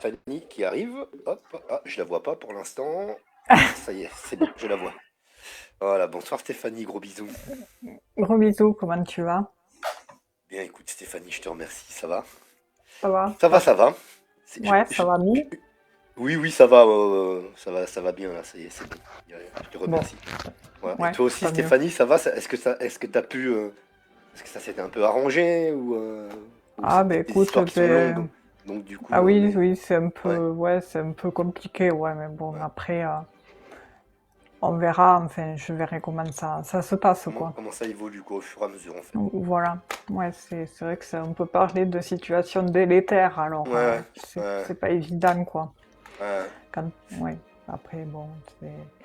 Fanny qui arrive. Hop, ah, je la vois pas pour l'instant. Ça y est, c'est bon, je la vois. Voilà, bonsoir Stéphanie, gros bisous. Gros bisous, comment tu vas? Bien, écoute Stéphanie, je te remercie, ça va? Ça va? Ça va, ça va. C'est- Ouais, ça va mieux? Oui, oui, ça va, ça va bien là, ça y est, c'est bon. Je te Bon, remercie. Voilà. Et ouais, toi aussi tant mieux. Stéphanie, ça va? Est-ce que t'as pu, est-ce que ça s'était un peu arrangé ou Ah, c'est ben peut-être des écoute, histoires qui sont longues, donc du ah coup, oui, mais oui, c'est un ouais, peu, ouais, c'est un peu compliqué, ouais, mais bon, ouais. après, on verra, enfin, je verrai comment ça se passe, quoi. Comment ça évolue quoi, au fur et à mesure en fait. Voilà, ouais, c'est vrai que on peut parler de situation délétère, Ouais, alors, ouais, c'est ouais, c'est pas évident, quoi. ouais. Ouais, après, bon,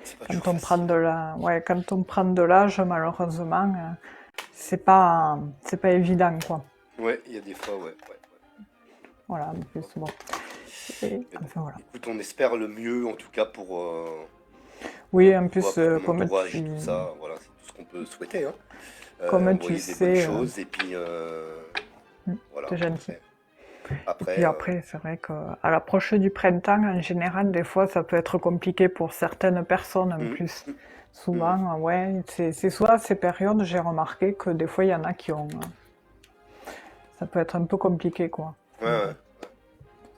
C'est pas toujours quand on prend facile, de hein. ouais, quand on prend de l'âge, malheureusement, c'est pas évident, quoi. Ouais, il y a des fois, ouais, ouais. Voilà, en plus, bon. Et, Mais bon, enfin, voilà. écoute, on espère le mieux en tout cas Oui, en pour toi, plus, pour ton entourage et tout ça. Voilà, c'est tout ce qu'on peut souhaiter, hein. comme tu Envoyer des bonnes sais, choses et puis voilà, t'es gentil. Et puis après, après, c'est vrai qu'à l'approche du printemps, en général, des fois, ça peut être compliqué pour certaines personnes en hum, plus. hum, hum. Souvent, ouais, c'est soit à ces périodes, j'ai remarqué que des fois, il y en a qui ont. Ça peut être un peu compliqué, quoi. Ouais, Mais ouais. bon,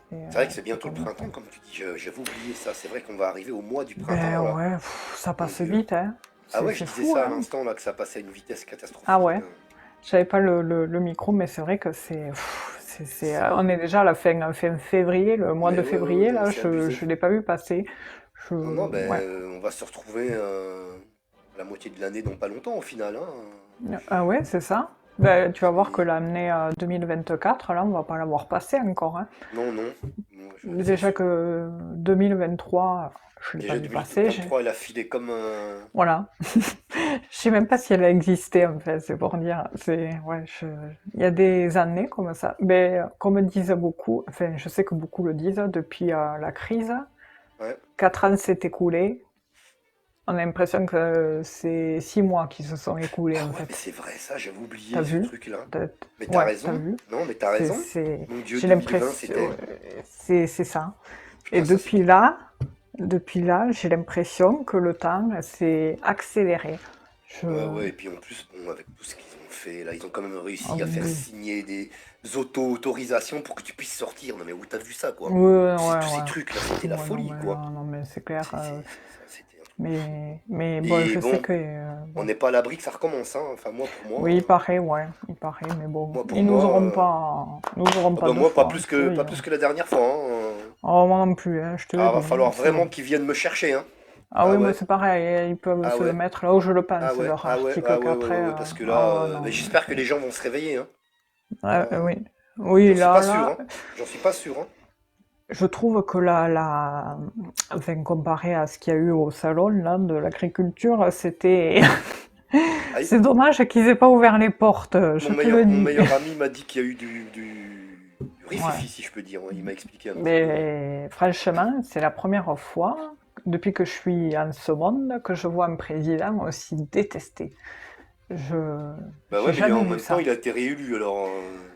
c'est C'est vrai que c'est c'est bientôt le comme ça. printemps, comme tu dis, j'avais oublié ça. C'est vrai qu'on va arriver au mois du Ben printemps là. ouais, ça Mon passe Dieu. vite, hein. Ah ouais, je C'est disais fou, ça à hein. l'instant là, que ça passait à une vitesse Ah catastrophique. ouais. J'avais pas le micro, mais c'est vrai que on est déjà à la fin février, le mois Mais de ouais, ouais, ouais, février, non, mais là, c'est abusé. je l'ai pas vu passer. Non, non, ben, Ouais. on va se retrouver la moitié de l'année dans pas longtemps au final, hein. Ah ouais, c'est ça. Ben, tu vas voir que C'est- l'année 2024, là, on va pas l'avoir passé encore, hein. Non, non, non, c'est Déjà sûr. que 2023, je l'ai pas Déjà vu passer. 2023, elle a filé comme un... Voilà. Je sais même pas si elle a existé, en fait, c'est pour dire. Ouais, il y a des années comme ça. Mais comme disent beaucoup, enfin, je sais que beaucoup le disent, depuis la crise, Ouais, 4 ans s'est écoulé. On a l'impression que c'est 6 mois qui se sont écoulés, ah en ouais, mais fait. c'est vrai, ça, j'avais T'as oublié ce vu? truc-là. T'as- Mais t'as Ouais, t'as raison. vu? Non, mais t'as raison. Mon Dieu, J'ai 2020, l'impression, c'était... c'est ça. Et Putain, ça, c'était... depuis là, j'ai l'impression que le temps s'est accéléré. Je, Ouais, ouais, et puis en plus, bon, avec tout ce qu'ils ont fait, là, ils ont quand même ah réussi à faire oui, signer des auto-autorisations pour que tu puisses sortir. Non, mais où t'as vu ça, quoi? ouais, ouais, Tous ces ouais. trucs-là, c'était la Ouais, non, folie, mais, quoi. non, mais c'est clair. Ça, c'était un truc de fou. Mais bon, Et je sais bon, que, on bon. n'est pas à l'abri que ça recommence, hein. Enfin, moi, pour moi, Oui, il paraît, ouais, il paraît, mais bon, moi, pour moi, nous auront ah pas bah deux moi, fois, hein, je te pas dis, plus hein. que la dernière fois, hein. Oh, moi non plus, hein, je te le Ah, dis, va hein, falloir c'est vraiment bon. qu'ils viennent me chercher, hein. Ah Ah oui, moi ouais, c'est pareil, hein, ils peuvent ah se le ouais, mettre là où je le pense, leur ah ouais, article 4 ouais, parce que là, oh mais non, mais j'espère que les gens vont se réveiller, hein. Oui. Euh, Oui, J'en suis pas là, sûr, là, hein. J'en suis pas sûr, hein. je trouve que enfin, comparé à ce qu'il y a eu au salon, là, de l'agriculture, c'était, Ah, c'est dommage qu'ils aient pas ouvert les portes, je te le mon dis. meilleur ami m'a dit qu'il y a eu du Ouais. rififi, si je peux dire, hein. Il m'a expliqué un petit peu, ouais. Mais franchement, c'est la première fois depuis que je suis en ce monde que je vois un président aussi détesté. Je Bah J'ai ouais, mais jamais en vu même temps, ça. il a été réélu, alors,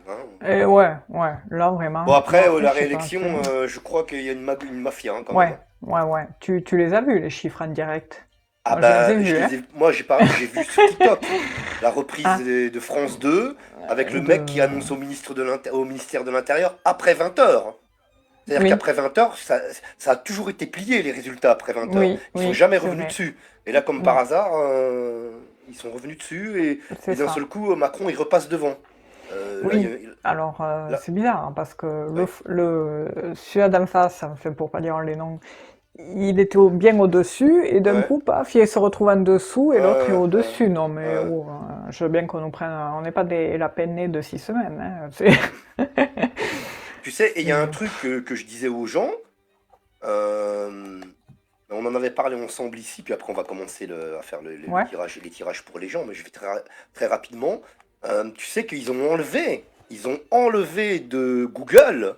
hein. Et ouais, ouais, là Bon, vraiment. Bon après, après, la je sais pas. réélection, je crois qu'il y a une mafia, hein, quand même, Ouais, hein. ouais, ouais. Tu les as vus les chiffres en direct? Ah Moi je les ai bah, vus, hein. moi j'ai vu sur TikTok la reprise Ah, de France 2 avec le mec qui annonce de. au ministère de l'Intérieur après 20 heures. C'est-à-dire Oui, qu'après 20 heures, ça a toujours été plié les résultats après 20 heures. oui, Ils sont oui, jamais c'est revenus vrai. dessus. Et là, comme par Non, hasard, ils sont revenus dessus et c'est d'un seul ça. coup, Macron il repasse devant. Là, Oui. Alors là, c'est bizarre hein, parce que ouais, celui d'en face, enfin pour pas dire les noms, il était bien au-dessus et d'un ouais, coup, paf, il se retrouve en dessous et l'autre est ouais, ouais, au-dessus. Non mais ouais. oh, je veux bien qu'on nous prenne, on n'est pas des lapins nés de 6 semaines. Hein, Tu sais, et il y a un c'est- truc que je disais aux gens. Euh, on en avait parlé ensemble ici, puis après on va commencer à faire Ouais. les tirages pour les gens, mais je vais très rapidement. Tu sais ils ont enlevé de Google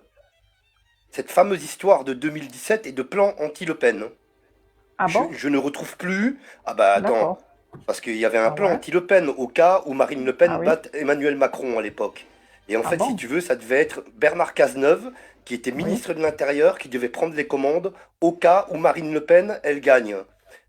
cette fameuse histoire de 2017 et de plan anti-Le Pen. Ah bon? Je ne retrouve plus. Ah bah attends, D'accord. parce qu'il y avait un Ah plan ouais? anti-Le Pen au cas où Marine Le Ah Pen oui? batte Emmanuel Macron à l'époque. Et en Ah fait, si bon? tu veux, ça devait être Bernard Cazeneuve, qui était Oui. ministre de l'Intérieur, qui devait prendre les commandes au cas où Marine Le Pen, elle gagne.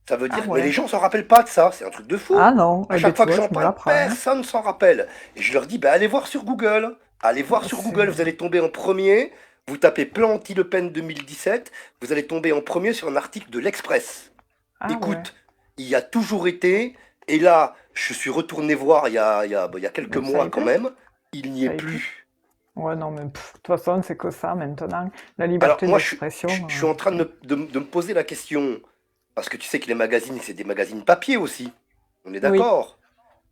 Ça veut Ah dire, mais les ouais. gens s'en rappellent pas de ça, c'est un truc de Ah fou. non. À Eh bien, chaque tu fois que vois, j'en je me parle, l'apprends, hein. personne s'en rappelle. Et je leur dis, bah allez voir sur Google. Allez voir sur C'est... Google, vous allez tomber en premier. Vous tapez plan anti-Le Pen 2017, vous allez tomber en premier sur un article de l'Express. Ah ouais. Écoute, il y a toujours été, et là, je suis retourné voir il y a quelques Mais ça a mois quand été. même, il n'y est Ça a été. plus. Ouais, non, mais pff, de toute façon, c'est que ça maintenant. La Alors, liberté moi, je d'expression. suis en train de me poser la question, parce que tu sais que les magazines, c'est des magazines papier aussi. On est Oui. d'accord?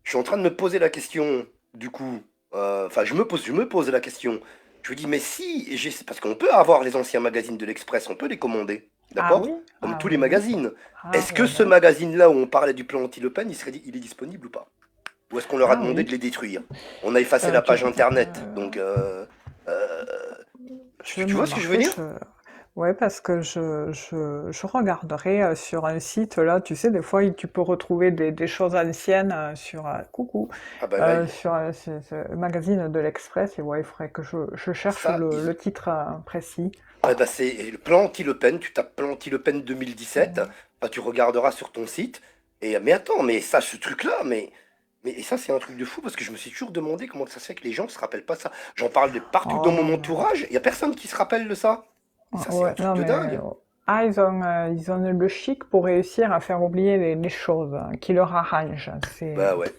Je suis en train de me poser la question, du coup, enfin, je me pose la question. Je me dis, mais si, parce qu'on peut avoir les anciens magazines de l'Express, on peut les commander, Ah d'accord? oui? Comme Ah tous les oui, oui. magazines. Ah Est-ce que ouais, ce ben. magazine-là où on parlait du plan anti-Le Pen, il est disponible ou pas? Ou est-ce qu'on leur a Ah demandé oui. de les détruire? On a effacé la page internet, donc euh, Je vais tu me vois le ce que je veux marquer. dire? Ouais, parce que je regarderai sur un site, là, tu sais, des fois, tu peux retrouver des choses anciennes sur, coucou, Ah bah là, sur ce magazine de l'Express, et ouais, il faudrait que je cherche ça, le titre précis. ouais, bah c'est le plan anti-Le Pen, tu tapes plan anti-Le Pen 2017, bah tu regarderas sur ton site, et mais attends, mais ça, ce truc-là, mais et ça c'est un truc de fou, parce que je me suis toujours demandé comment ça se fait que les gens se rappellent pas ça. J'en parle de partout dans mon Oh, entourage, il y a personne qui se rappelle de ça. Et ça c'est un ouais, truc non, de mais dingue. ah, ils ont le chic pour réussir à faire oublier les choses qui leur arrangent. Bah ouais.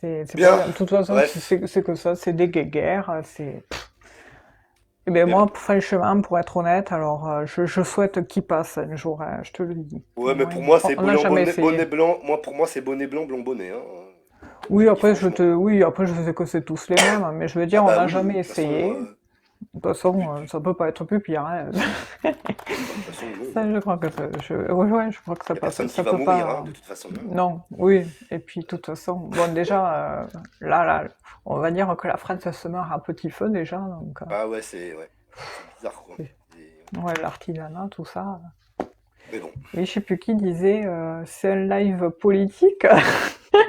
C'est pas Bien, bien. De toute façon, bref. c'est que ça, c'est des guéguerres. Eh bien, Mais bon. moi, franchement, pour être honnête, alors, je souhaite qu'il passe un jour, hein, je te le dis. Ouais, mais Moi, pour moi c'est on n'a jamais bonnet, essayé. bonnet blanc, moi pour moi c'est bonnet blanc, blanc bonnet, hein. Je Oui, te dis après, franchement. oui, après, je sais que c'est tous les mêmes, mais je veux Ah dire, on bah n'a oui, de jamais toute façon, essayé. De toute façon, tu- ça peut pas être plus pire, hein. bah, de toute façon non, Ça, hein. je crois que ouais, ouais, je crois que ça Y a passe, personne qui ça va peut mourir, hein, pas. de toute façon, hein. Non, oui. Et puis, de toute façon, bon, déjà, là, on va dire que la France se meurt à petit feu déjà, donc, Ah ouais, c'est bizarre quoi. c'est- C'est- ouais, l'artisanat, tout ça. Mais bon. Oui, je sais plus qui disait, c'est un live politique.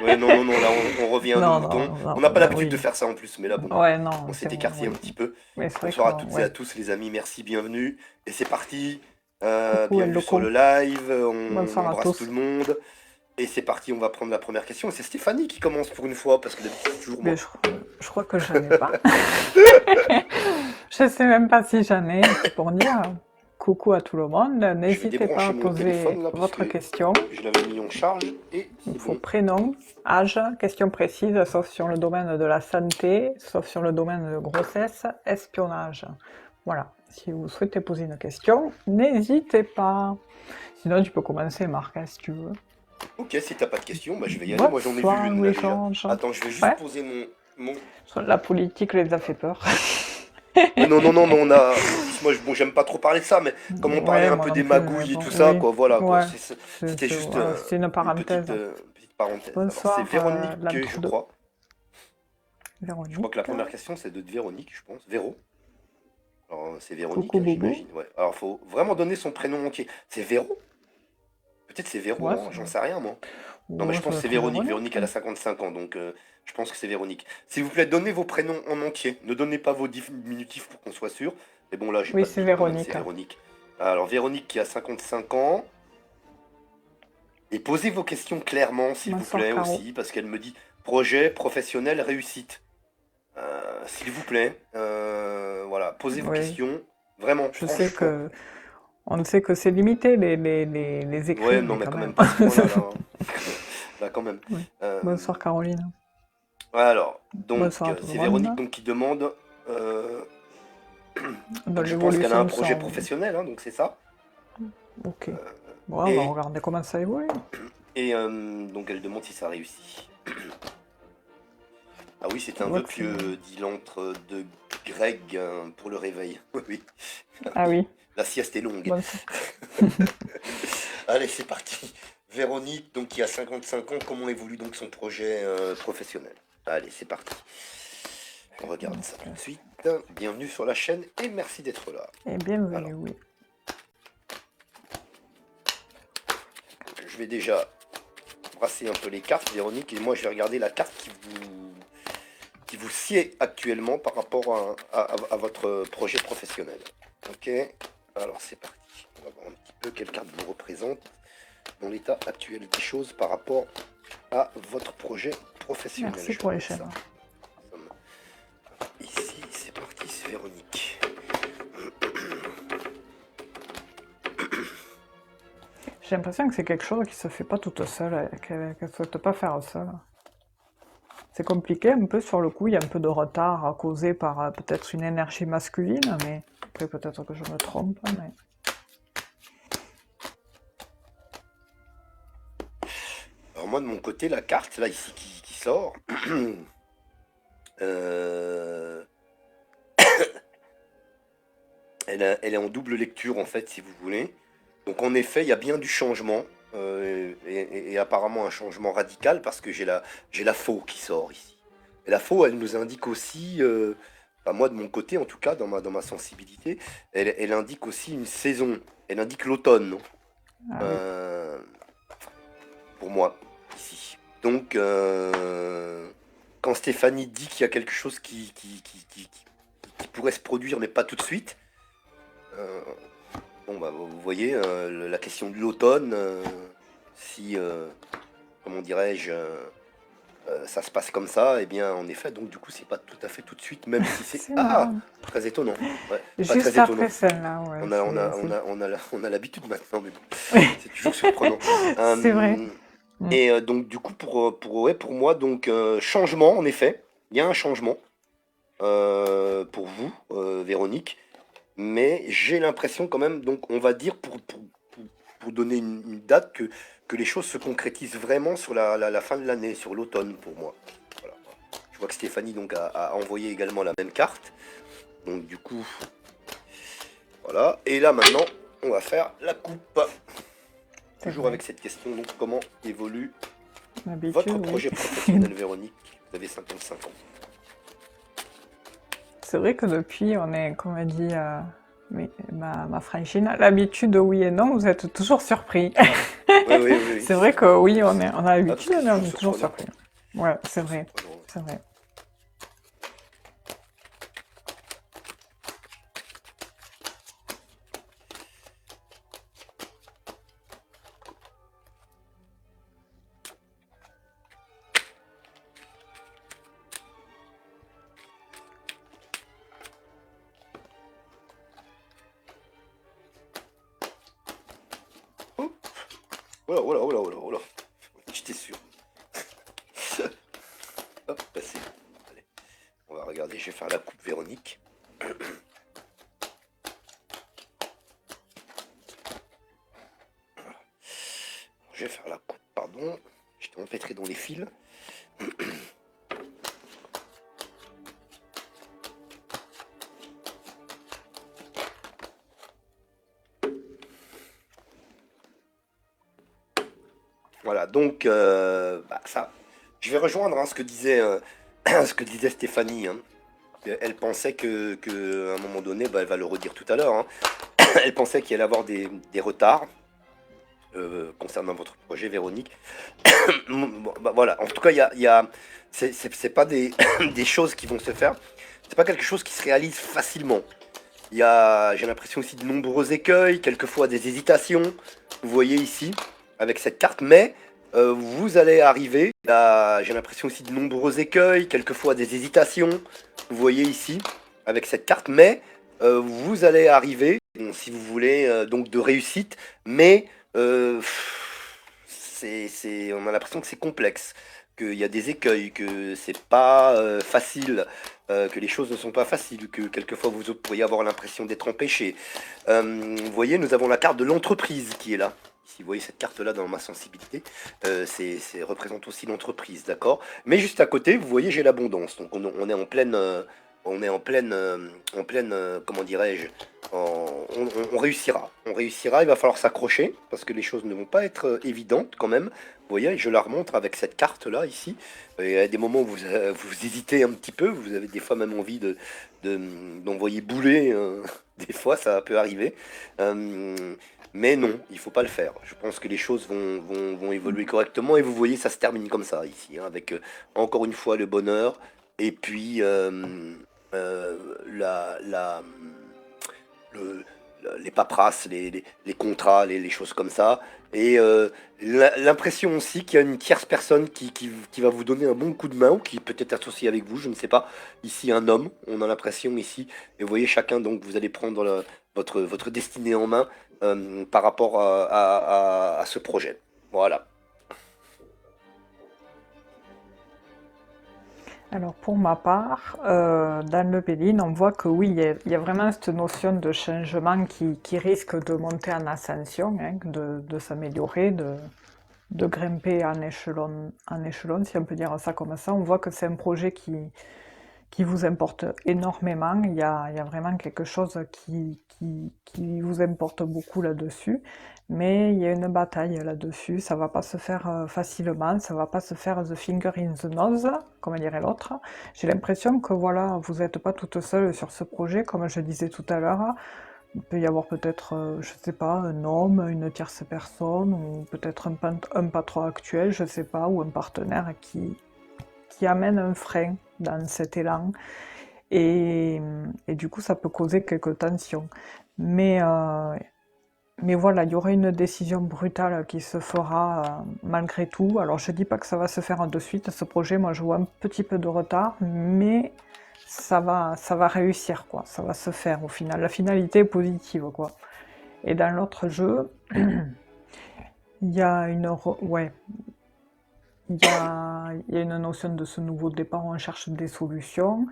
Ouais, non, non, non, là on revient à nos Non, moutons. non, On non, n'a pas l'habitude de oui. faire ça en plus, mais là bon, Ouais, on non, s'est c'est bon, écarté un oui. petit peu. Mais c'est vrai que, Bonsoir à toutes et à ouais. tous les amis, merci, bienvenue. Et c'est parti. Coucou, El Bienvenue sur le Loco. live, on Bonsoir à embrasse tout tous. le monde. Et c'est parti, on va prendre la première question. Et c'est Stéphanie qui commence pour une fois, parce que d'habitude c'est toujours Mais moi. je crois que j'en ai pas. Je sais même pas si j'en ai. Et puis pour dire coucou à tout le monde, Je vais n'hésitez pas à débrancher mon poser téléphone là, parce votre que question. je l'avais mis en charge et c'est Vos bon. prénoms, âge, questions précises, sauf sur le domaine de la santé, sauf sur le domaine de grossesse, espionnage. Voilà. Si vous souhaitez poser une question, n'hésitez pas. Sinon, tu peux commencer, Marc, hein, si tu veux. Ok, si t'as pas de questions, bah je vais y aller. Moi j'en ai vu Bonsoir, une là déjà. Louis-Georges. Attends, je vais juste Ouais, poser mon... la politique les a fait peur. Ouais, non, non, non, mais on a. En plus, moi, bon, j'aime pas trop parler de ça, mais comme on parlait Ouais, un moi peu non des plus, mais magouilles et bon, tout ça, oui. quoi, voilà, quoi. Ouais, C'était juste voilà, c'était une parenthèse. une petite parenthèse. Alors, c'est Bonsoir, Véronique, je l'entre-deux. crois. Je crois que la Véronique. première question, c'est de Véronique, je pense. Véro. Alors, c'est Véronique, Coucou hein, Boubou. j'imagine. Ouais. Alors, faut vraiment donner son prénom entier. C'est Véro? Peut-être c'est Véro, Ouais, hein, j'en sais rien, moi. Non, mais ouais, je ça pense doit que c'est être Véronique. Véronique. Véronique, elle a 55 ans, donc je pense que c'est Véronique. S'il vous plaît, donnez vos prénoms en entier. Ne donnez pas vos diminutifs pour qu'on soit sûr. Mais bon, là, j'ai Oui, pas de c'est doute quand même, c'est Véronique. Véronique. Alors, Véronique qui a 55 ans. Et posez vos questions clairement, s'il vous Bonsoir plaît, Caro. aussi, parce qu'elle me dit projet professionnel réussite. S'il vous plaît, voilà, posez vos Oui, questions. Vraiment, je sais franchement. que on sait que c'est limité les Ouais, écrits, non, mais mais quand quand même. même pas à ce point-là, là, hein. Là, quand même. Ouais. Euh, Bonsoir Caroline. alors, donc, Bonsoir à tout le c'est Véronique monde. donc, qui demande. Dans Donc, je pense qu'elle a un l'évolution de projet son. professionnel, hein, donc c'est ça. Ok. Bon, on va Et, regarder comment ça évolue. donc, elle demande si ça réussit. Ah oui, c'est Tu un vois vœu que c'est. pieux, dit l'antre de Greg pour le réveil. Oui, ah Ah oui. oui. La sieste est longue. Bonsoir. Allez, c'est parti. Véronique, donc qui a 55 ans, comment évolue donc son projet professionnel? Allez, c'est parti. On regarde ça tout de suite. Bienvenue sur la chaîne et merci d'être là. Et bienvenue, Alors, oui. je vais déjà brasser un peu les cartes, Véronique, et moi je vais regarder la carte qui vous sied actuellement par rapport à votre projet professionnel. Ok, alors c'est parti. On va voir un petit peu quelle carte vous représente dans l'état actuel des choses par rapport à votre projet professionnel. Merci Je pour vais les mettre ça. schémas. Ici, c'est parti, c'est Véronique. J'ai l'impression que c'est quelque chose qui se fait pas toute seule, qu'elle ne souhaite pas faire seule. C'est compliqué un peu sur le coup, il y a un peu de retard causé par peut-être une énergie masculine, mais après peut-être que je me trompe. Mais... Alors moi de mon côté, la carte là ici qui sort, euh, elle est en double lecture en fait si vous voulez. Donc en effet, il y a bien du changement, et apparemment un changement radical parce que j'ai la faux qui sort ici. Et la faux, elle nous indique aussi, enfin, moi de mon côté en tout cas, dans ma sensibilité, elle indique aussi une saison, elle indique l'automne, Ah oui. euh, pour moi, ici. Donc quand Stéphanie dit qu'il y a quelque chose qui pourrait se produire mais pas tout de suite, euh, bon, bah, vous voyez, la question de l'automne, si, comment dirais-je, ça se passe comme ça, et bien, en effet, donc du coup, c'est pas tout à fait tout de suite, même si c'est... C'est Ah! marrant. Très étonnant. Ouais, pas très Juste étonnant. après celle-là, ouais, On a l'habitude maintenant, mais bon, c'est toujours surprenant. c'est vrai. Euh, Mm. et donc, du coup, ouais, pour moi, donc, changement, en effet, il y a un changement pour vous, Véronique. Mais j'ai l'impression quand même, donc on va dire pour donner une date, que les choses se concrétisent vraiment sur la fin de l'année, sur l'automne pour moi. Voilà. Je vois que Stéphanie donc a envoyé également la même carte. Donc du coup, voilà. Et là maintenant, on va faire la coupe. C'est Toujours vrai. avec cette question, donc comment évolue votre D'habitude, oui. projet professionnel, Véronique? Vous avez 55 ans. C'est vrai que depuis, on est, comme a dit ma frangine, l'habitude, oui et non, vous êtes toujours surpris. Oui, oui, oui, oui, C'est vrai c'est que vrai. oui, on a Ah, parce l'habitude, que c'est mais on toujours est toujours surprenant. surpris. Ouais, C'est c'est toujours vrai, surprenant. Ouais. c'est vrai. Oh, voilà, voilà, voilà, voilà, voilà. J'étais sûr. Hop, passé. Allez, on va regarder, je vais faire la coupe Véronique. Je vais faire la coupe, pardon. J'étais empêtré dans les fils. Voilà, donc bah, ça, je vais rejoindre ce que disait, ce que disait Stéphanie. Hein. Elle pensait à un moment donné, bah, elle va le redire tout à l'heure, hein, elle pensait qu'il allait avoir des retards concernant votre projet, Véronique. Bon, bah, voilà, en tout cas, c'est pas des choses qui vont se faire. C'est pas quelque chose qui se réalise facilement. J'ai l'impression aussi de nombreux écueils, quelquefois des hésitations. Vous voyez ici, avec cette carte, mais vous allez arriver. J'ai l'impression aussi de nombreux écueils, quelquefois des hésitations. Vous voyez ici, avec cette carte, mais vous allez arriver, bon, si vous voulez, donc de réussite, mais euh, on a l'impression que c'est complexe, qu'il y a des écueils, que c'est pas facile, que les choses ne sont pas faciles, que quelquefois vous pourriez avoir l'impression d'être empêché. Vous voyez, nous avons la carte de l'entreprise qui est là. Si vous voyez cette carte-là dans ma sensibilité, représente aussi l'entreprise, d'accord? Mais juste à côté, vous voyez, j'ai l'abondance. Donc on est en pleine, comment dirais-je, on réussira. On réussira, il va falloir s'accrocher, parce que les choses ne vont pas être évidentes quand même. Vous voyez, je la remontre avec cette carte-là, ici. Il y a des moments où vous hésitez un petit peu, vous avez des fois même envie d'envoyer bouler, des fois ça peut arriver. Euh, mais non, il faut pas le faire. Je pense que les choses vont évoluer correctement, et vous voyez, ça se termine comme ça, ici, hein, avec encore une fois le bonheur, et puis la, le- les paperasses, les contrats, les choses comme ça. Et l'impression aussi qu'il y a une tierce personne qui va vous donner un bon coup de main, ou qui peut être associé avec vous, je ne sais pas. Ici, un homme, on a l'impression ici. Et vous voyez, chacun, donc, vous allez prendre votre destinée en main par rapport à ce projet. Voilà. Alors pour ma part, dans le Béline, on voit que oui, il y a vraiment cette notion de changement qui risque de monter en ascension, hein, de s'améliorer, de grimper en échelon, si on peut dire ça comme ça. On voit que c'est un projet qui vous importe énormément. Il y a vraiment quelque chose qui vous importe beaucoup là-dessus. Mais il y a une bataille là-dessus. Ça va pas se faire facilement. Ça va pas se faire the finger in the nose, comme dirait l'autre. J'ai l'impression que voilà, vous n'êtes pas toute seule sur ce projet, comme je disais tout à l'heure. Il peut y avoir peut-être, je sais pas, un homme, une tierce personne, ou peut-être un patron actuel, je sais pas, ou un partenaire qui amène un frein dans cet élan. Et du coup, ça peut causer quelques tensions. Mais, euh, mais voilà, il y aura une décision brutale qui se fera malgré tout. Alors, je dis pas que ça va se faire de suite, ce projet. Moi, je vois un petit peu de retard, mais ça va réussir, quoi. Ça va se faire au final. La finalité est positive, quoi. Et dans l'autre jeu, il y a ouais, il y a une notion de ce nouveau départ, on cherche des solutions.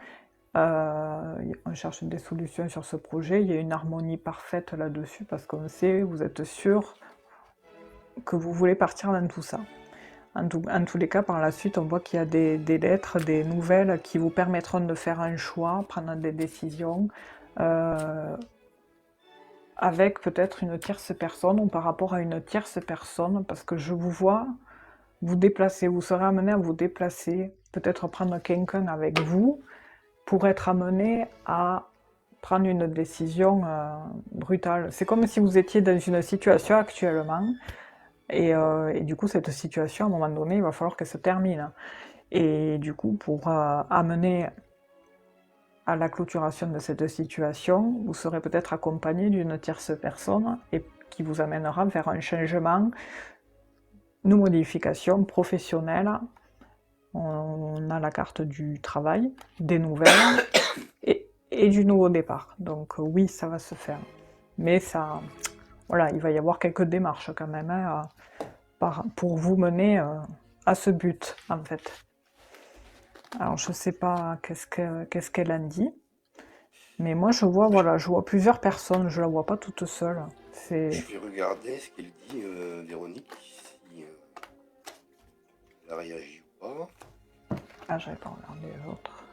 On cherche des solutions sur ce projet. Il y a une harmonie parfaite là-dessus parce qu'on sait, vous êtes sûr que vous voulez partir dans tout ça. En tous les cas, par la suite, on voit qu'il y a des lettres, des nouvelles qui vous permettront de faire un choix, prendre des décisions, euh, avec peut-être une tierce personne ou par rapport à une tierce personne, parce que je vous vois vous déplacer, vous serez amené à vous déplacer, peut-être prendre quelqu'un avec vous pour être amené à prendre une décision brutale. C'est comme si vous étiez dans une situation actuellement, et du coup, cette situation, à un moment donné, il va falloir qu'elle se termine. Et du coup, pour amener à la clôturation de cette situation, vous serez peut-être accompagné d'une tierce personne et qui vous amènera vers un changement, une modification professionnelle. On a la carte du travail, des nouvelles et du nouveau départ. Donc oui, ça va se faire. Mais ça, voilà, il va y avoir quelques démarches quand même hein, pour vous mener à ce but, en fait. Alors je sais pas qu'est-ce qu'elle en dit, mais moi je vois, Je, voilà, je vois plusieurs personnes, je la vois pas toute seule. je C'est... vais regarder ce qu'elle dit, Véronique, si elle a réagi ou pas. Ah, j'avais pas regardé les autres.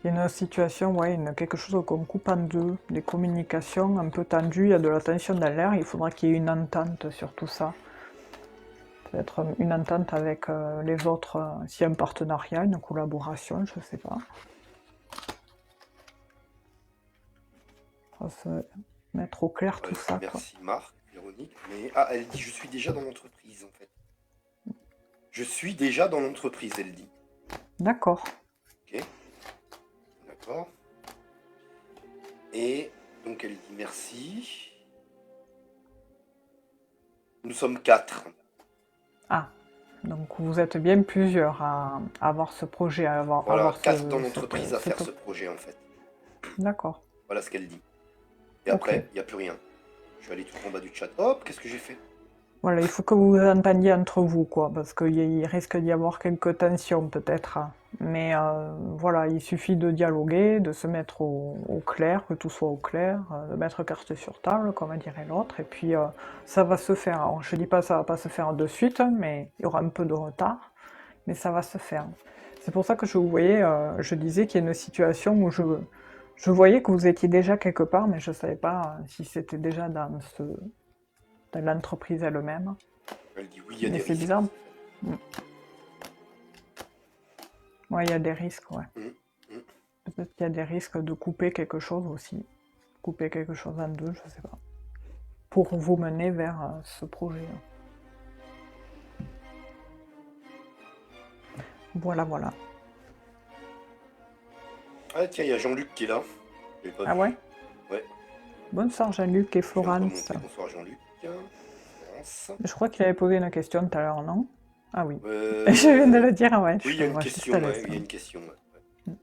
Il y a une situation, ouais, quelque chose qu'on coupe en deux, des communications un peu tendues, il y a de la tension dans l'air, il faudra qu'il y ait une entente sur tout ça. Peut-être une entente avec les autres, s'il y a un partenariat, une collaboration, je sais pas. Faut se mettre au clair Alors, tout elle dit ça, quoi. merci Marc, Véronique, mais ah, elle dit je suis déjà dans l'entreprise en fait. Je suis déjà dans l'entreprise, elle dit. D'accord. Ok, d'accord. Et donc elle dit merci. Nous sommes quatre. Ah, donc vous êtes bien plusieurs à avoir ce projet, à Voilà, avoir quatre dans l'entreprise à faire cette... ce projet en fait. D'accord, Voilà ce qu'elle dit. Et ok. après, il n'y a plus rien. Je suis allé tout en bas du chat. Hop, qu'est-ce que j'ai fait? Voilà, il faut que vous vous entendiez entre vous, quoi, parce qu'il risque d'y avoir quelques tensions peut-être, hein. Mais voilà, il suffit de dialoguer, de se mettre au clair, que tout soit au clair, de mettre carte sur table, comme dirait l'autre, et puis ça va se faire. Alors, je dis pas ça va pas se faire de suite, mais il y aura un peu de retard, mais ça va se faire. C'est pour ça que je vous voyais, je disais qu'il y a une situation où je voyais que vous étiez déjà quelque part, mais je savais pas si c'était déjà dans l'entreprise elle-même. Elle dit oui, il y a Mais des c'est risques. bizarre. Mm. Ouais, il y a des risques, ouais. Hum, hum. Peut-être qu'il y a des risques de couper quelque chose aussi. Couper quelque chose en deux, je sais pas. Pour vous mener vers ce projet. Voilà, voilà. Ah tiens, il y a Jean-Luc qui est là. Je l'ai pas Ah vu. ouais? Ouais, Bonsoir Jean-Luc et je viens de Florence. remonter. Bonsoir Jean-Luc. Florence. Je crois qu'il avait posé une question tout à l'heure, non? Ah oui. Je viens de Euh, le dire, ah ouais, Oui, je il y a fais, une moi, je te question, ouais, laisse. il y a une question. Ouais.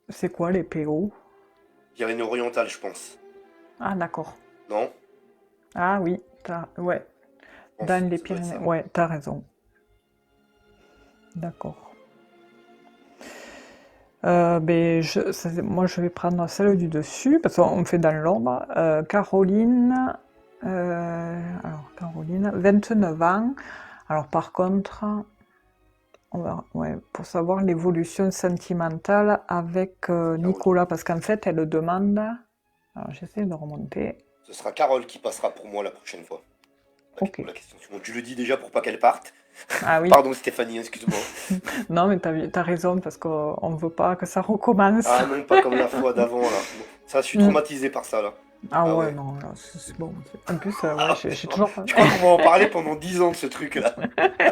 C'est quoi les PO? Pyrénées-Orientales, je pense. Ah d'accord. Non? Ah oui, ouais, Je pense, dans les ça doit être Pyrénées. ça. Ouais, t'as raison. D'accord. Moi, je vais prendre celle du dessus, parce qu'on fait dans l'ordre. Caroline, Caroline, 29 ans. Alors, par contre, ouais, pour savoir l'évolution sentimentale avec Caroline. Nicolas, parce qu'en fait, elle demande. Alors, j'essaie de remonter. Ce sera Carole qui passera pour moi la prochaine fois. Ok. La question suivante. Tu le dis déjà pour pas qu'elle parte. Ah oui. Pardon Stéphanie, excuse-moi. Non, mais t'as raison, parce qu'on ne veut pas que ça recommence. Ah non, pas comme la fois d'avant là. Bon, ça, je suis Mm. traumatisé par ça là. Ah Ah ouais, ouais. non, là, c'est bon. En plus, ouais, Ah, j'ai putain. toujours. Je crois qu'on va en parler pendant 10 ans de ce truc là.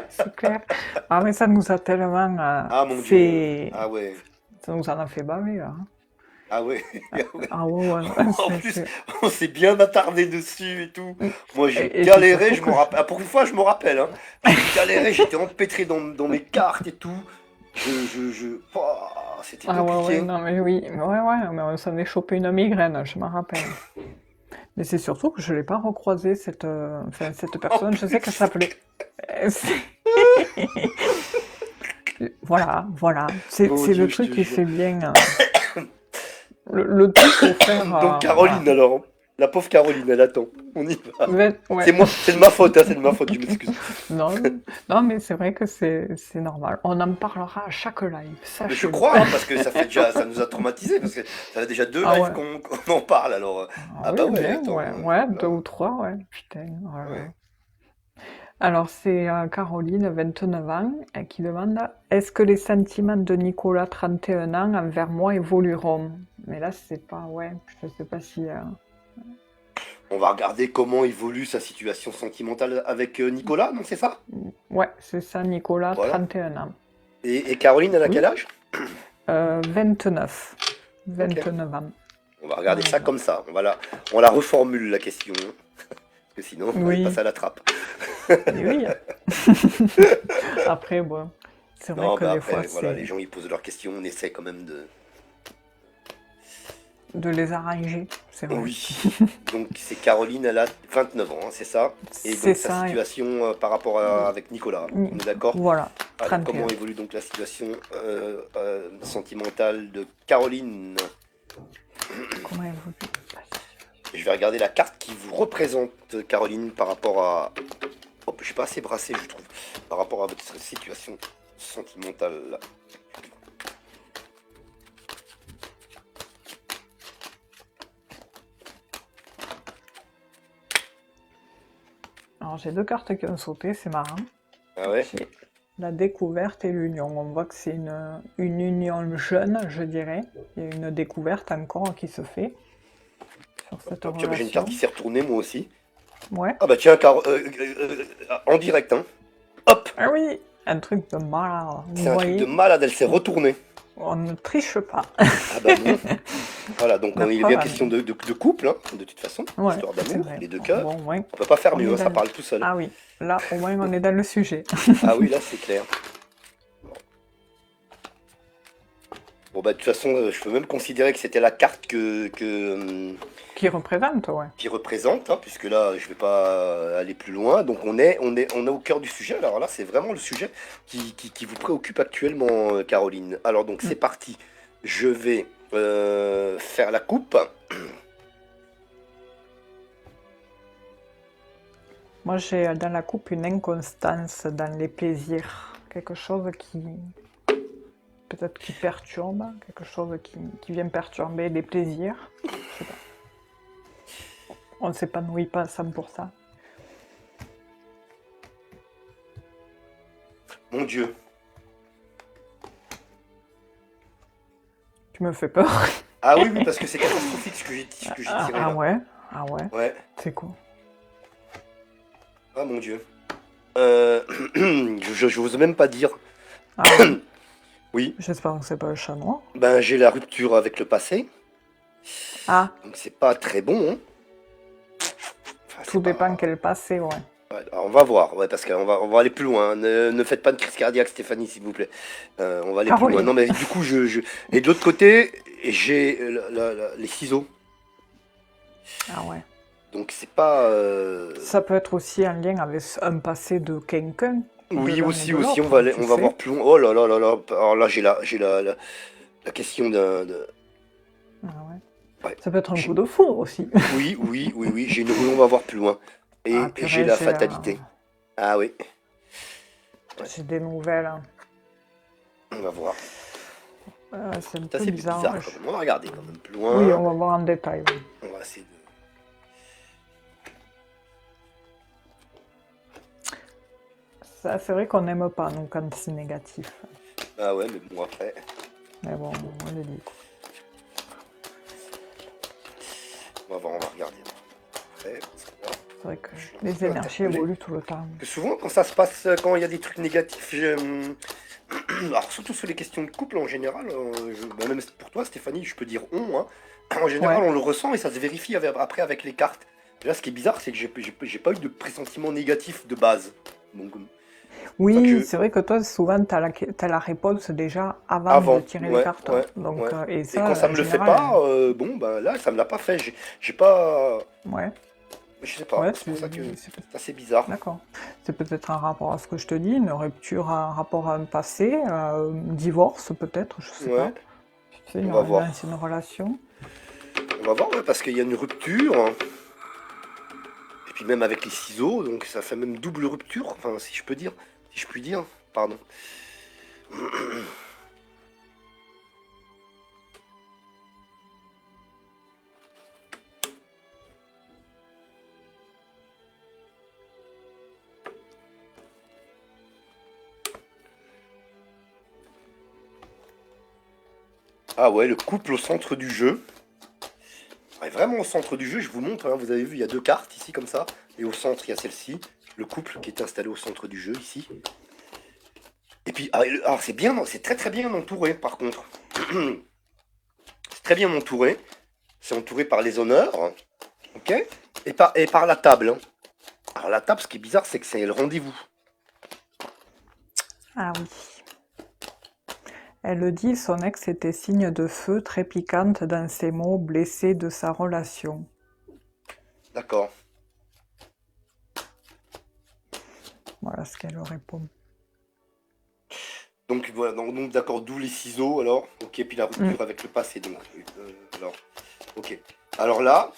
C'est clair. Ah, mais ça nous a tellement Ah mon dieu. fait. Ah ouais. Ça nous en a fait baver, là. Ah ouais. Ah, Ah ouais. ah ouais, ouais, En plus, on s'est bien attardé dessus et tout. Mm. Moi, j'ai Et c'est galéré, surtout je que me rappelle. Ah, pour une fois, je me rappelle. Hein. J'ai galéré, j'étais empêtré dans mes cartes et tout. Pouah, c'était Ah ouais, ouais, compliqué. non, mais oui. Ouais, ouais, mais on s'en est chopé une migraine, je m'en rappelle. Mais c'est surtout que je l'ai pas recroisée, enfin, cette En personne. Je sais qu'elle plus. s'appelait. Voilà, voilà. Mon C'est le Dieu, je te truc qui jure. fait bien. Le truc faut faire. Donc Voilà. Caroline alors. Hein. La pauvre Caroline, elle attend. On y va. C'est Ouais. moi, c'est de ma faute, hein, c'est de ma faute, je m'excuse. Non, non, mais c'est vrai que c'est normal. On en parlera à chaque live, Mais je sachez-le. crois, hein, parce que ça fait déjà, ça nous a traumatisés, parce que ça fait déjà 2 Ah lives ouais. qu'on en parle, alors. Ah Ah oui, bah ouais, bien, attends. ouais. Ouais, Là, deux ou trois, ouais. Putain, oh là là. ouais. Alors, c'est Caroline, 29 ans, qui demande est-ce que les sentiments de Nicolas, 31 ans, envers moi évolueront? Mais là, c'est pas, ouais, je sais pas si. On va regarder comment évolue sa situation sentimentale avec Nicolas, non, c'est ça? Ouais, c'est ça, Nicolas, Voilà. 31 ans. Et Caroline, elle a quel Oui, âge? 29. Ok. 29 ans. On va regarder ça Voilà. comme ça. On la reformule la question. Hein, parce que sinon, elle passe Oui, à la trappe. et oui. Après, bon, c'est vrai Non, que bah des fois, après, voilà, les c'est gens ils posent leurs questions, on essaie quand même de. de les arranger, c'est vrai. Oui. Donc c'est Caroline, elle a 29 ans, hein, c'est ça. Et C'est donc sa ça. situation par rapport avec Nicolas. On est d'accord? Voilà, Allez, comment 31. évolue donc la situation sentimentale de Caroline? Comment elle vous Je vais regarder la carte qui vous représente, Caroline, par rapport à. Hop, je suis pas assez brassé, je trouve, par rapport à votre situation sentimentale. Alors, j'ai deux cartes qui ont sauté, c'est marrant. Ah ouais? J'ai la découverte et l'union. On voit que c'est une union jeune, je dirais. Il y a une découverte encore qui se fait sur cette Hop, tiens, bah, j'ai une carte relation. qui s'est retournée, moi aussi. Ouais. Ah bah tiens, en direct, hein. Hop! Ah oui, un truc de malade. C'est Vous un truc de voyez, malade, elle s'est retournée. on ne triche pas. Ah bah non. Voilà, donc La il est preuve bien en question est. de couple, hein, de toute façon. Ouais, Histoire c'est d'amour, vrai. les deux cœurs. Bon, ouais. On peut pas faire On mieux, est hein, ça dans. parle tout seul. Ah oui, là, au moins, on est dans le sujet. Ah oui, là c'est clair. Bon bah de toute façon, je peux même considérer que c'était la carte Qui représente, ouais. qui représente, hein, puisque là je vais pas aller plus loin. Donc on est au cœur du sujet. Alors là c'est vraiment le sujet qui vous préoccupe actuellement, Caroline. Alors donc Mm. c'est parti. Je vais faire la coupe. Moi, j'ai dans la coupe une inconstance dans les plaisirs. Quelque chose qui, peut-être qui perturbe, quelque chose qui vient perturber les plaisirs. Je sais pas. On ne s'épanouit pas à 100%. Mon Dieu. Tu me fais peur. Ah oui, oui, parce que c'est catastrophique ce que j'ai tiré Ah là. ouais? Ah ouais? Ouais. C'est quoi? Ah mon Dieu. Euh, j'ose même pas dire. Ah oui, Oui, j'espère que c'est pas le chat noir. ben j'ai la rupture avec le passé, Ah, donc c'est pas très bon, hein. Enfin, tout c'est dépend pas. quel passé, ouais. Ouais, alors on va voir, ouais, parce qu'on va aller plus loin, hein. Ne faites pas de crise cardiaque, Stéphanie, s'il vous plaît. On va aller plus loin. Caroline. Non, mais du coup, et de l'autre côté, j'ai les ciseaux. Ah ouais. Donc c'est pas. Ça peut être aussi en lien avec un passé de quelqu'un, de Oui, l'un ou aussi, de aussi, l'autre, tu on va voir sais. plus loin. Oh là là là là. Alors là, la question Ah ouais. ouais. Ça peut être un coup J'ai- de foudre aussi. Oui, oui, oui, oui. Oui, on va voir plus loin. Ah Et j'ai purée, la fatalité. Ah oui, ouais, j'ai des nouvelles, hein. on va voir. C'est un C'est peu assez bizarre. bizarre quand même. On va regarder quand même plus Oui, loin. on va voir en détail. Oui. On va essayer de. Ça, c'est vrai qu'on n'aime pas, nous, quand c'est négatif. Ah ouais, mais bon, après, Mais bon, on le dit. on va voir, on va regarder. Après, parce que là, C'est vrai que je suis un petit les peu énergies interpellé. évoluent tout le temps. Que souvent, quand ça se passe, quand il y a des trucs négatifs, alors surtout sur les questions de couple en général, bah, même pour toi, Stéphanie, je peux dire on, hein. En général, Ouais. on le ressent et ça se vérifie après avec les cartes. Et là, ce qui est bizarre, c'est que j'ai pas eu de pressentiment négatif de base. Donc, c'est pour ça que Oui, c'est vrai que toi, souvent, t'as la réponse déjà avant de avant, tirer les ouais, cartes. ouais, Donc, ouais. et Et quand ça, ça en me le fait général, pas, bon, ben là, ça me l'a pas fait. J'ai pas. ouais, Je sais pas, ouais, c'est pour ça que c'est c'est assez bizarre. d'accord. C'est peut-être un rapport à ce que je te dis, une rupture, un rapport à un passé, divorce peut-être, je sais Ouais, pas. Tu sais, on va une voir. ancienne relation. On va voir, ouais, parce qu'il y a une rupture, hein. Et puis même avec les ciseaux, donc ça fait même double rupture, enfin, si je peux dire. Si je puis dire, pardon. Ah ouais, le couple au centre du jeu. Ouais, vraiment au centre du jeu, je vous montre, hein, vous avez vu, il y a deux cartes ici comme ça, et au centre, il y a celle-ci, le couple qui est installé au centre du jeu ici. Et puis, alors c'est bien, c'est très très bien entouré par contre. C'est très bien entouré, c'est entouré par les honneurs, hein, ok, et par la table, hein. Alors la table, ce qui est bizarre, c'est que c'est le rendez-vous. Ah oui. Elle le dit, son ex était signe de feu, très piquante dans ses mots, blessée de sa relation. D'accord. Voilà ce qu'elle répond. Donc voilà, donc, d'accord, d'où les ciseaux alors. Ok, puis la Mm. rupture avec le passé, donc. Alors, ok. Alors là,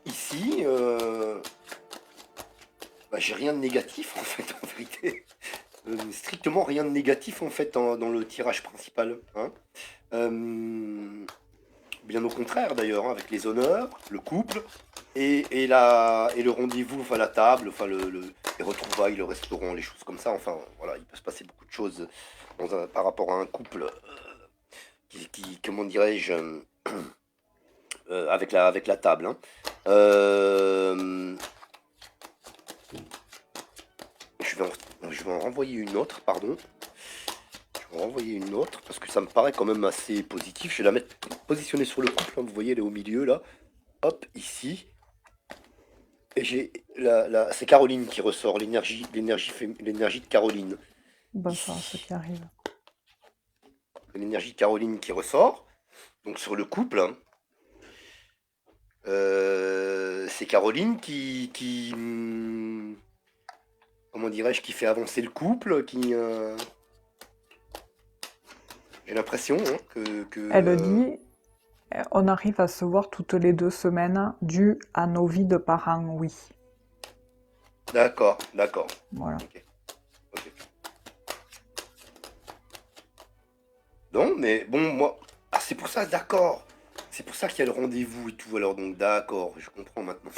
ici, bah, j'ai rien de négatif en fait, en vérité. Strictement rien de négatif en fait dans le tirage principal, hein. Euh, Bien au contraire d'ailleurs, hein, avec les honneurs, le couple et le rendez-vous, enfin la table, enfin les retrouvailles, le restaurant, les choses comme ça. Enfin voilà, il peut se passer beaucoup de choses par rapport à un couple comment dirais-je, avec la table, hein. Euh, je vais en renvoyer une autre, pardon. Je vais en renvoyer une autre parce que ça me paraît quand même assez positif. Je vais la mettre positionnée sur le couple, hein, vous voyez, elle est au milieu là. Hop, ici. Et c'est Caroline qui ressort, l'énergie de Caroline. Bonsoir à ceux Ici. qui arrivent. L'énergie de Caroline qui ressort. Donc sur le couple, hein. C'est Caroline comment dirais-je, qui fait avancer le couple, j'ai l'impression, hein, Elle dit, on arrive à se voir toutes les 2 semaines, dû à nos vies de parents, oui. d'accord, d'accord. Voilà. Ok, ok. Non, mais bon, moi, ah, c'est pour ça, d'accord. C'est pour ça qu'il y a le rendez-vous et tout. Alors donc, d'accord, je comprends maintenant.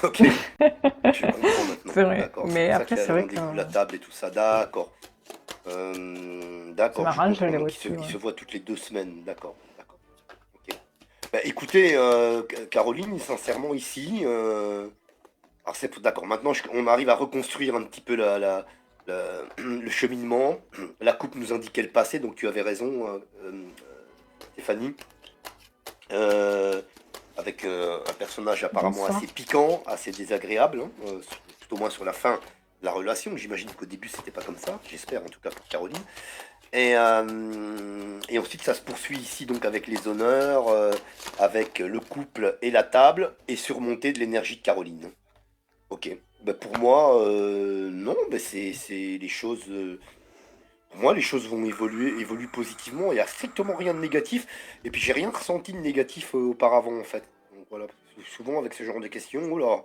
Ok, je comprends maintenant. C'est vrai. D'accord, c'est Mais pour ça après, qu'il y a c'est le vrai que rendez-vous, la table et tout ça. D'accord. c'est D'accord, je marrant, je comprends. l'ai Donc, reçu, ils ouais. se voient toutes les 2 semaines. D'accord, d'accord. Ok. Bah, écoutez, Caroline, sincèrement, ici, alors c'est d'accord. Maintenant, on arrive à reconstruire un petit peu le cheminement. La coupe nous indiquait le passé, donc tu avais raison, Stéphanie. Euh, avec un personnage apparemment assez Bonsoir. piquant, assez désagréable, hein, tout au moins sur la fin de la relation. J'imagine qu'au début c'était pas comme ça, j'espère en tout cas pour Caroline. Et ensuite ça se poursuit ici donc avec les honneurs, avec le couple et la table, et surmonter de l'énergie de Caroline. Ok. Bah, pour moi, non, bah, c'est les choses. Pour moi, les choses vont évoluer positivement. Il n'y a strictement rien de négatif. Et puis, j'ai rien ressenti de négatif auparavant, en fait. Donc voilà. Souvent, avec ce genre de questions, oh là,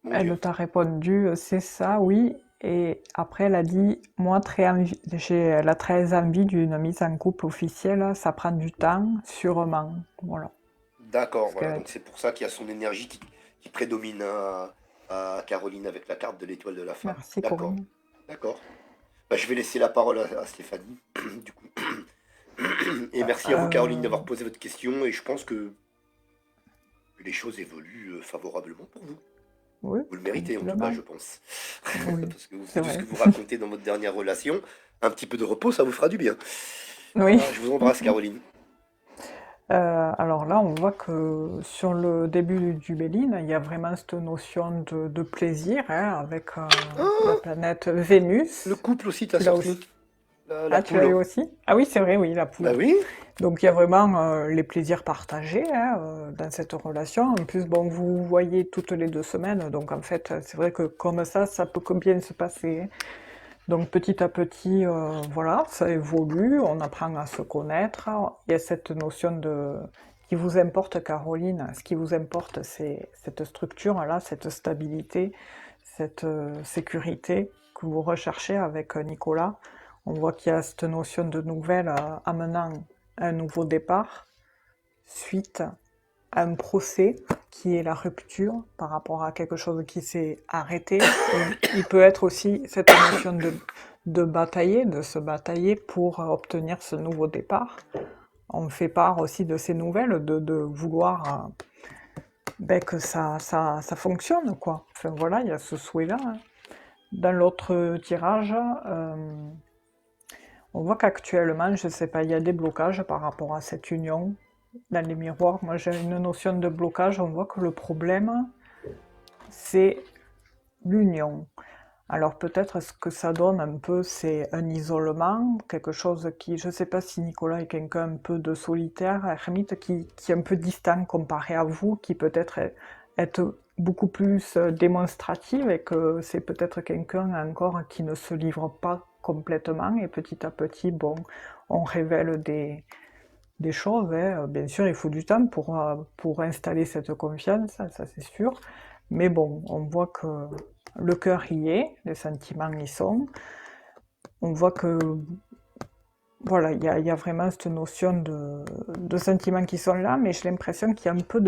mon Dieu. Elle t'a répondu, c'est ça, oui. Et après, elle a dit, moi, elle a très envie d'une mise en couple officielle. Ça prend du temps, sûrement. Voilà, D'accord, ce voilà. qu'elle a Donc, dit. c'est pour ça qu'il y a son énergie qui prédomine à Caroline avec la carte de l'étoile de la femme. Merci, D'accord, Corinne. d'accord. Bah, je vais laisser la parole à Stéphanie, du coup. Et merci à vous, Caroline, Euh, d'avoir posé votre question. Et je pense que les choses évoluent favorablement pour vous. oui, Vous le méritez, en tout cas, tranquillement. je pense. Oui, Parce que c'est vu tout ce vrai. que vous racontez dans votre dernière relation, un petit peu de repos, ça vous fera du bien. Oui. Voilà, je vous embrasse, Caroline. Alors là, on voit que sur le début du Béline, il y a vraiment cette notion de plaisir, hein, avec la Ah, planète le Vénus. couple aussi t'a Tu l'as sorti. aussi. La Ah, tu l'as eu poule. aussi? Ah oui, c'est vrai, oui, la Bah poule. oui. Donc il y a vraiment les plaisirs partagés, hein, dans cette relation. En plus, bon, vous vous voyez toutes les 2 semaines, donc en fait, c'est vrai que comme ça peut que bien se passer, hein. Donc petit à petit, voilà, ça évolue, on apprend à se connaître. Il y a cette notion de qui vous importe, Caroline. Ce qui vous importe, c'est cette structure-là, cette stabilité, cette sécurité que vous recherchez avec Nicolas. On voit qu'il y a cette notion de nouvelle amenant à un nouveau départ suite à un procès qui est la rupture par rapport à quelque chose qui s'est arrêté. Il peut être aussi cette notion de batailler, de se batailler pour obtenir ce nouveau départ. On fait part aussi de ces nouvelles, de vouloir ben, que ça fonctionne, quoi. Enfin voilà, il y a ce souhait-là, hein. Dans l'autre tirage, on voit qu'actuellement, je sais pas, il y a des blocages par rapport à cette union. Dans les miroirs, moi j'ai une notion de blocage, on voit que le problème, c'est l'union. Alors peut-être ce que ça donne un peu, c'est un isolement, quelque chose qui, je ne sais pas si Nicolas est quelqu'un un peu de solitaire, ermite, qui est un peu distant comparé à vous, qui peut-être est beaucoup plus démonstrative et que c'est peut-être quelqu'un encore qui ne se livre pas complètement et petit à petit, bon, on révèle des choses, hein. Bien sûr, il faut du temps pour installer cette confiance, ça c'est sûr. Mais bon, on voit que le cœur y est, les sentiments y sont. On voit que voilà, il y a vraiment cette notion de sentiments qui sont là, mais j'ai l'impression qu'il y a un peu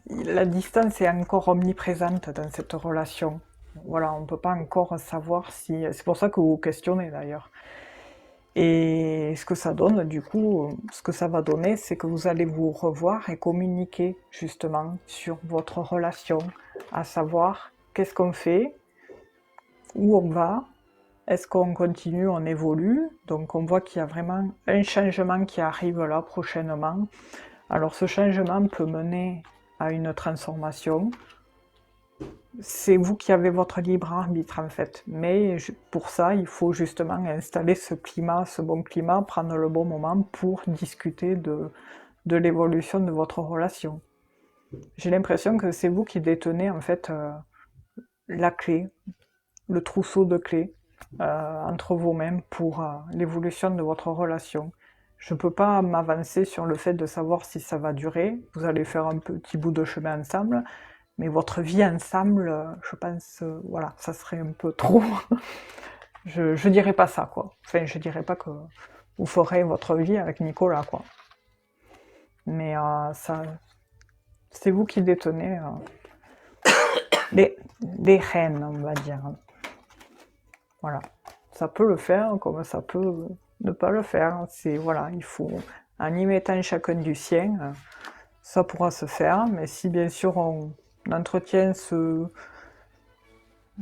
la distance est encore omniprésente dans cette relation. Voilà, on ne peut pas encore savoir si. C'est pour ça que vous vous questionnez d'ailleurs. Et ce que ça donne, du coup, ce que ça va donner, c'est que vous allez vous revoir et communiquer justement sur votre relation, à savoir qu'est-ce qu'on fait, où on va, est-ce qu'on continue, on évolue. Donc on voit qu'il y a vraiment un changement qui arrive là prochainement. Alors ce changement peut mener à une transformation. C'est vous qui avez votre libre arbitre en fait. Mais pour ça, il faut justement installer ce climat, ce bon climat, prendre le bon moment pour discuter de l'évolution de votre relation. J'ai l'impression que c'est vous qui détenez en fait la clé, le trousseau de clés entre vos mains pour l'évolution de votre relation. Je ne peux pas m'avancer sur le fait de savoir si ça va durer. Vous allez faire un petit bout de chemin ensemble, mais votre vie ensemble, je pense, voilà, ça serait un peu trop. Je dirais pas ça, quoi. Enfin, je dirais pas que vous ferez votre vie avec Nicolas, quoi. Mais ça, c'est vous qui détenez les rênes, on va dire. Voilà. Ça peut le faire, comme ça peut ne pas le faire. C'est voilà, il faut en y mettant chacun du sien, ça pourra se faire. Mais si bien sûr on entretient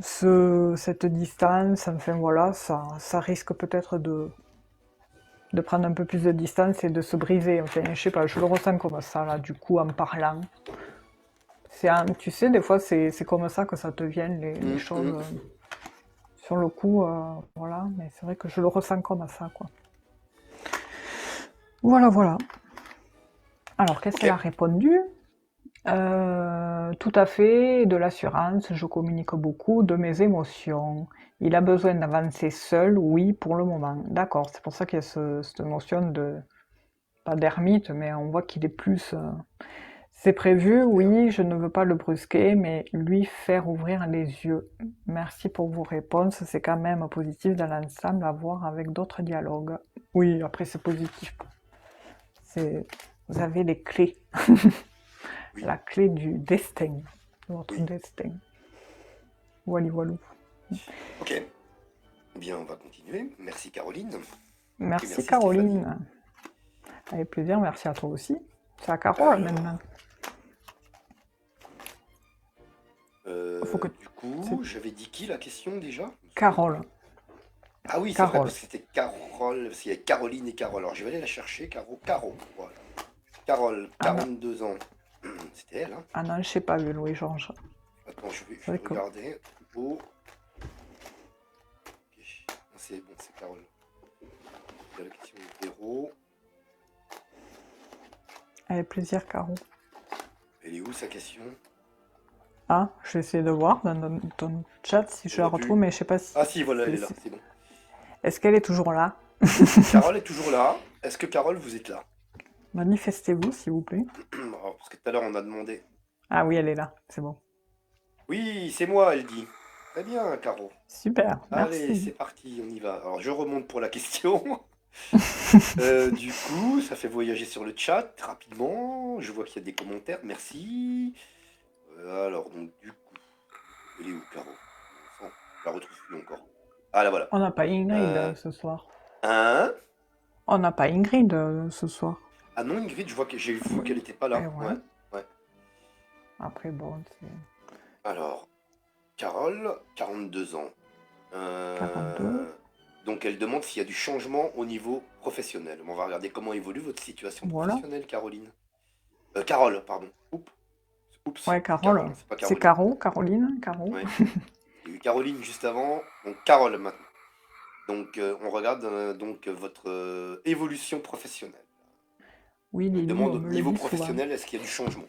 cette distance, enfin voilà, ça risque peut-être de prendre un peu plus de distance et de se briser. Enfin, je sais pas, je le ressens comme ça, là, du coup, en parlant. Tu sais, des fois, c'est comme ça que ça te vient, les Hum, choses. hum. Sur le coup, voilà, mais c'est vrai que je le ressens comme ça, quoi. Voilà, voilà. Alors, qu'est-ce Ok. qu'elle a répondu? Tout à fait, de l'assurance, je communique beaucoup de mes émotions. Il a besoin d'avancer seul, oui, pour le moment. D'accord, c'est pour ça qu'il y a cette notion de, pas d'ermite, mais on voit qu'il est plus. C'est prévu, Super. oui, je ne veux pas le brusquer, mais lui faire ouvrir les yeux. Merci pour vos réponses, c'est quand même positif dans l'ensemble à voir avec d'autres dialogues. Oui, après c'est positif. C'est, vous avez les clés, Oui, la clé du destin, de votre oui. destin. Voilà, voilà. Ok. Eh bien, on va continuer. Merci Caroline. Et Merci merci Stéphanie. Caroline. Avec plaisir, merci à toi aussi. C'est à Carole maintenant. Alors, Faut que du c'est coup, j'avais dit qui la question déjà? Je me souviens Carole. plus. Ah oui, c'est vrai, Carole. parce que c'était Carole, parce qu'il y a Caroline et Carole. Alors, je vais aller la chercher, Caro, voilà. Carole, Ah non, 42 ans. C'était elle, hein? ah non, je sais pas vu Louis-Georges. Attends, C'est je vrai vais que regarder. Oh, ok. Non, c'est bon, c'est Carole. Il y a la question de Véro. avec plaisir, Caro. Elle est où sa question? Ah, je vais essayer de voir dans ton chat si On je la voit retrouve, plus. mais je sais pas si Ah si, voilà, elle est là, c'est. c'est bon. Est-ce qu'elle est toujours là? Carole est toujours là. Est-ce que Carole, vous êtes là? Manifestez-vous, s'il vous plaît. Alors, parce que tout à l'heure, on a demandé. Ah oui, elle est là, c'est bon. Oui, c'est moi, elle dit. Très bien, Caro. Super, Allez, merci. c'est parti, on y va. Alors, je remonte pour la question. Du coup, ça fait voyager sur le chat rapidement. Je vois qu'il y a des commentaires. Merci. Alors, donc, du coup, elle est où, Caro? Bon sang, je la retrouve plus encore. Ah, là, voilà. On n'a pas Ingrid Euh, ce soir. hein? On n'a pas Ingrid ce soir. Ah non, Ingrid, je vois que j'ai vu Oui. qu'elle n'était pas Et là. ouais. Ouais, ouais. Après, bon, c'est Alors, Carole, 42 ans. 42. Euh, donc, elle demande s'il y a du changement au niveau professionnel. On va regarder comment évolue votre situation Voilà. professionnelle, Caroline. Carole, pardon. Oups, Ouais, c'est Carole, Carole. hein, c'est pas C'est Caroline. Caro, Caroline, Caro. Ouais. Il y a eu Caroline juste avant, donc Carole maintenant. Donc, on regarde donc votre évolution professionnelle. Oui, Elle Lily, demande on au me le niveau dit souvent. professionnel, est-ce qu'il y a du changement?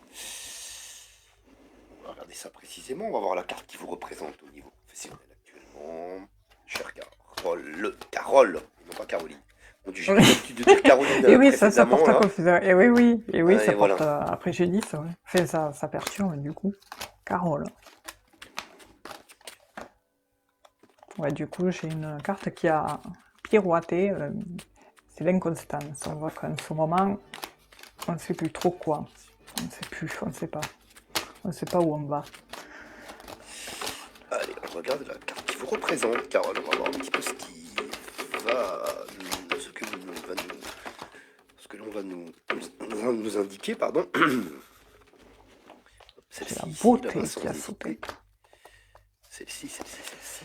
On va regarder ça précisément. On va voir la carte qui vous représente au niveau professionnel actuellement. Cher Carole, Carole, et non pas Caroline. Mon Dieu, j'ai pris l'habitude de dire Caroline Et oui, ça précédemment porte à là. confusion. Et oui, oui, et oui, ça Et voilà. porte à préjudice, ouais. Enfin, ça perturbe, du coup. Carole. Ouais, du coup, j'ai une carte qui a pirouetté. C'est l'inconstance. On voit qu'en ce moment, on ne sait plus trop quoi. On ne sait plus, on ne sait pas. On ne sait pas où on va. Allez, on regarde la carte qui vous représente, Carole. On va voir un petit peu ce qui va ce que l'on va nous, ce que l'on va nous indiquer, pardon. C'est la Celle-ci ici, là-bas, beauté sans qui a sauté. hésiter. Celle-ci, celle-ci.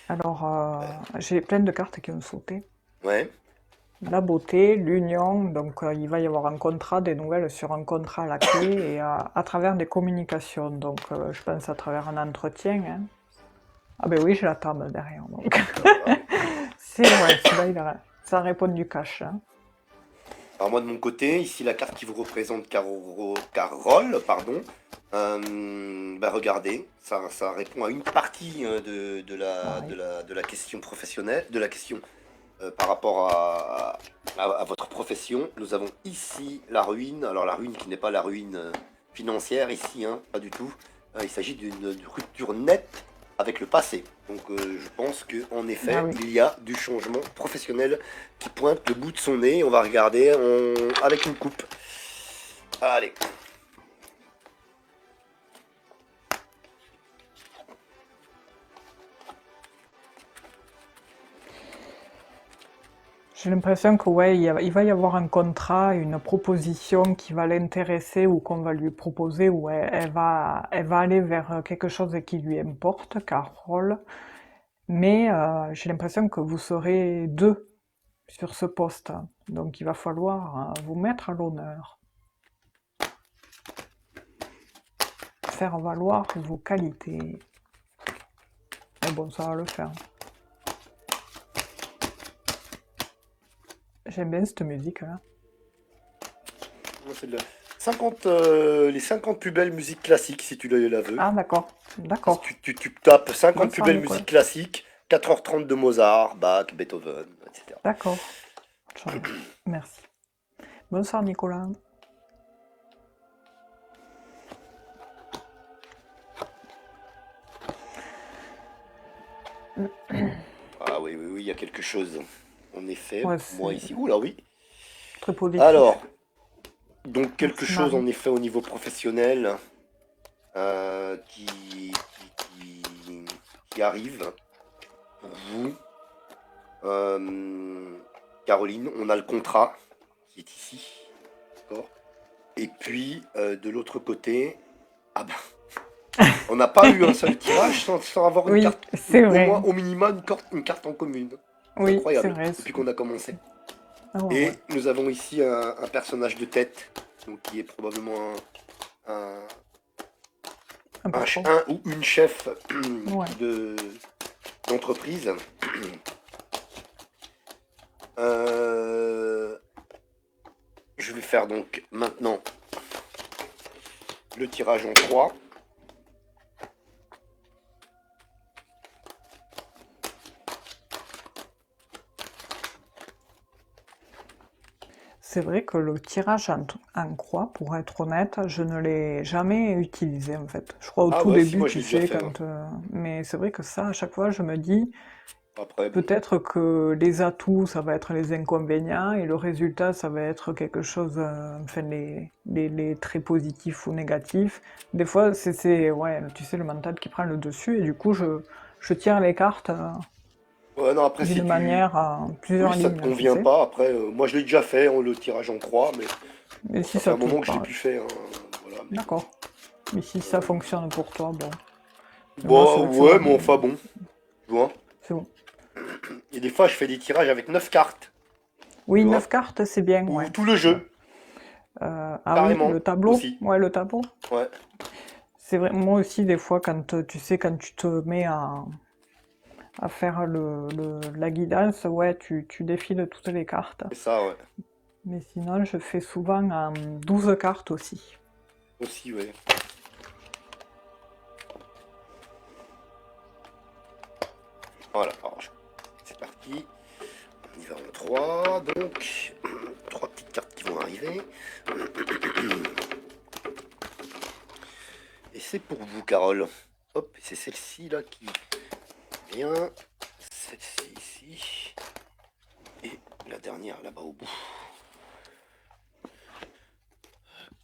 Alors, Ouais. j'ai plein de cartes qui ont sauté. Ouais. La beauté, l'union, donc il va y avoir un contrat, des nouvelles sur un contrat à la clé et à travers des communications. Donc je pense à travers un entretien, hein. Ah ben oui, j'ai la table derrière. Donc. Ah oui. C'est ouais, celui-là, ça répond du cash, hein. Alors moi de mon côté, ici la carte qui vous représente Carole, pardon. Bah regardez, ça répond à une partie Ah oui. de la question professionnelle, de la question par rapport à votre profession. Nous avons ici la ruine. Alors la ruine qui n'est pas la ruine financière ici, hein, pas du tout. Il s'agit d'une rupture nette avec le passé. Donc je pense qu'en Ah effet, oui. il y a du changement professionnel qui pointe le bout de son nez. On va regarder avec une coupe. Allez. J'ai l'impression que ouais, il va y avoir un contrat, une proposition qui va l'intéresser ou qu'on va lui proposer, où elle va aller vers quelque chose qui lui importe, Carole. Mais j'ai l'impression que vous serez deux sur ce poste. Donc il va falloir vous mettre à l'honneur, faire valoir vos qualités. Et bon, ça va le faire. J'aime bien cette musique-là. C'est 50, les 50 plus belles musiques classiques, si tu la veux. Ah, d'accord, Si d'accord. tu tapes 50 plus Bonsoir, belles Nicolas. musiques classiques, 4h30 de Mozart, Bach, Beethoven, etc. D'accord. Merci. Bonsoir, Nicolas. Ah oui, oui, oui, il y a quelque chose. En effet, Ouais, moi c'est ici. Oula, oui. très positif. Alors, donc quelque Merci, chose en Marie. effet au niveau professionnel qui arrive pour vous. Euh, Caroline, on a le contrat qui est ici. D'accord. Et puis, de l'autre côté, ah ben, on n'a pas eu un seul tirage sans avoir une Oui, carte, c'est au vrai. moins au minimum une carte en commune. C'est Oui, c'est incroyable vrai. depuis qu'on a commencé. Ah ouais, Et ouais. nous avons ici un personnage de tête, donc qui est probablement un, Un patron. un ou une chef Ouais. de d'entreprise. Euh, je vais faire donc maintenant le tirage en 3. C'est vrai que le tirage en croix, pour être honnête, je ne l'ai jamais utilisé en fait. Je crois au Ah tout ouais, si, début, moi je tu l'ai déjà sais, fait, hein. quand. Mais c'est vrai que ça, à chaque fois, je me dis, Après, bon. peut-être que les atouts, ça va être les inconvénients, et le résultat, ça va être quelque chose, enfin, les traits positifs ou négatifs. Des fois, ouais, tu sais, le mental qui prend le dessus, et du coup, je tire les cartes Ouais, non, après, si d'une tu. manière à Oui, plusieurs ça te lignes, tu convient sais. pas. Après, moi je l'ai déjà fait, le tirage en 3, mais Et bon, si ça fait ça un te moment que je l'ai parle, plus fait, hein. Voilà, mais bon. d'accord. Mais si ça Euh, fonctionne pour toi, bon. Mais moi, c'est Bon, vrai que ouais, mais enfin bon, tu vois. c'est bon. Et des fois, je fais des tirages avec 9 cartes, Oui, tu 9 vois. cartes, c'est bien, Ou ouais. tout le Ouais. jeu, Ah oui, carrément, le tableau. aussi. Ouais, le tableau. Ouais, C'est vrai, moi aussi, des fois, quand tu sais, quand tu te mets à faire la guidance, ouais, tu défiles toutes les cartes. c'est ça, ouais. Mais sinon, je fais souvent 12 cartes aussi. Aussi, ouais. Voilà, alors, c'est parti. On y va en 3, donc. 3 petites cartes qui vont arriver. Et c'est pour vous, Carole. Hop, c'est celle-ci là qui vient. Celle-ci ici. Et la dernière là-bas au bout.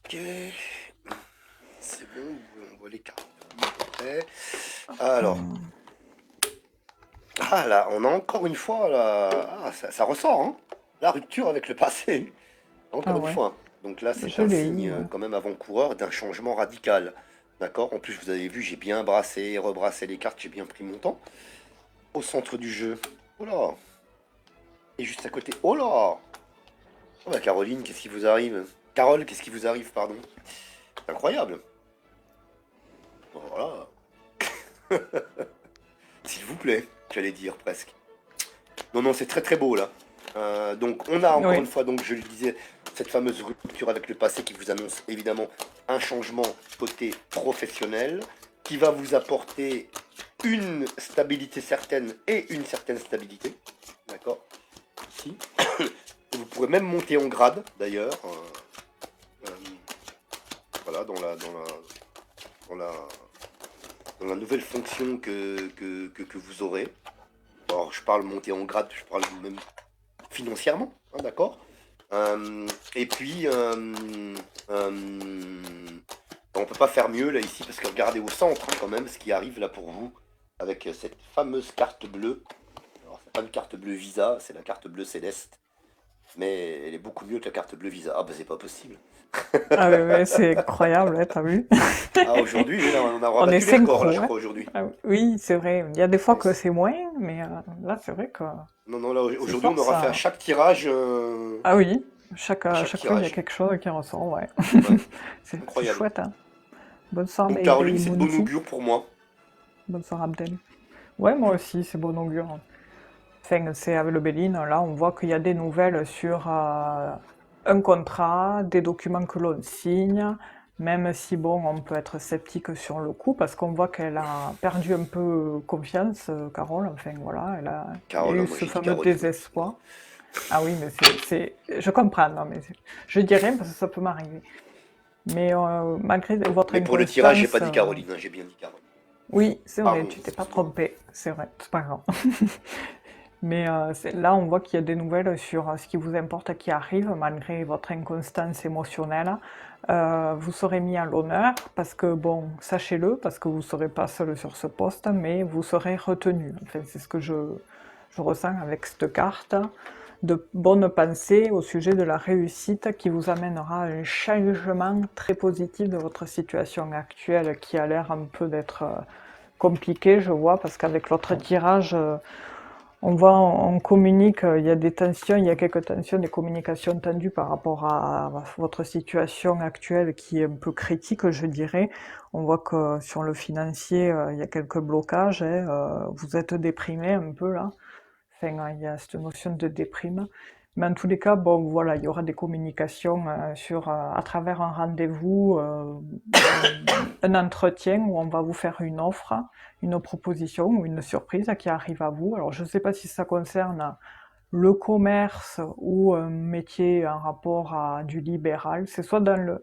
Ok. C'est bon, on voit les cartes. Après. Alors. Euh, Ah là, on a encore une fois là. Ah, ça ressort, hein. La rupture avec le passé. Encore ah une ouais, fois. Donc là, c'est je un l'ai eu, signe ouais. quand même avant-coureur d'un changement radical. D'accord. En plus, vous avez vu, j'ai bien brassé, rebrassé les cartes, j'ai bien pris mon temps. Au centre du jeu. Oh là. Et juste à côté. Oh là. Oh bah Caroline, qu'est-ce qui vous arrive? Carole, qu'est-ce qui vous arrive, pardon? C'est incroyable. Bon, voilà. S'il vous plaît, j'allais dire presque. Non, non, c'est très très beau là. Donc on a encore une Oui, fois, donc je le disais, cette fameuse rupture avec le passé qui vous annonce évidemment un changement côté professionnel, qui va vous apporter une stabilité certaine et une certaine stabilité. D'accord? Ici. Vous pourrez même monter en grade d'ailleurs. Euh, voilà, dans la, dans la nouvelle fonction que vous aurez. Alors, je parle monter en grade, je parle même financièrement, hein, d'accord. Et puis, on peut pas faire mieux là ici, parce que regardez au centre hein, quand même ce qui arrive là pour vous, avec cette fameuse carte bleue. Alors, c'est pas une carte bleue Visa, c'est la carte bleue céleste. mais elle est beaucoup mieux que la carte bleue Visa. Ah bah c'est pas possible. Ah ouais, ouais, c'est incroyable, ouais, t'as vu? Ah aujourd'hui, oui, là, on a On est rabattu les records là, synchro, je hein? crois aujourd'hui. Ah oui, c'est vrai. Il y a des fois que Yes. c'est moins, mais là, c'est vrai que Non, non, là ce aujourd'hui soir, on aura fait à ça. chaque tirage, Ah oui, à à chaque chaque fois, il y a tirage. quelque chose qui ressort, ouais. Ouais, C'est incroyable. chouette, hein. Bonsoir, Donc Baby Caroline, c'est de bon Mounty. augure pour moi. Bonsoir, Abdel. Ouais, moi aussi, c'est bon augure. Enfin, c'est avec le Béline, là, on voit qu'il y a des nouvelles sur un contrat, des documents que l'on signe, même si, bon, on peut être sceptique sur le coup, parce qu'on voit qu'elle a perdu un peu confiance, Carole, enfin, voilà, il y a Carole, hein, eu moi ce j'ai dit fameux Carole tout le temps. désespoir. Ah oui, mais je comprends, non, mais je dis rien parce que ça peut m'arriver. Mais malgré votre Mais pour le tirage, j'ai pas inconstance, dit Caroline, hein, j'ai bien dit Caroline. oui, c'est vrai, Pardon, tu t'es pas excuse-moi. trompé, c'est vrai, c'est pas grave. Mais là, on voit qu'il y a des nouvelles sur ce qui vous importe qui arrive, malgré votre inconstance émotionnelle. Vous serez mis à l'honneur parce que, bon, sachez-le, parce que vous ne serez pas seul sur ce poste, mais vous serez retenu. Enfin, c'est ce que je ressens avec cette carte. De bonnes pensées au sujet de la réussite qui vous amènera à un changement très positif de votre situation actuelle qui a l'air un peu d'être compliquée, je vois, parce qu'avec l'autre tirage, on voit, on communique, il y a des tensions, il y a quelques tensions, des communications tendues par rapport à votre situation actuelle qui est un peu critique, je dirais. On voit que sur le financier, il y a quelques blocages, hein, vous êtes déprimé un peu là. Enfin, il y a cette notion de déprime. Mais en tous les cas, bon, voilà, il y aura des communications à travers un rendez-vous, un entretien où on va vous faire une offre, une proposition ou une surprise qui arrive à vous. Alors, je ne sais pas si ça concerne le commerce ou un métier en rapport à du libéral. C'est soit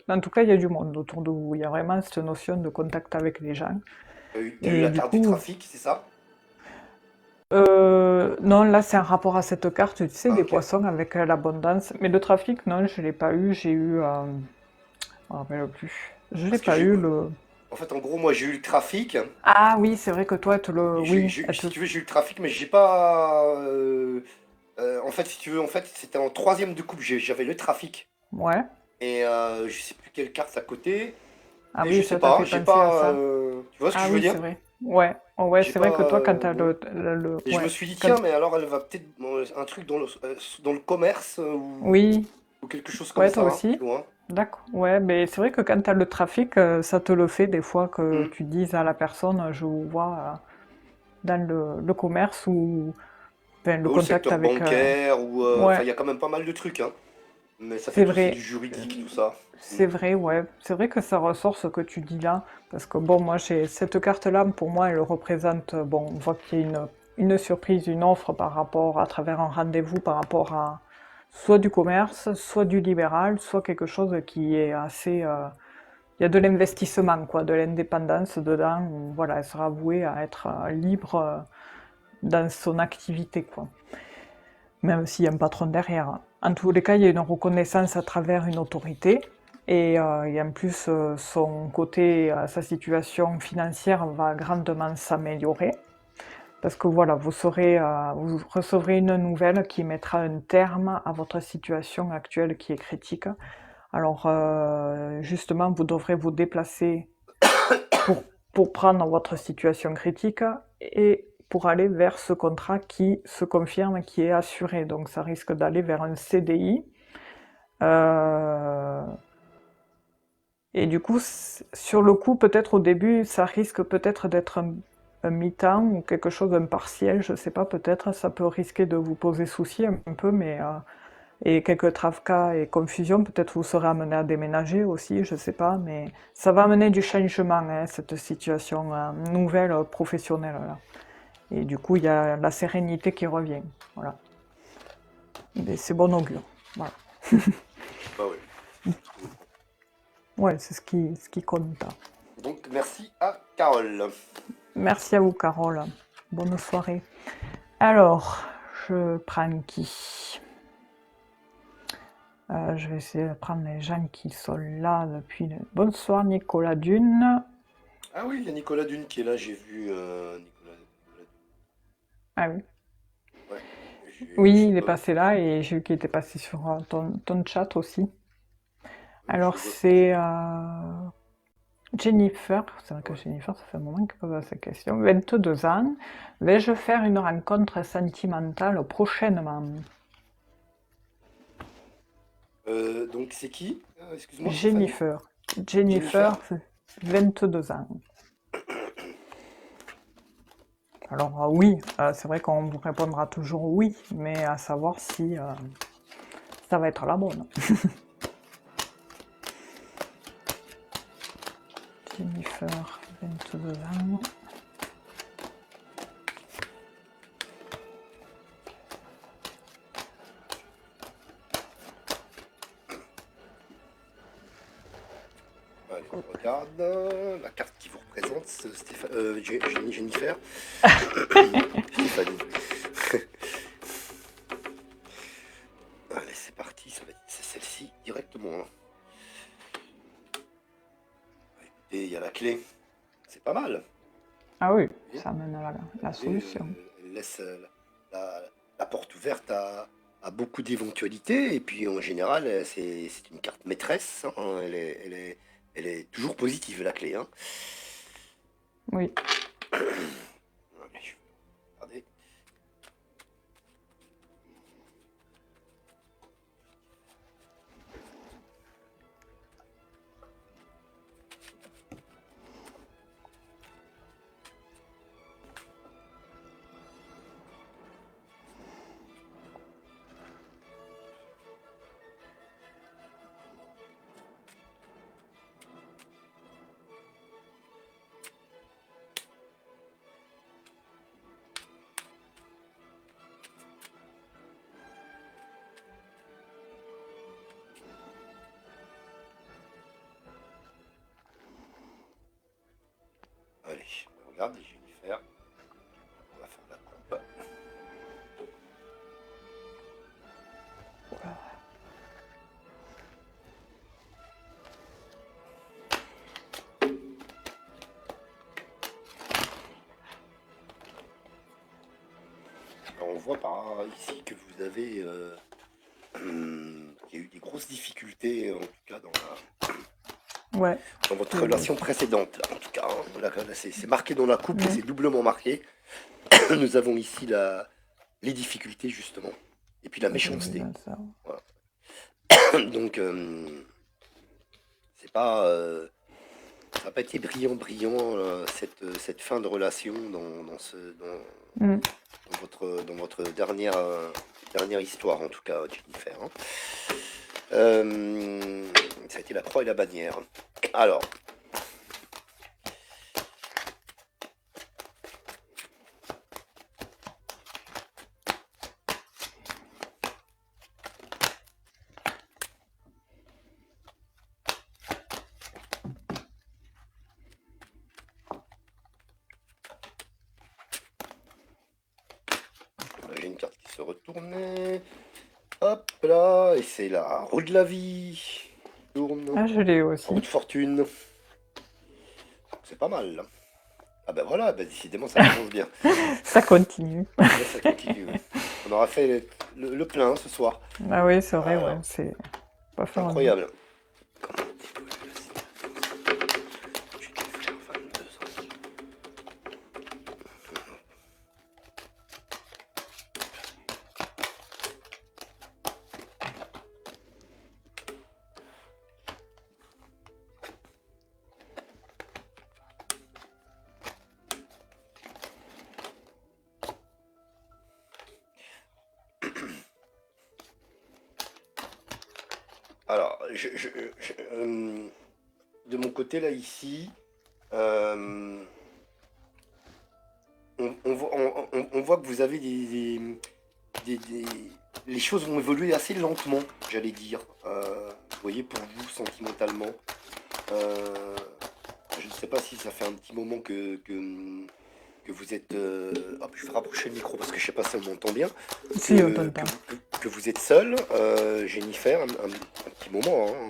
en tout cas, il y a du monde autour de vous. Il y a vraiment cette notion de contact avec les gens. T'as eu Et la du carte du coup, trafic, c'est ça? non, là c'est un rapport à cette carte, tu sais, Ah des ok. poissons avec l'abondance. Mais le trafic, non, je l'ai pas eu. J'ai eu, je me rappelle plus. Je l'ai Parce que pas j'ai... eu le. En fait, en gros, moi j'ai eu le trafic. Ah oui, c'est vrai que toi, oui, Si tu veux, j'ai eu le trafic, mais j'ai pas... en fait, si tu veux, en fait, c'était en troisième de coupe, j'avais le trafic. ouais. Et je sais plus quelle carte à côté. Ah Et je oui, sais ça t'a pas, fait j'ai penser à pas... ça. tu vois ce que Ah je veux oui, dire? c'est vrai. Ouais, oh, ouais, J'ai c'est vrai que pas... toi, quand t'as bon. Et je me ouais, suis dit, quand, tiens, mais alors elle va peut-être un truc dans le commerce oui, ou quelque chose comme ouais, toi ça, hein, tu aussi. vois. D'accord. Ouais, mais c'est vrai que quand t'as le trafic, ça te le fait des fois que Hmm. tu dises à la personne, je vous vois dans le commerce ou enfin, le Ou le contact secteur avec. bancaire, ou... Enfin, Ouais, il y a quand même pas mal de trucs, hein. Mais ça fait c'est aussi du vrai. juridique, tout ça. Hmm. C'est vrai, ouais. C'est vrai que ça ressort ce que tu dis là. Parce que bon, moi, j'ai cette carte-là, pour moi, elle représente, bon, on voit qu'il y a une surprise, une offre par rapport, à travers un rendez-vous par rapport à soit du commerce, soit du libéral, soit quelque chose qui est assez. Il y a de l'investissement, quoi, de l'indépendance dedans. Où, voilà, elle sera vouée à être libre dans son activité, quoi. Même s'il y a un patron derrière. En tous les cas, il y a une reconnaissance à travers une autorité. Et en plus, son côté, sa situation financière va grandement s'améliorer. Parce que voilà, vous recevrez une nouvelle qui mettra un terme à votre situation actuelle qui est critique. Alors, justement, vous devrez vous déplacer pour, pour prendre votre situation critique et pour aller vers ce contrat qui se confirme, qui est assuré. Donc ça risque d'aller vers un CDI. Euh, et du coup, sur le coup, peut-être au début, ça risque peut-être d'être un mi-temps ou quelque chose d'un partiel, je sais pas, peut-être, ça peut risquer de vous poser souci un peu, mais et quelques tracas et confusions, peut-être vous serez amené à déménager aussi, je sais pas, mais ça va amener du changement, hein, cette situation nouvelle professionnelle là. Et du coup, il y a la sérénité qui revient, voilà. Mais c'est bon augure, voilà. Bah ouais, c'est ce qu'il nous faut. Ouais, c'est ce qui compte. Donc merci à Carole. Merci à vous, Carole. Bonne soirée. Alors, je prends qui? Je vais essayer de prendre les gens qui sont là depuis Bonsoir, Nicolas Dune. Ah oui, il y a Nicolas Dune qui est là, j'ai vu Nicolas Dune. Ah oui. Ouais, Oui, Je sais il est pas, passé là et j'ai vu qu'il était passé sur ton chat aussi. je Alors le vois pas. c'est Jennifer, c'est vrai que Ouais. Jennifer, ça fait un moment qu'elle pose cette question. 22 ans, vais-je faire une rencontre sentimentale prochainement? Donc c'est qui? Excuse-moi, Stéphanie? Jennifer. Jennifer, Jennifer? 22 ans. Alors oui, c'est vrai qu'on vous répondra toujours oui, mais à savoir si ça va être la bonne. Jennifer, 22 ans. Allez, on regarde la carte qui vous représente, Jennifer. Stéphanie. Allez, c'est parti, c'est celle-ci directement, hein. Et il y a la clé. C'est pas mal. Ah oui, Vous voyez, ça amène à la la clé, solution. elle laisse la porte ouverte à beaucoup d'éventualités. Et puis en général, c'est une carte maîtresse, hein. Elle est toujours positive, la clé, hein. Oui. Allez, je vais regarder. Allez, on regarde, Jennifer. On va faire la coupe. Alors, on voit par ici que vous avez qu'il y a eu des grosses difficultés, en tout cas Ouais. dans votre C'est- relation précédente, là, en tout cas, hein. Là, c'est marqué dans la coupe et ouais, c'est doublement marqué. Nous avons ici les difficultés, justement. Et puis la j'ai vu méchanceté. ça. Voilà. Donc, c'est pas, ça n'a pas été brillant, cette fin de relation Mm. dans votre dernière histoire, en tout cas, Jennifer, hein. Ça a été la croix et la bannière. Alors, là, j'ai une carte qui se retournait. Hop là, et c'est la roue de la vie. Tourne. Ah, je l'ai La roue aussi. de fortune. C'est pas mal, là. Ah ben voilà, ben décidément ça commence bien. Ça continue. Là, ça continue, ouais. On aura fait le plein ce soir. Ah oui, c'est vrai, ouais, Alors, c'est pas faire un nom. incroyable. Comment évolue la situation? Jennifer, 22 ans. Alors, de mon côté, là, ici, euh, on voit que vous avez des- les choses vont évoluer assez lentement, j'allais dire. Vous voyez, pour vous, sentimentalement. Euh, je ne sais pas si ça fait un petit moment que vous êtes... hop, je vais rapprocher le micro parce que je ne sais pas si on m'entend bien. Si, on t'entend. Que vous êtes seul, Jennifer, un petit moment, hein.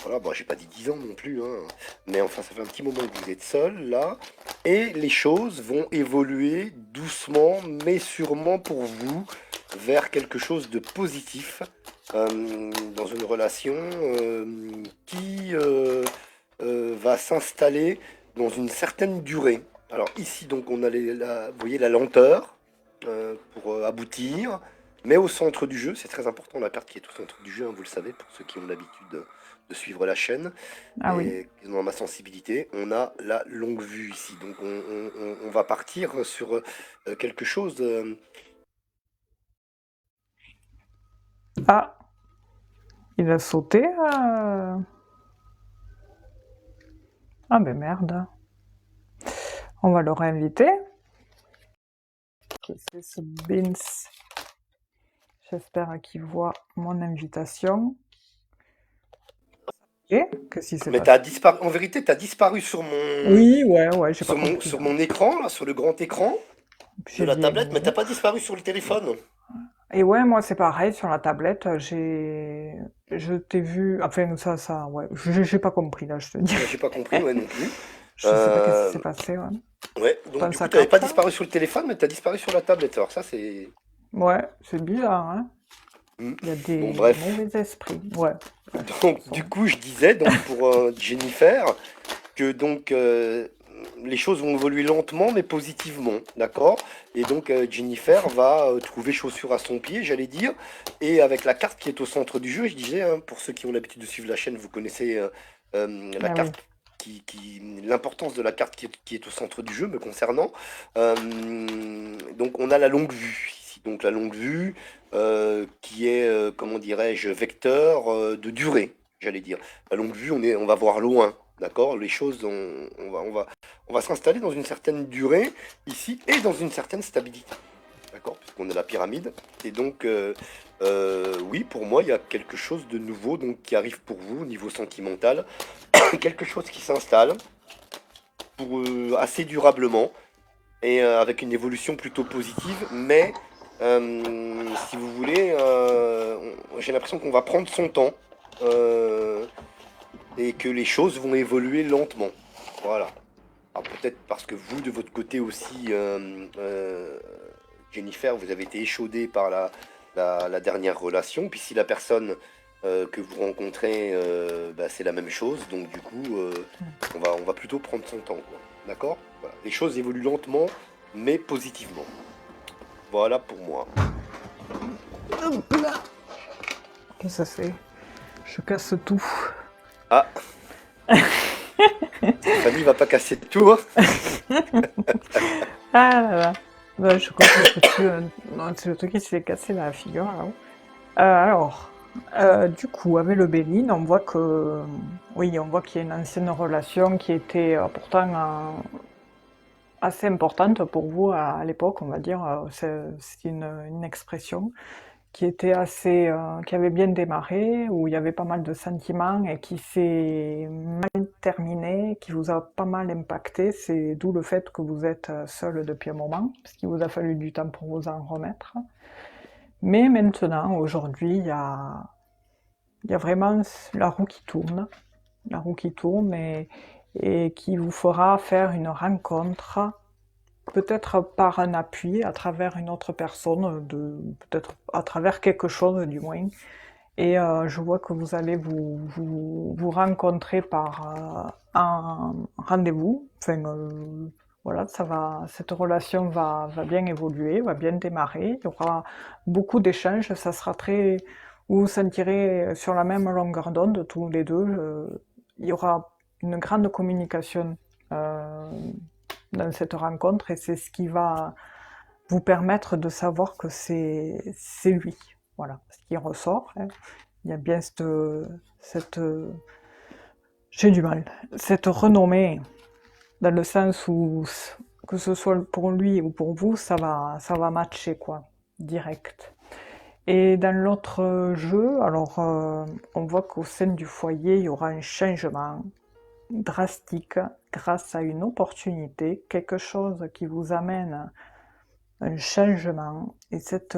Voilà, bon, j'ai pas dit 10 ans non plus, hein. Mais enfin, ça fait un petit moment que vous êtes seul, là. Et les choses vont évoluer doucement, mais sûrement pour vous. vers quelque chose de positif dans une relation qui va s'installer dans une certaine durée. Alors ici, donc, on a vous voyez la lenteur pour aboutir, mais au centre du jeu, c'est très important, la carte qui est au centre du jeu, hein, vous le savez, pour ceux qui ont l'habitude de suivre la chaîne Ah oui. et qui ont ma sensibilité, on a la longue vue ici. Donc on va partir sur quelque chose. Ah, il a sauté. Ah ben merde. On va le réinviter. Qu'est-ce que c'est ce Beans? J'espère qu'il voit mon invitation. Et qu'est-ce qui s'est Mais passé? en vérité, tu as disparu sur Oui, ouais, j'ai pas compris, sur hein. mon écran, là, sur le grand écran de J'ai la dit tablette, mais t'as oui. pas disparu sur le téléphone. Et ouais, moi c'est pareil, sur la tablette, je t'ai vu, enfin ouais, j'ai pas compris là, je te dis. Ouais, j'ai pas compris, ouais, non plus. Je sais pas qu'est-ce qui Euh, s'est passé, ouais. ouais, donc du Pense coup, à t'avais pas 4. disparu sur le téléphone, mais t'as disparu sur la tablette. Alors ça, c'est... Ouais, c'est bizarre, hein. Hmm. Il y a Bon, des bref. mauvais esprits. Ouais, bref, de toute Donc, du façon. coup, je disais, donc, pour Jennifer, que donc les choses vont évoluer lentement mais positivement, d'accord? Et donc Jennifer va trouver chaussure à son pied, j'allais dire, et avec la carte qui est au centre du jeu, je disais, hein, pour ceux qui ont l'habitude de suivre la chaîne, vous connaissez la Ah oui. carte l'importance de la carte qui est au centre du jeu me concernant. Donc on a la longue vue ici, donc la longue vue qui est, comment dirais-je, vecteur de durée, j'allais dire. La longue vue, on va voir loin. D'accord? Les choses, on va s'installer dans une certaine durée ici et dans une certaine stabilité. D'accord? Puisqu'on est la pyramide. Et donc, oui, pour moi, il y a quelque chose de nouveau donc, qui arrive pour vous au niveau sentimental. Quelque chose qui s'installe pour, assez durablement et avec une évolution plutôt positive. Mais, si vous voulez, j'ai l'impression qu'on va prendre son temps. Et que les choses vont évoluer lentement. Voilà. Alors peut-être parce que vous, de votre côté aussi, Jennifer, vous avez été échaudé par la dernière relation. Puis si la personne que vous rencontrez, bah, c'est la même chose, donc du coup, on va plutôt prendre son temps. Quoi. D'accord? Voilà. Les choses évoluent lentement, mais positivement. Voilà pour moi. Hop là. Qu'est-ce que c'est? Je casse tout. Ah, Stéphanie va pas casser de tout, hein. Ah là là. Ouais, je crois que c'est foutu. Non, c'est le truc qui s'est cassé la figure là-haut. Alors, du coup, avec le Béline, on voit que, oui, on voit qu'il y a une ancienne relation qui était pourtant assez importante pour vous à l'époque, on va dire. C'est une expression qui était qui avait bien démarré, où il y avait pas mal de sentiments et qui s'est mal terminé, qui vous a pas mal impacté. C'est d'où le fait que vous êtes seul depuis un moment, parce qu'il vous a fallu du temps pour vous en remettre. Mais maintenant, aujourd'hui, il y a vraiment la roue qui tourne et qui vous fera faire une rencontre, peut-être par un appui, à travers une autre personne, peut-être à travers quelque chose du moins. Et je vois que vous allez vous rencontrer par un rendez-vous. Enfin, voilà, cette relation va bien évoluer, va bien démarrer. Il y aura beaucoup d'échanges, ça sera très, vous vous sentirez sur la même longueur d'onde tous les deux. Il y aura une grande communication euh, dans cette rencontre et c'est ce qui va vous permettre de savoir que c'est lui. Voilà, ce qui ressort, hein. Il y a bien cette j'ai du mal, cette renommée, dans le sens où, que ce soit pour lui ou pour vous, ça va matcher, quoi, direct. Et dans l'autre jeu, alors, on voit qu'au sein du foyer, il y aura un changement drastique grâce à une opportunité, quelque chose qui vous amène un changement. Et cette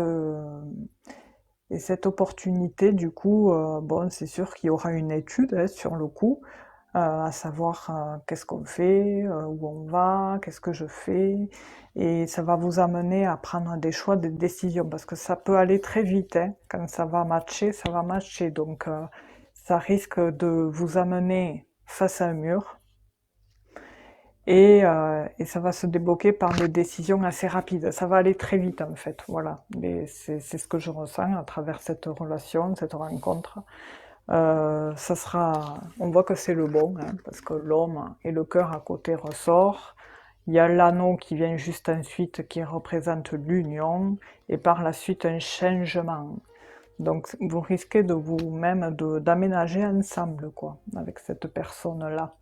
opportunité, du coup, bon, c'est sûr qu'il y aura une étude hein, sur le coup, à savoir qu'est-ce qu'on fait, où on va, qu'est-ce que je fais, et ça va vous amener à prendre des choix, des décisions, parce que ça peut aller très vite, hein. Quand ça va matcher, donc ça risque de vous amener face à un mur, et ça va se débloquer par des décisions assez rapides. Ça va aller très vite en fait, voilà. Mais c'est ce que je ressens à travers cette relation, cette rencontre. On voit que c'est le bon, hein, parce que l'homme et le cœur à côté ressort. Il y a l'anneau qui vient juste ensuite, qui représente l'union, et par la suite un changement. Donc vous risquez de vous-même d'aménager ensemble, quoi, avec cette personne-là.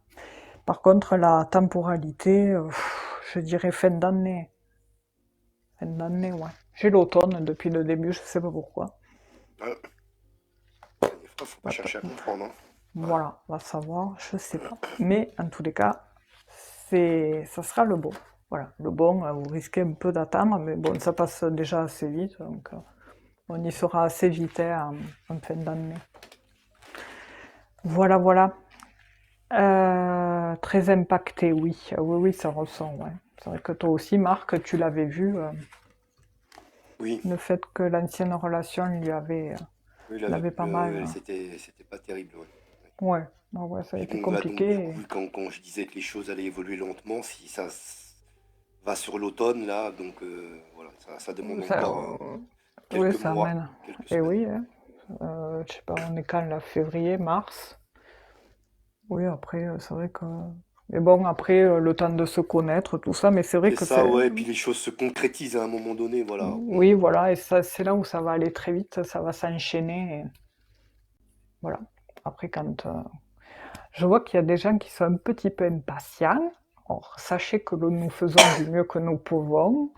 Par contre, la temporalité, je dirais fin d'année. Fin d'année, ouais. J'ai l'automne depuis le début, je sais pas pourquoi. Ouais. Des fois, faut pas Ouais, chercher à comprendre, hein. Ouais. voilà, on va savoir, je sais pas. Mais en tous les cas, ça sera le bon. Voilà, le bon, vous risquez un peu d'attendre, mais bon, ça passe déjà assez vite, donc on y sera assez vite hein, en fin d'année. Voilà, voilà. Très impacté, oui. Oui, oui, ça ressent, ouais. C'est vrai que toi aussi, Marc, tu l'avais vu, Oui, le fait que l'ancienne relation oui, l'avait pas mal. c'était pas terrible, ouais. Ouais. Ouais, ouais, ouais, ça a Puis été bon, là, donc du compliqué. coup, quand je disais que les choses allaient évoluer lentement, si va sur l'automne, là, donc voilà, ça demande Ça, encore oui, quelques ça mois, amène. quelques Et semaines. oui, hein. Je sais pas, on est quand là, février, mars. Oui, après, c'est vrai que. Mais bon, après, le temps de se connaître, tout ça, mais c'est vrai C'est que ça, c'est. ouais, et puis les choses se concrétisent à un moment donné, voilà. Oui, voilà, et ça, c'est là où ça va aller très vite, ça va s'enchaîner. Voilà. Après, quand. Je vois qu'il y a des gens qui sont un petit peu impatients. Or, sachez que nous faisons du mieux que nous pouvons.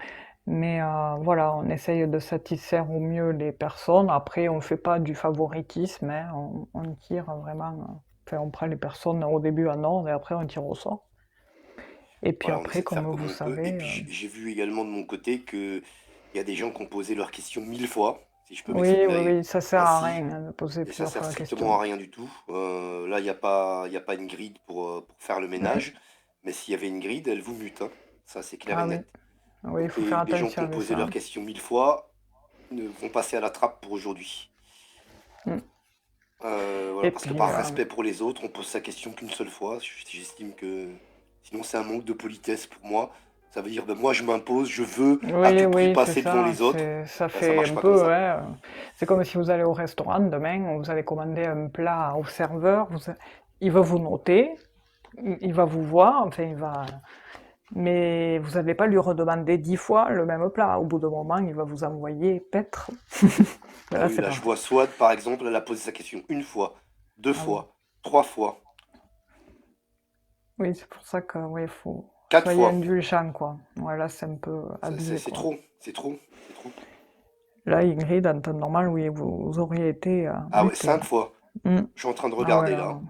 Mais voilà, on essaye de satisfaire au mieux les personnes. Après, on ne fait pas du favoritisme, hein. On tire vraiment. Enfin, on prend les personnes au début en ordre et après on tire au sort. Et puis Voilà, on après, essaie de comme faire comme vous on peut. Et savez, puis j'ai vu également de mon côté que il y a des gens qui ont posé leurs questions 1000 fois, si je peux oui, oui, m'exprimer oui, ça sert à ainsi, rien hein, de poser et ça plusieurs sert fois la strictement question. à rien du tout. Là, il y a pas une grille pour faire le Oui. ménage, mais s'il y avait une grille, elle vous mute, hein. Ça, c'est clair et Ah oui, net. oui, il Donc faut faire les gens qui attention ont avec posé ça. leurs questions 1000 fois vont passer à la trappe pour aujourd'hui. Mm. Voilà, Et parce que puis, par respect pour les autres, on pose sa question qu'une seule fois. J'estime que sinon c'est un manque de politesse pour moi. Ça veut dire, ben, moi je m'impose, je veux à oui, tout prix oui, c'est passer devant ça. les autres. Ça Ben, ça fait marche un pas comme peu, ça. ouais. C'est comme si vous allez au restaurant demain, vous allez commander un plat au serveur, il va vous noter, il va vous voir, enfin, il va. Mais vous n'allez pas lui redemander 10 fois le même plat. Au bout d'un moment, il va vous envoyer paître. Ah Là, oui, c'est là pas je vrai. vois Swad par exemple, elle a posé sa question une fois, deux Ah oui. fois, trois fois, Oui, c'est pour ça que, oui, faut. quatre Soyez fois. indulgent, quoi. Voilà, c'est un peu abusé, C'est quoi. trop, c'est trop, c'est trop. Là, Ingrid, en temps normal, oui, vous auriez été Ah ouais, buté. 5 fois. Hmm. Je suis en train de Ah ouais, regarder là. là.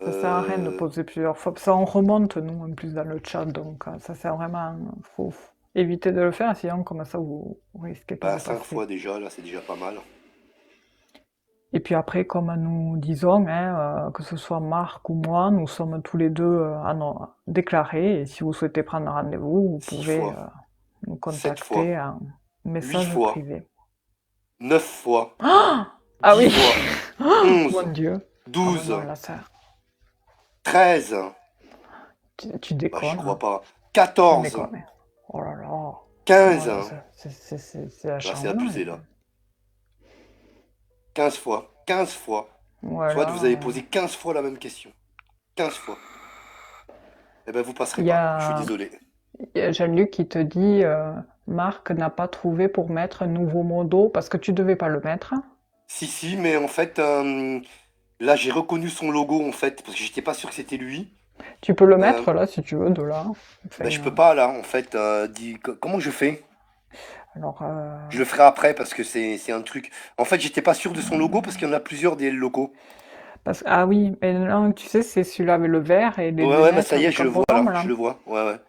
Ça sert à rien de Euh, poser plusieurs fois. Ça, on remonte, nous, en plus, dans le chat, donc ça sert vraiment. Faut éviter de le faire, sinon, comme ça, vous risquez pas bah de 5 fois passer. déjà, là c'est déjà pas mal. Et puis après, comme nous disons, hein, que ce soit Marc ou moi, nous sommes tous les deux déclarés. Et si vous souhaitez prendre rendez-vous, vous Six pouvez fois, nous 7 fois, contacter en huit message fois, privé. 9 fois, Ah dix oui, fois, mon 11, Dieu. Ah ouais, 12, non, là, ça, 13, tu bah j'y déconnes, crois hein. pas, Tu 14, déconnes. Oh là là. Non, 15, là, c'est là c'est acharnement, là. abusé là, 15 fois, 15 fois. Soit vous avez Voilà. posé 15 fois la même question, 15 fois. Eh ben vous passerez Il y pas, je suis a, désolé. il y a Jean-Luc qui te dit, Marc n'a pas trouvé pour mettre un nouveau mot d'eau parce que tu devais pas le mettre. Si si, mais en fait, là j'ai reconnu son logo en fait, parce que j'étais pas sûr que c'était lui. Tu peux le Euh, mettre là si tu veux, de là. Enfin, ben je peux pas là en fait, comment je fais? alors, Je le ferai après parce que c'est un truc. En fait, j'étais pas sûr de son logo parce qu'il y en a plusieurs des logos. ah oui, mais non, tu sais, c'est celui-là avec le vert et les Ouais, deux ouais, bah ça lettres y est, avec je un le vois là, bonhomme je là le vois. Ouais, ouais.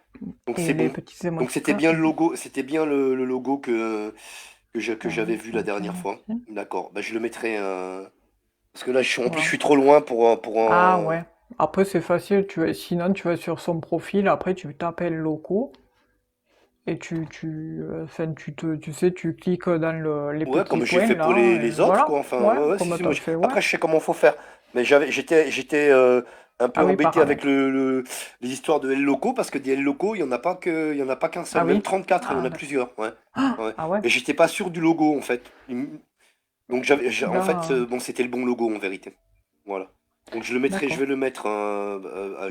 Donc et c'est les bon. petits Donc émoticônes. Mm. c'était bien le logo que Ah j'avais oui, vu ça la me dernière semble fois. aussi. D'accord. Bah je le mettrai parce que là en plus je Voilà. suis trop loin pour Ah ouais. Après, c'est facile, sinon tu vas sur son profil, après tu t'appelles locaux et enfin, tu sais, tu cliques dans les Ouais, petits comme j'ai points fait pour là, et les autres, voilà. quoi. Enfin, Ouais, ouais, ouais, si, comme si, tu moi, as fait, ouais. après, je sais comment faut faire. Mais j'étais un peu Ah oui, embêté avec paramètres. les histoires de L locaux parce que des L locaux, il y en a pas qu'un seul, Ah même oui? 34, il y en Ah, a plusieurs. Ouais, ouais. ah ouais. Et j'étais pas sûr du logo, en fait. Donc, en fait, Là, bon, c'était le bon logo, en vérité. Voilà. Donc, je d'accord. vais le mettre à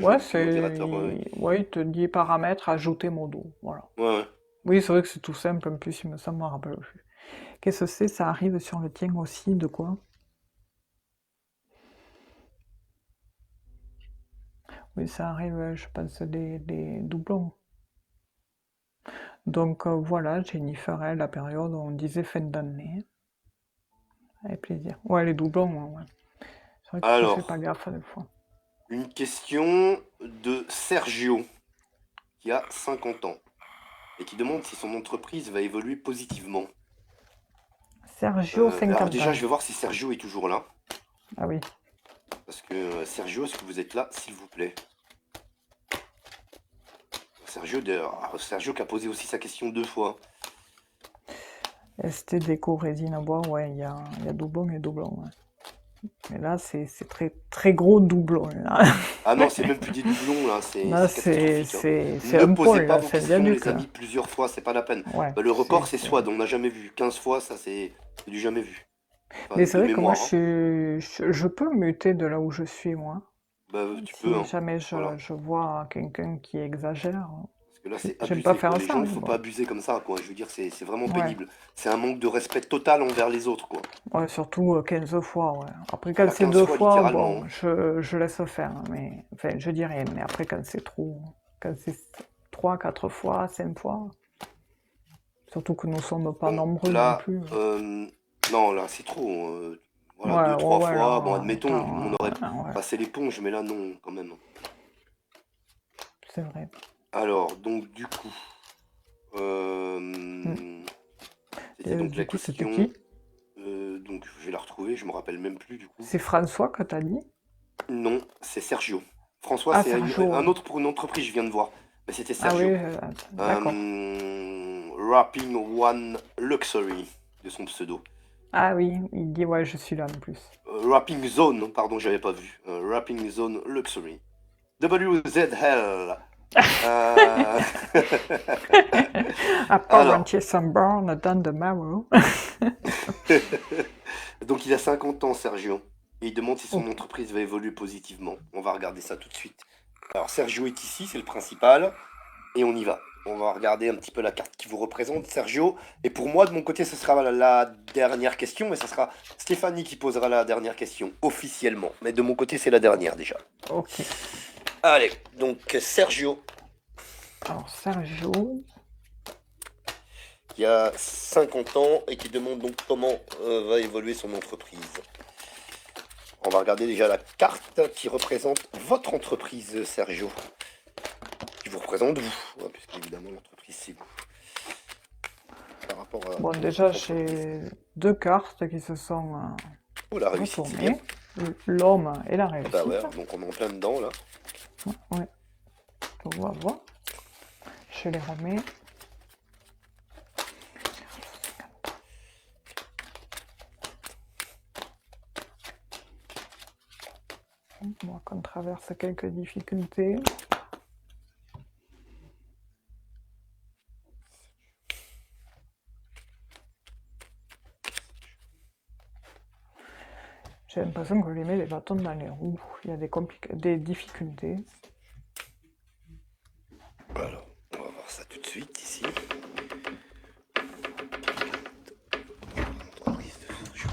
Ouais, jour du modérateur. Ouais, Ouais, il te dit paramètres, ajouter modo. Voilà. ouais. Ouais. Oui, c'est vrai que c'est tout simple, en plus, ça me rappelle plus. Qu'est-ce que c'est? Ça arrive sur le tien aussi, de quoi? Oui, ça arrive, je pense, des doublons. Donc voilà, Jennifer, elle, la période où on disait fin d'année. Avec plaisir. Ouais, les doublons, ouais. C'est vrai que tu fais pas Alors, gaffe des fois. une question de Sergio, qui a 50 ans, et qui demande si son entreprise va évoluer positivement. Sergio, Alors 50 déjà, je ans. vais voir si Sergio est toujours là. Ah oui. Parce que Sergio, est-ce que vous êtes là, s'il vous plaît? Sergio qui a posé aussi sa question 2 fois. ST déco résine à bois, ouais, il y a doublon et doublon. Ouais. Mais là, c'est très, très gros doublon, là. Ah non, c'est même plus des doublons là, c'est Là, c'est catastrophique, hein. c'est Ne un posez pôle, pas là, vos c'est un questions, viaduc, les là. amis, plusieurs fois, c'est pas la peine. Ouais, Bah, le record, c'est c'est... SWAD, on n'a jamais vu. 15 fois, ça c'est du jamais vu. Enfin, Mais c'est de vrai que moi, mémoire, hein. je peux muter de là où je suis, moi. Bah, tu peux, Si hein. jamais Voilà. je vois quelqu'un qui exagère, Parce que là, c'est j'aime pas abusé, quoi. faire Les ça, gens, il mais faut pas bon. abuser comme ça, quoi. Je veux dire, c'est vraiment Ouais. pénible. C'est un manque de respect total envers les autres, quoi. Ouais, surtout 15 fois, ouais. Après, Ah quand bah c'est 15 deux fois, fois, littéralement, bon, hein. je laisse faire, hein, mais enfin, je dis rien. Mais après, quand c'est trop, quand c'est 3, 4 fois, 5 fois, surtout que nous sommes pas Bon, nombreux non là, plus. non, là, c'est trop. Voilà, Ouais, deux, ouais, trois ouais, fois. Bon, là, admettons, on attends, aurait ouais, passé l'éponge, mais là, non, quand même. c'est vrai. Alors, donc, du coup, Hmm. c'était donc Du la coup, c'était question. qui? Donc, je vais la retrouver, je me rappelle même plus, du coup. C'est François que t'as dit? Non, c'est Sergio. François, Ah, c'est Sergio. un autre pour une entreprise, je viens de voir. Mais c'était Ah oui, Sergio. d'accord. Rapping One Luxury, de son pseudo. Ah oui, il dit, ouais, je suis là en plus. Rapping Zone, pardon, j'avais pas vu. Rapping Zone Luxury. WZL. Euh, Alors, Apparently some burn dans the marrow. donc il a 50 ans, Sergio. Et il demande si son Ok. entreprise va évoluer positivement. On va regarder ça tout de suite. Alors, Sergio est ici, c'est le principal. Et on y va. On va regarder un petit peu la carte qui vous représente, Sergio. Et pour moi, de mon côté, ce sera la dernière question, mais ce sera Stéphanie qui posera la dernière question, officiellement. Mais de mon côté, c'est la dernière déjà. Ok. Allez, donc Sergio, Alors, Sergio. qui a 50 ans et qui demande donc comment va évoluer son entreprise. On va regarder déjà la carte qui représente votre entreprise, Sergio. Qui vous représente vous, puisqu'évidemment l'entreprise c'est vous. Par rapport à Bon, votre déjà, entreprise. j'ai deux cartes qui se sont Oh, la réussite, c'est bien. retournées. L'homme et la Bah ouais, réussite. donc on est en plein dedans là. Ouais, on va voir. Je les remets. Moi, qu'on traverse quelques difficultés. J'ai l'impression que je lui mets les bâtons dans les roues. Il y a des difficultés. Alors, on va voir ça tout de suite ici. Entreprise de Sergio.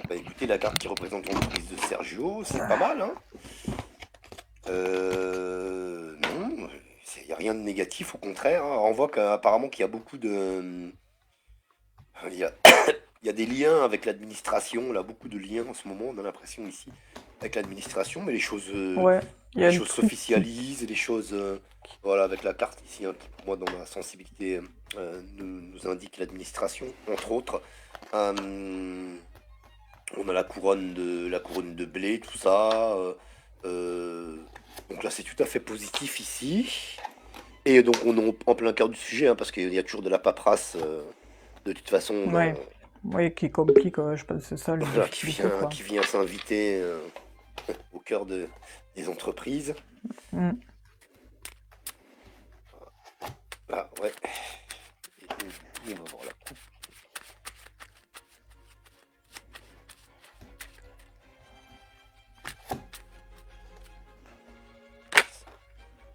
Bah écoutez, la carte qui représente l'entreprise de Sergio, c'est pas mal, hein. Non, il n'y a rien de négatif, au contraire, hein. On voit qu'apparemment qu'il y a beaucoup de... Il y a, il y a des liens avec l'administration, là, beaucoup de liens en ce moment, on a l'impression ici, avec l'administration, mais Ouais, il y a les un choses truc qui... s'officialisent, et les choses... voilà, avec la carte ici, hein, qui pour moi, dans ma sensibilité, nous indique l'administration, entre autres. On a la couronne de blé, tout ça. Euh, donc là, c'est tout à fait positif ici. Et donc, on est en plein cœur du sujet, hein, parce qu'il y a toujours de la paperasse, de toute façon, Ouais. Oui, qui complique, je pense que c'est ça les voilà, difficultés, quoi. qui vient s'inviter au cœur des entreprises. Mm. Là, ouais. Et donc, du coup, on va voir la coupe.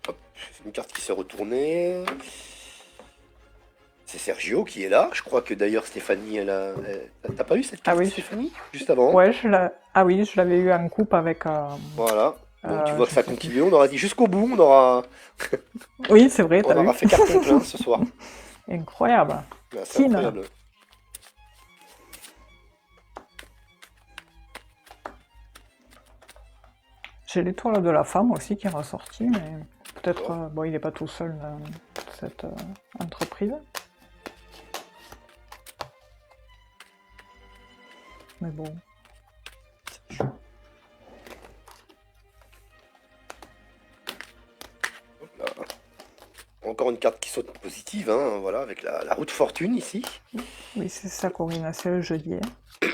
Hop, c'est une carte qui s'est retournée. C'est Sergio qui est là. Je crois que d'ailleurs Stéphanie, t'as pas eu cette Ah carte, oui, Stéphanie? Juste avant. ouais, ah oui, je l'avais eu en coupe avec, Voilà. Donc tu vois que je ça sais continue. plus. On aura dit jusqu'au bout. On aura, Oui, c'est vrai, on t'as aura vu? fait carton plein ce soir. Incroyable. Ah, c'est Tina. incroyable. J'ai l'étoile de la femme aussi qui est ressortie, mais peut-être, D'accord. bon, il n'est pas tout seul dans cette entreprise. Mais bon. Là. Encore une carte qui saute positive, hein, voilà, avec la roue de fortune ici. Oui, c'est ça, Corinne, c'est le jeudi, hein.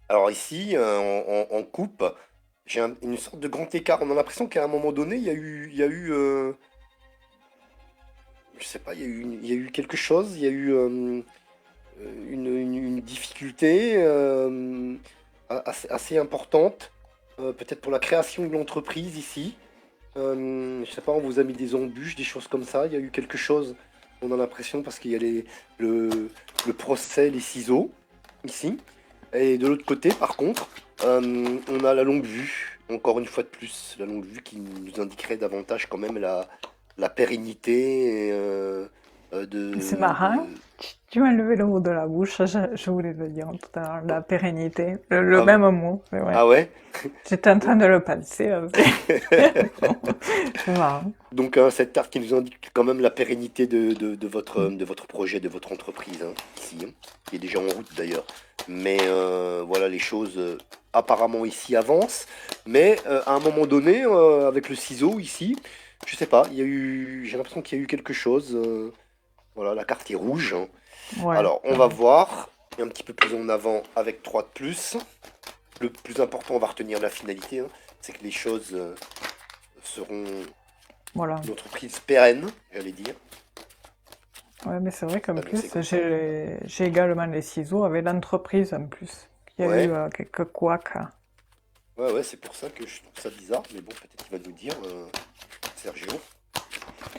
Alors ici, en coupe, j'ai une sorte de grand écart. On a l'impression qu'à un moment donné, je sais pas, il y a eu quelque chose, il y a eu une difficulté assez importante, peut-être pour la création de l'entreprise ici. Je sais pas, on vous a mis des embûches, des choses comme ça. Il y a eu quelque chose, on a l'impression, parce qu'il y a le procès, les ciseaux, ici. Et de l'autre côté, par contre, on a la longue vue, encore une fois de plus. La longue vue qui nous indiquerait davantage quand même la pérennité C'est marrant. de... Tu m'as levé le mot de la bouche, je voulais le dire tout à l'heure, la pérennité. Le Ah, même mot, c'est vrai. ah ouais? J'étais en train de le penser, là, c'est marrant. Donc cette carte qui nous indique quand même la pérennité de votre projet, de votre entreprise, hein, ici, hein, qui est déjà en route d'ailleurs. Mais voilà, les choses apparemment ici avancent. Mais à un moment donné, avec le ciseau ici, je sais pas, j'ai l'impression qu'il y a eu quelque chose. Voilà, la carte est rouge, hein. Ouais, Alors, on c'est va vrai. voir un petit peu plus en avant avec 3 de plus. Le plus important, on va retenir la finalité, hein, c'est que les choses seront Voilà. une entreprise pérenne, j'allais dire. Ouais, mais c'est vrai qu'en Annoncé plus, comme ça. j'ai également les ciseaux avec l'entreprise en plus. Il y a eu Ouais, quelques couacs. ouais, ouais, c'est pour ça que je trouve ça bizarre, mais bon, peut-être qu'il va nous dire, Sergio.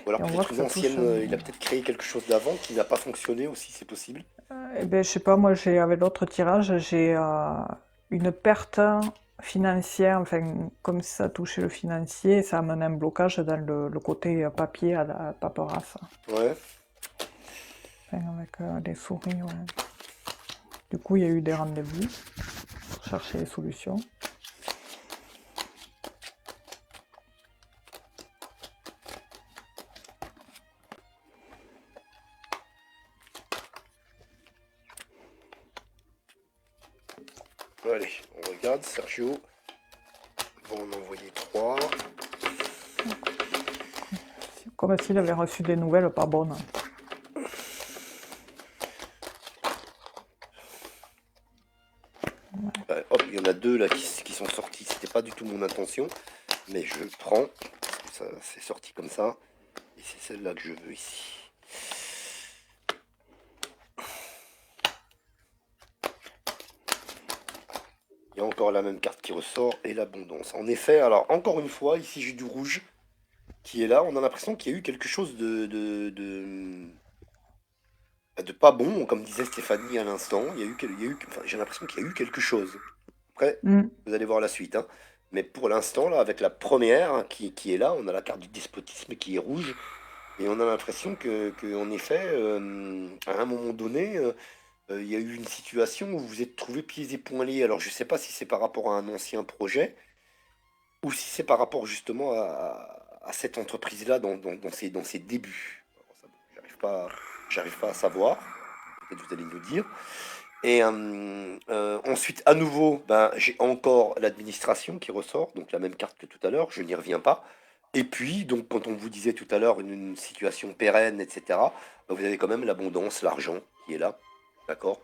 Ou alors Et on voit peut-être que une ça touche. ancienne, il a peut-être créé quelque chose d'avant qui n'a pas fonctionné aussi, c'est possible. Eh ben, je sais pas, moi, avec l'autre tirage, j'ai une perte financière, enfin, comme si ça touchait le financier, ça amène un blocage dans le côté papier à la paperasse. Ouais, Enfin, avec les souris, ouais. Du coup, il y a eu des rendez-vous pour chercher les solutions. allez, on regarde, Sergio va en envoyer 3. Comme s'il avait reçu des nouvelles pas bonnes. Hop, il y en a 2 là qui sont sortis, c'était pas du tout mon intention, mais je prends, parce que ça c'est sorti comme ça, et c'est celle-là que je veux ici. Il y a encore la même carte qui ressort, et l'abondance. En effet, alors encore une fois, ici j'ai du rouge. qui est là. On a l'impression qu'il y a eu quelque chose de pas bon, comme disait Stéphanie à l'instant. Enfin, j'ai l'impression qu'il y a eu quelque chose. Après, Mm. vous allez voir la suite, hein. Mais pour l'instant, là, avec la première qui est là, on a la carte du despotisme qui est rouge. Et on a l'impression en effet, à un moment donné, il y a eu une situation où vous vous êtes trouvé pieds et poings liés. Alors, je sais pas si c'est par rapport à un ancien projet ou si c'est par rapport justement à cette entreprise-là dans ses débuts. Alors, ça, bon, j'arrive pas à savoir. Peut-être vous allez nous dire. Et ensuite, à nouveau, ben, j'ai encore l'administration qui ressort, donc la même carte que tout à l'heure, je n'y reviens pas. Et puis, donc, quand on vous disait tout à l'heure une situation pérenne, etc., ben, vous avez quand même l'abondance, l'argent qui est là, d'accord?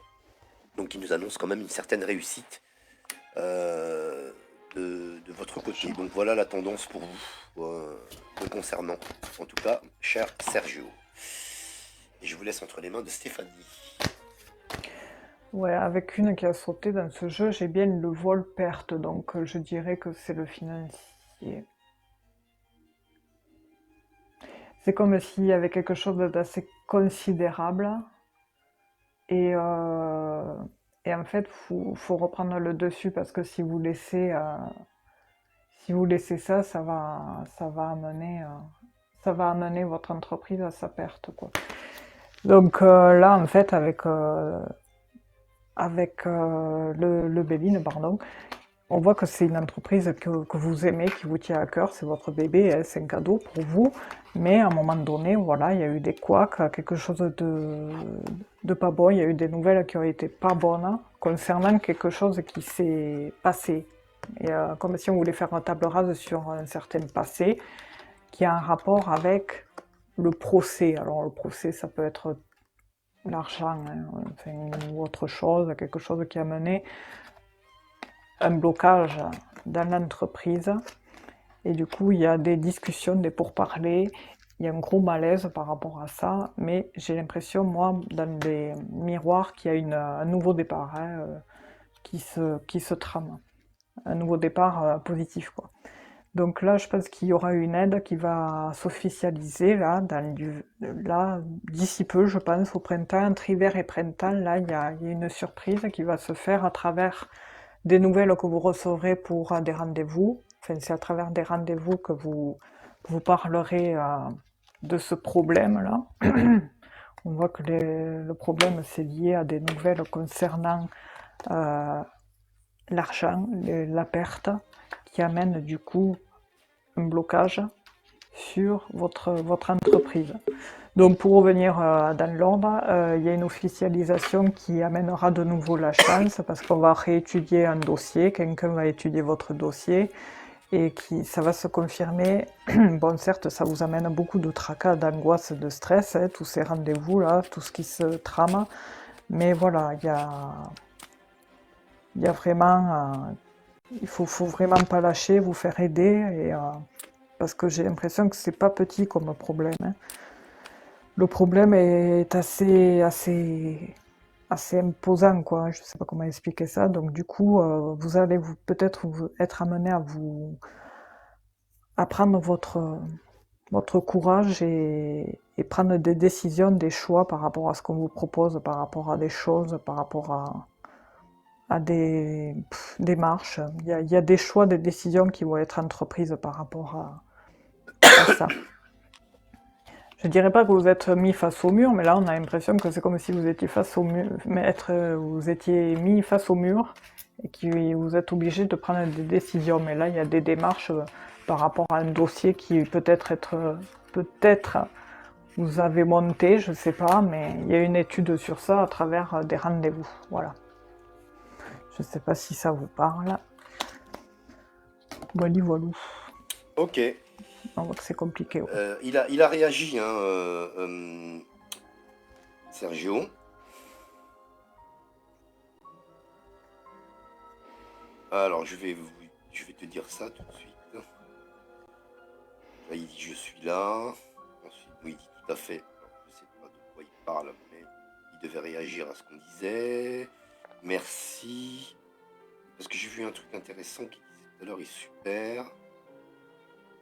Donc, qui nous annonce quand même une certaine réussite euh, de votre côté. Donc, voilà la tendance pour vous, me concernant. En tout cas, cher Sergio. Et je vous laisse entre les mains de Stéphanie. Ouais, avec une qui a sauté dans ce jeu, j'ai bien le vol-perte, donc je dirais que c'est le financier. C'est comme s'il y avait quelque chose d'assez considérable et, euh, et en fait, faut reprendre le dessus parce que si vous laissez ça, ça va amener votre entreprise à sa perte, quoi. Donc là, en fait, avec le Béline, pardon, on voit que c'est une entreprise que vous aimez, qui vous tient à cœur, c'est votre bébé, hein, c'est un cadeau pour vous, mais à un moment donné, voilà, il y a eu des couacs, quelque chose de pas bon, il y a eu des nouvelles qui ont été pas bonnes concernant quelque chose qui s'est passé. Et, comme si on voulait faire une table rase sur un certain passé qui a un rapport avec le procès. Alors le procès, ça peut être l'argent, hein, enfin, ou autre chose, quelque chose qui a mené un blocage dans l'entreprise. Et du coup, il y a des discussions, des pourparlers, il y a un gros malaise par rapport à ça, mais j'ai l'impression, moi, dans les miroirs, qu'il y a un nouveau départ, hein, qui se trame. Un nouveau départ positif, quoi. Donc là, je pense qu'il y aura une aide qui va s'officialiser là, d'ici peu, je pense, au printemps, entre hiver et printemps. Là, il y a une surprise qui va se faire à travers des nouvelles que vous recevrez pour des rendez-vous. Enfin, c'est à travers des rendez-vous que vous parlerez de ce problème-là. On voit que le problème, c'est lié à des nouvelles concernant euh, l'argent, la perte, qui amène du coup un blocage sur votre entreprise. Donc pour revenir dans l'ordre, il y a une officialisation qui amènera de nouveau la chance parce qu'on va réétudier un dossier, quelqu'un va étudier votre dossier et ça va se confirmer. Bon, certes, ça vous amène beaucoup de tracas, d'angoisse, de stress, hein, tous ces rendez-vous là, tout ce qui se trame, mais voilà, il y a vraiment, il faut vraiment pas lâcher, vous faire aider parce que j'ai l'impression que c'est pas petit comme problème, hein. Le problème est assez imposant, quoi. Je sais pas comment expliquer ça. Donc du coup, vous allez peut-être être amené à prendre votre courage et prendre des décisions, des choix par rapport à ce qu'on vous propose, par rapport à des choses, par rapport à des marches. Il y a des choix, des décisions qui vont être entreprises par rapport à ça. Je dirais pas que vous êtes mis face au mur, mais là on a l'impression que c'est comme si vous étiez face au mur, vous étiez mis face au mur et que vous êtes obligé de prendre des décisions. Mais là il y a des démarches par rapport à un dossier qui peut-être vous avez monté, je sais pas, mais il y a une étude sur ça à travers des rendez-vous. Voilà. Je sais pas si ça vous parle. Voilà, voilà. Ok. On voit que c'est compliqué. Ouais. Il a réagi, hein, Sergio. Alors, je vais te dire ça tout de suite. Là, il dit je suis là. Ensuite, oui, il dit tout à fait. Alors, je sais pas de quoi il parle, mais il devait réagir à ce qu'on disait. Merci. Parce que j'ai vu un truc intéressant qu'il disait tout à l'heure, il est super.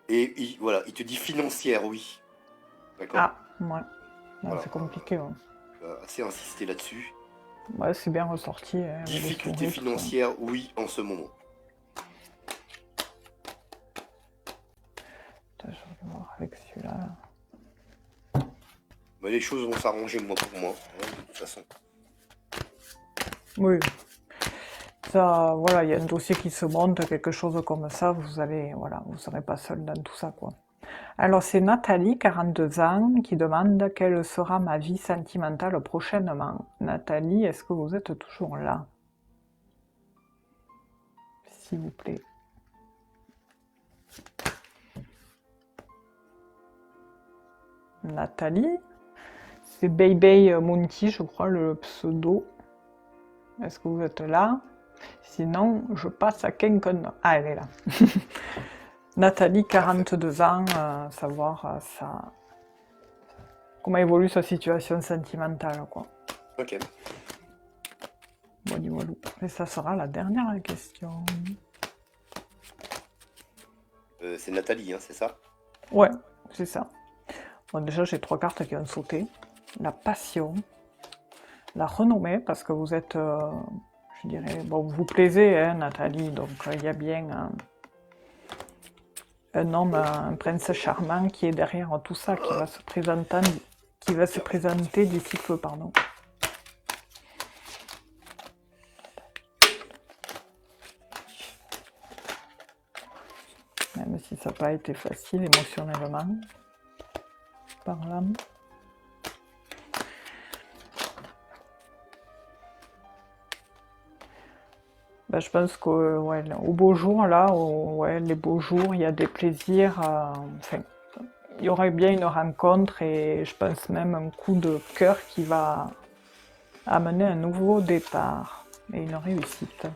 Et voilà, il te dit financière, oui. D'accord? Ah, ouais. Ouais, Voilà. c'est compliqué, ouais. Assez insisté là-dessus. Ouais, c'est bien ressorti, hein, avec les Difficulté souris, tout ça. financière, oui, en ce moment. Attends, je vais voir avec celui-là. Mais les choses vont s'arranger, moi, pour moi, hein, de toute façon. Oui, ça, voilà, il y a un dossier qui se monte, quelque chose comme ça, vous allez, voilà, vous serez pas seul dans tout ça, quoi. Alors, c'est Nathalie, 42 ans, qui demande quelle sera ma vie sentimentale prochainement. Nathalie, est-ce que vous êtes toujours là? S'il vous plaît. Nathalie, c'est Baby Mounty, je crois, le pseudo. Est-ce que vous êtes là? Sinon, je passe à quelqu'un. Ah, elle est là. Nathalie, Parfait. 42 ans, savoir comment évolue sa situation sentimentale, quoi. Ok. Voilà, voilà. Et ça sera la dernière question. C'est Nathalie, hein, c'est ça? Ouais, c'est ça. Bon, déjà, j'ai 3 cartes qui ont sauté. La passion, la renommée, parce que vous êtes, je dirais, bon, vous plaisez, hein, Nathalie, donc il y a bien un homme, un prince charmant qui est derrière tout ça, qui va se présenter d'ici peu, pardon. Même si ça n'a pas été facile émotionnellement, parlant. Ben, je pense qu'au ouais, au beau jour, là, ouais, les beaux jours, il y a des plaisirs. Enfin, il y aurait bien une rencontre et je pense même un coup de cœur qui va amener un nouveau départ et une réussite.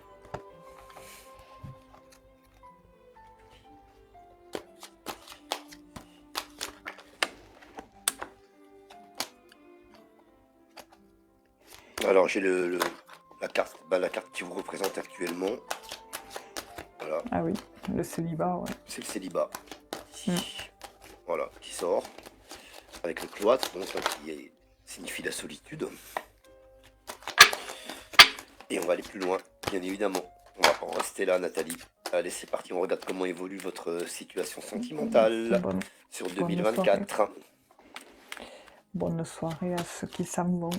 Alors, j'ai la carte qui vous représente actuellement. Voilà, Ah oui, le célibat, ouais. c'est le célibat. Mm. Ici. Voilà, qui sort. Avec le cloître, donc, signifie la solitude. Et on va aller plus loin, bien évidemment. On va pas en rester là, Nathalie. Allez, c'est parti, on regarde comment évolue votre situation Merci, sentimentale sur bonne soirée. 2024. Bonne soirée à ceux qui s'en vont.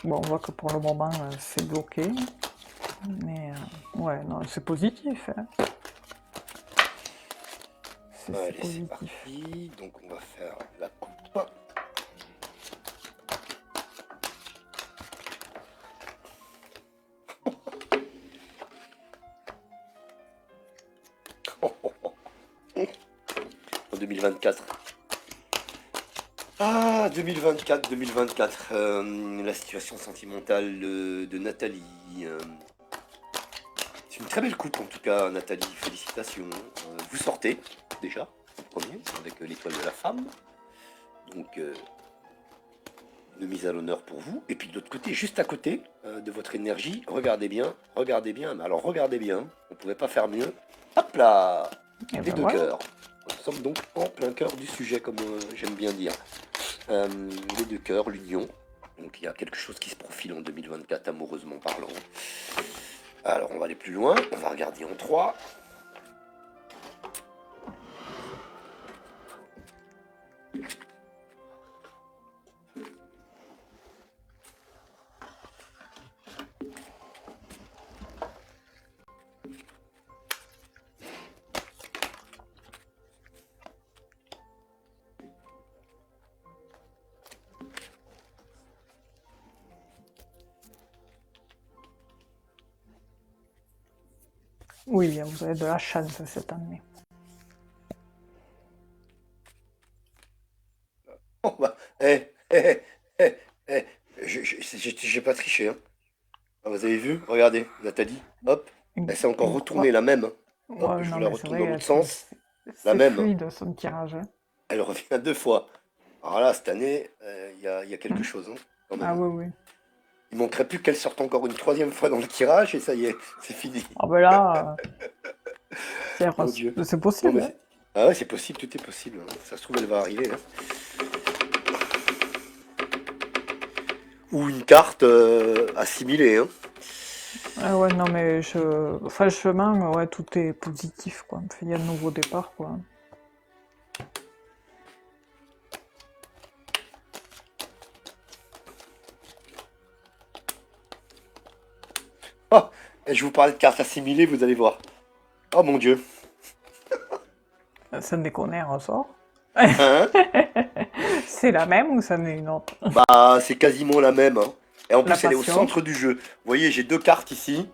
Bon, on voit que pour le moment, c'est bloqué. Mais ouais, non, c'est positif, hein. C'est Allez, c'est positif. parti. Donc, on va faire la coupe. En 2024. Ah, 2024. La situation sentimentale de Nathalie. C'est une très belle coupe en tout cas, Nathalie. Félicitations. Vous sortez déjà, en premier, avec l'étoile de la femme. Donc, une mise à l'honneur pour vous. Et puis de l'autre côté, juste à côté de votre énergie, regardez bien. Mais alors regardez bien, on ne pouvait pas faire mieux. Hop là, Et les ben deux voilà. cœurs. Nous sommes donc en plein cœur du sujet, comme j'aime bien dire. Les deux cœurs, l'union. Donc il y a quelque chose qui se profile en 2024, amoureusement parlant. Alors on va aller plus loin, on va regarder en 3. Oui, vous avez de la chance cette année. Oh bah, j'ai pas triché, hein. Ah, vous avez vu? Regardez, Nathalie, hop, elle s'est encore Une retournée 3. la même. Hop, Ouais, je non, vous la mais c'est retourne dans vrai, l'autre sens, la c'est même. fluide son tirage, hein. Elle revient 2 fois. Alors là, cette année, il y a quelque chose, hein, quand même. Ah oui, oui. Il manquerait plus qu'elle sorte encore une troisième fois dans le tirage et ça y est, c'est fini. Ah ben là, Mon Dieu. c'est Non mais possible, hein. ah ouais, c'est possible, tout est possible, hein. Ça se trouve, elle va arriver, hein. Ou une carte assimilée, hein. Ah ouais, non, mais franchement, ouais, tout est positif, quoi. Enfin, il y a un nouveau départ, quoi. Oh, et je vous parlais de cartes assimilées, vous allez voir. Oh mon Dieu. Ça ne déconne, un ressort. Hein? C'est la même ou ça en est une autre? Bah, c'est quasiment la même, hein. Et en La plus, elle est au passion. centre du jeu. Vous voyez, j'ai deux cartes ici.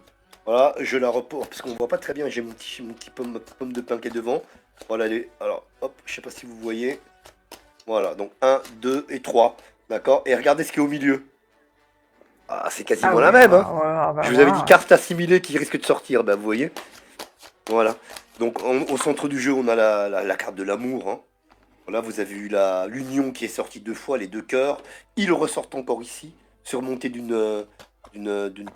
Voilà, je la repose parce qu'on voit pas très bien. J'ai mon petit pomme de pain qui est devant. Voilà, alors, hop, je sais pas si vous voyez. Voilà, donc un, 2 et 3. D'accord? Et regardez ce qui est au milieu. Ah, c'est Ah quasiment la oui, même, hein. ouais, ah bah Je vous avais dit voilà. cartes assimilées qui risquent de sortir. Bah, vous voyez. Voilà. Donc, au centre du jeu, on a la carte de l'amour, hein. Voilà, vous avez eu l'union qui est sortie deux fois, les deux cœurs. Ils ressortent encore ici, surmonté d'une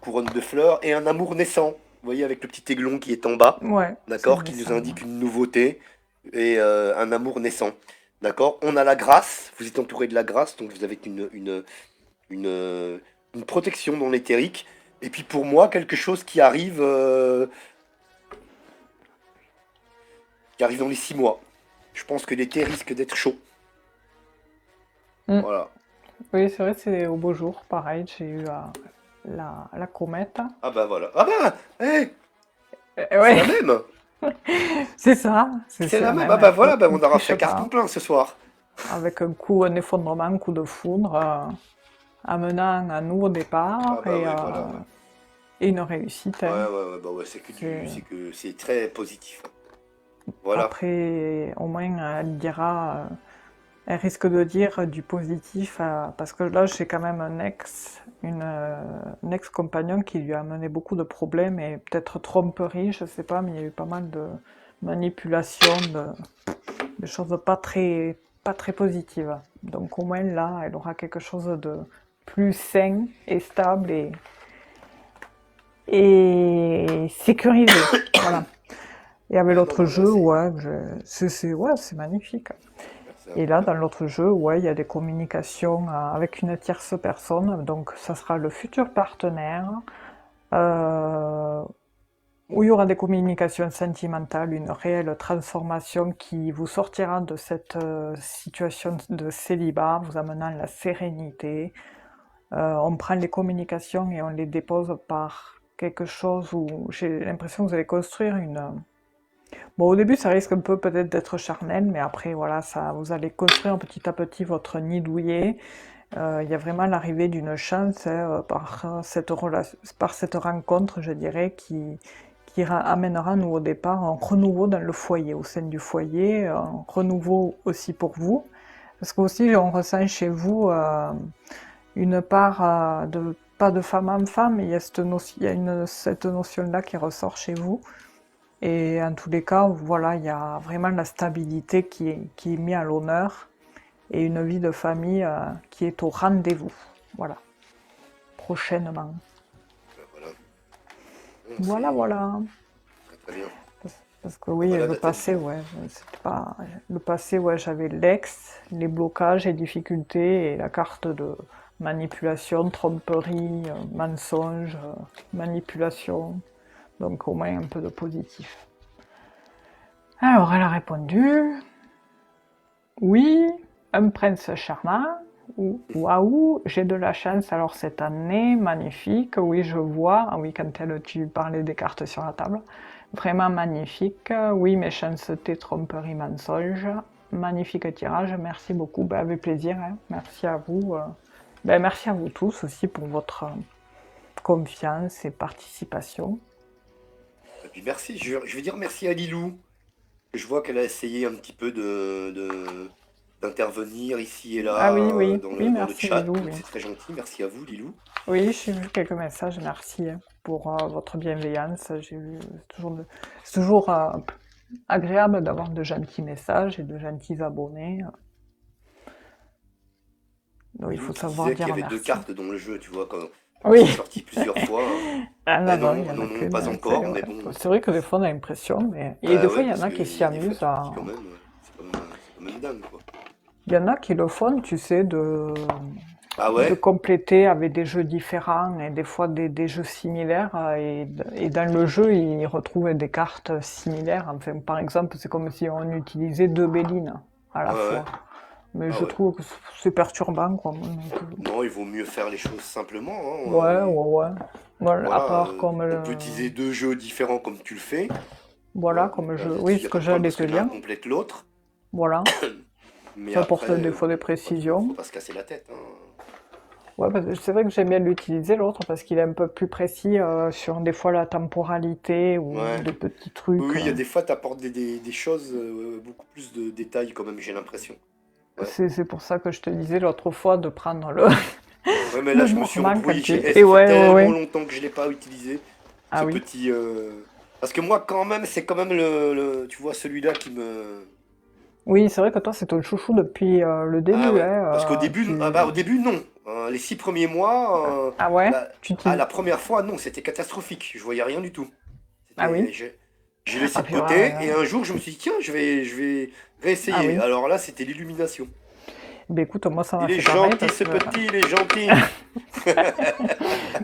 couronne de fleurs et un amour naissant. Vous voyez, avec le petit aiglon qui est en bas, Ouais, c'est d'accord, qui nous naissant, ouais. indique une nouveauté et un amour naissant. D'accord. On a la grâce, vous êtes entouré de la grâce, donc vous avez une, euh, une protection dans l'éthérique. Et puis pour moi, quelque chose qui arrive dans les 6 mois. Je pense que l'été risque d'être chaud. Mm. Voilà. Oui, c'est vrai, c'est au beau jour, pareil, j'ai eu la comète. Ah bah voilà. Ah bah, hé, c'est Ouais, la même. c'est C'est c'est la la même. même, Ah bah hein. voilà, bah Ne on aura triche fait carton pas. plein ce soir. Avec un effondrement, un coup de foudre, amenant un nouveau Ah départ bah oui, voilà. et une réussite, Ouais, hein. ouais, ouais, bah ouais, c'est que C'est- c'est très positif. Voilà. Après, au moins, elle dira, elle risque de dire du positif, parce que là, j'ai quand même un ex-compagnon qui lui a amené beaucoup de problèmes et peut-être tromperie, je sais pas, mais il y a eu pas mal de manipulations, des choses pas très positives. Donc au moins là, elle aura quelque chose de plus sain et stable et sécurisé. Voilà. Et avec Ouais, non, l'autre non, là jeu, c'est. ouais, ouais, c'est magnifique. Merci à Et vous. là, dans l'autre jeu, ouais, il y a des communications avec une tierce personne, donc ça sera le futur partenaire, euh, où il y aura des communications sentimentales, une réelle transformation qui vous sortira de cette situation de célibat, vous amenant la sérénité. On prend les communications et on les dépose par quelque chose où j'ai l'impression que vous allez construire une... Bon, au début, ça risque un peu peut-être d'être charnel, mais après, voilà, ça, vous allez construire petit à petit votre nid douillet. Il y a vraiment l'arrivée d'une chance, hein, par cette rencontre, je dirais, qui amènera un nouveau départ, un renouveau dans le foyer, au sein du foyer, un renouveau aussi pour vous. Parce qu'aussi, on ressent chez vous une part pas de femme en femme, mais il y a cette notion-là qui ressort chez vous. Et en tous les cas, voilà, il y a vraiment la stabilité qui est mise à l'honneur et une vie de famille qui est au rendez-vous. Voilà, prochainement. Ben voilà. Non, Voilà, c'est voilà. très très bien. Parce que Ah oui, bah là, le passé, Nathalie. ouais, c'était pas... Le passé, ouais, j'avais l'ex, les blocages et difficultés et la carte de manipulation, tromperie, mensonge, manipulation. Donc au moins un peu de positif. Alors, elle a répondu, oui, un prince charmant. Waouh, j'ai de la chance alors cette année, magnifique. Oui, je vois. Ah oui, tu parlais des cartes sur la table. Vraiment magnifique. Oui, méchanceté, tromperie, mensonge. Magnifique tirage, merci beaucoup. Ben, avec plaisir, hein. Merci à vous. Ben, merci à vous tous aussi pour votre confiance et participation. Et puis merci. Je vais dire merci à Lilou. Je vois qu'elle a essayé un petit peu d'intervenir ici et Ah là oui, oui, dans oui, le merci chat. Lilou, Donc oui. c'est très gentil. Merci à vous, Lilou. Oui, j'ai vu quelques messages, merci hein, pour votre bienveillance. C'est toujours agréable d'avoir de gentils messages et de gentils abonnés. Donc il Lilou faut qui savoir disait qu'il y dire avait deux merci. cartes dans le jeu, tu vois, Oui. C'est sorti plusieurs fois, hein. Ah non, non, il Non, y en non, a non, qu'une, pas c'est encore, ouais. mais bon. C'est vrai que des fois on a l'impression, mais... Et des Bah fois ouais, il y en parce a qui qu'il s'y y a des fois, amusent tu te dis à... quand même, c'est quand même dingue, quoi. Il y en a qui le font, tu sais, Ah de ouais? compléter avec des jeux différents et des fois des jeux similaires. Et dans le jeu, ils retrouvent des cartes similaires. Enfin, par exemple, c'est comme si on utilisait deux Bélines à la Ouais, ouais. fois. Mais Ah je ouais. trouve que c'est perturbant, quoi. Moi, donc, Non, il vaut mieux faire les choses simplement, hein. ouais, ouais, ouais. Voilà, à Voilà, part comme on peut utiliser deux jeux différents comme tu le fais. Tu voilà, vois, donc comme je, oui, là-dessus, il n'y ce a pas que de problème j'allais parce te que l'un dire. complète l'autre. Voilà. Mais Ça apporte après, des fois des bon, faut précisions. pas se casser la tête, hein. Ouais, c'est vrai que j'aime bien l'utiliser, l'autre, parce qu'il est un peu plus précis sur des fois la temporalité ou Ouais. des petits Oui, trucs. oui, il y a des fois, tu apportes des choses, beaucoup plus de détails quand même, j'ai l'impression. Ouais. C'est pour ça que je te disais l'autre fois de prendre le, Ouais, mais là, le je me suis normand quand embrouillé. tu... Et Et ça fait ouais, ouais, tellement ouais. longtemps que je l'ai pas utilisé, ce Ah oui. petit. Parce que moi, quand même, c'est quand même tu vois, celui-là qui me. Oui, c'est vrai que toi, c'est ton chouchou depuis le Ah début, ouais. Parce qu'au hein. début, ah bah, au début, non. Les 6 premiers mois, Ah ouais? Tu t'y... la première fois, non, c'était catastrophique. Je voyais rien du tout. Ah oui? C'était, j'ai laissé Ah de puis côté et un jour, je me suis dit, tiens, je vais ah réessayer. oui. Alors là, c'était l'illumination. Ben écoute, moi, ça m'a Il est fait pareil gentil, parce ce que... petit, il est gentil.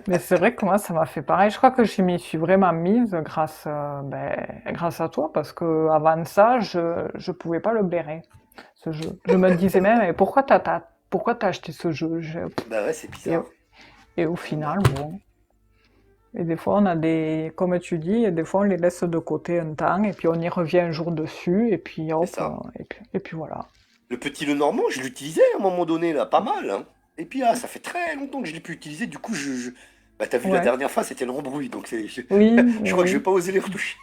Mais c'est vrai que moi, ça m'a fait pareil. Je crois que je m'y suis vraiment mise grâce, grâce à toi parce que avant ça, je pouvais pas le blairer, ce jeu. Je me disais même, mais pourquoi t'as acheté ce jeu? Bah ouais, c'est Et, bizarre. et au Ouais, bah, final, bon. Et des fois, on a des, comme tu dis, et des fois, on les laisse de côté un temps et puis on y revient un jour dessus et puis c'est hop, ça. et puis voilà. Le petit Lenormand, je l'utilisais à un moment donné, là, pas mal, hein. Et puis, ça fait très longtemps que je l'ai pu utiliser. Du coup, bah, t'as vu la Ouais. dernière fois, c'était l'embrouille. Donc, Oui, je oui, crois que je vais oui. pas oser les retoucher.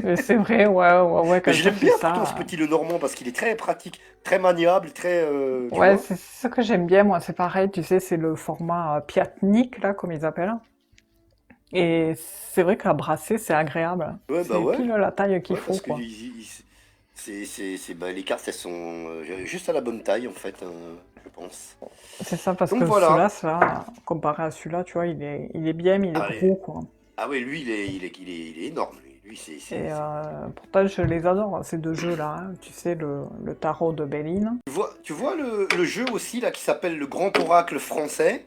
Mais c'est vrai, ouais, ouais, ouais, Mais quand je ça l'aime fait bien pourtant, ce ça. petit Lenormand, parce qu'il est très pratique, très maniable, très. Tu Ouais, vois? c'est ce que j'aime bien, moi, c'est pareil, tu sais, c'est le format piatnik, là, comme ils appellent. Et c'est vrai qu'à brasser, c'est agréable. Ouais, bah C'est ouais. pile la taille qu'il Ouais, faut, parce que quoi. bah, les cartes, elles sont juste à la bonne taille, en fait, je pense. C'est ça, parce Donc que voilà. celui-là, comparé à celui-là, tu vois, il est bien, mais il est Allez. gros, quoi. Ah ouais, lui, il est énorme. Lui, Et pourtant, je les adore, ces deux jeux-là, hein. Tu sais, le tarot de Béline. Tu vois le jeu aussi, là, qui s'appelle le Grand Oracle français?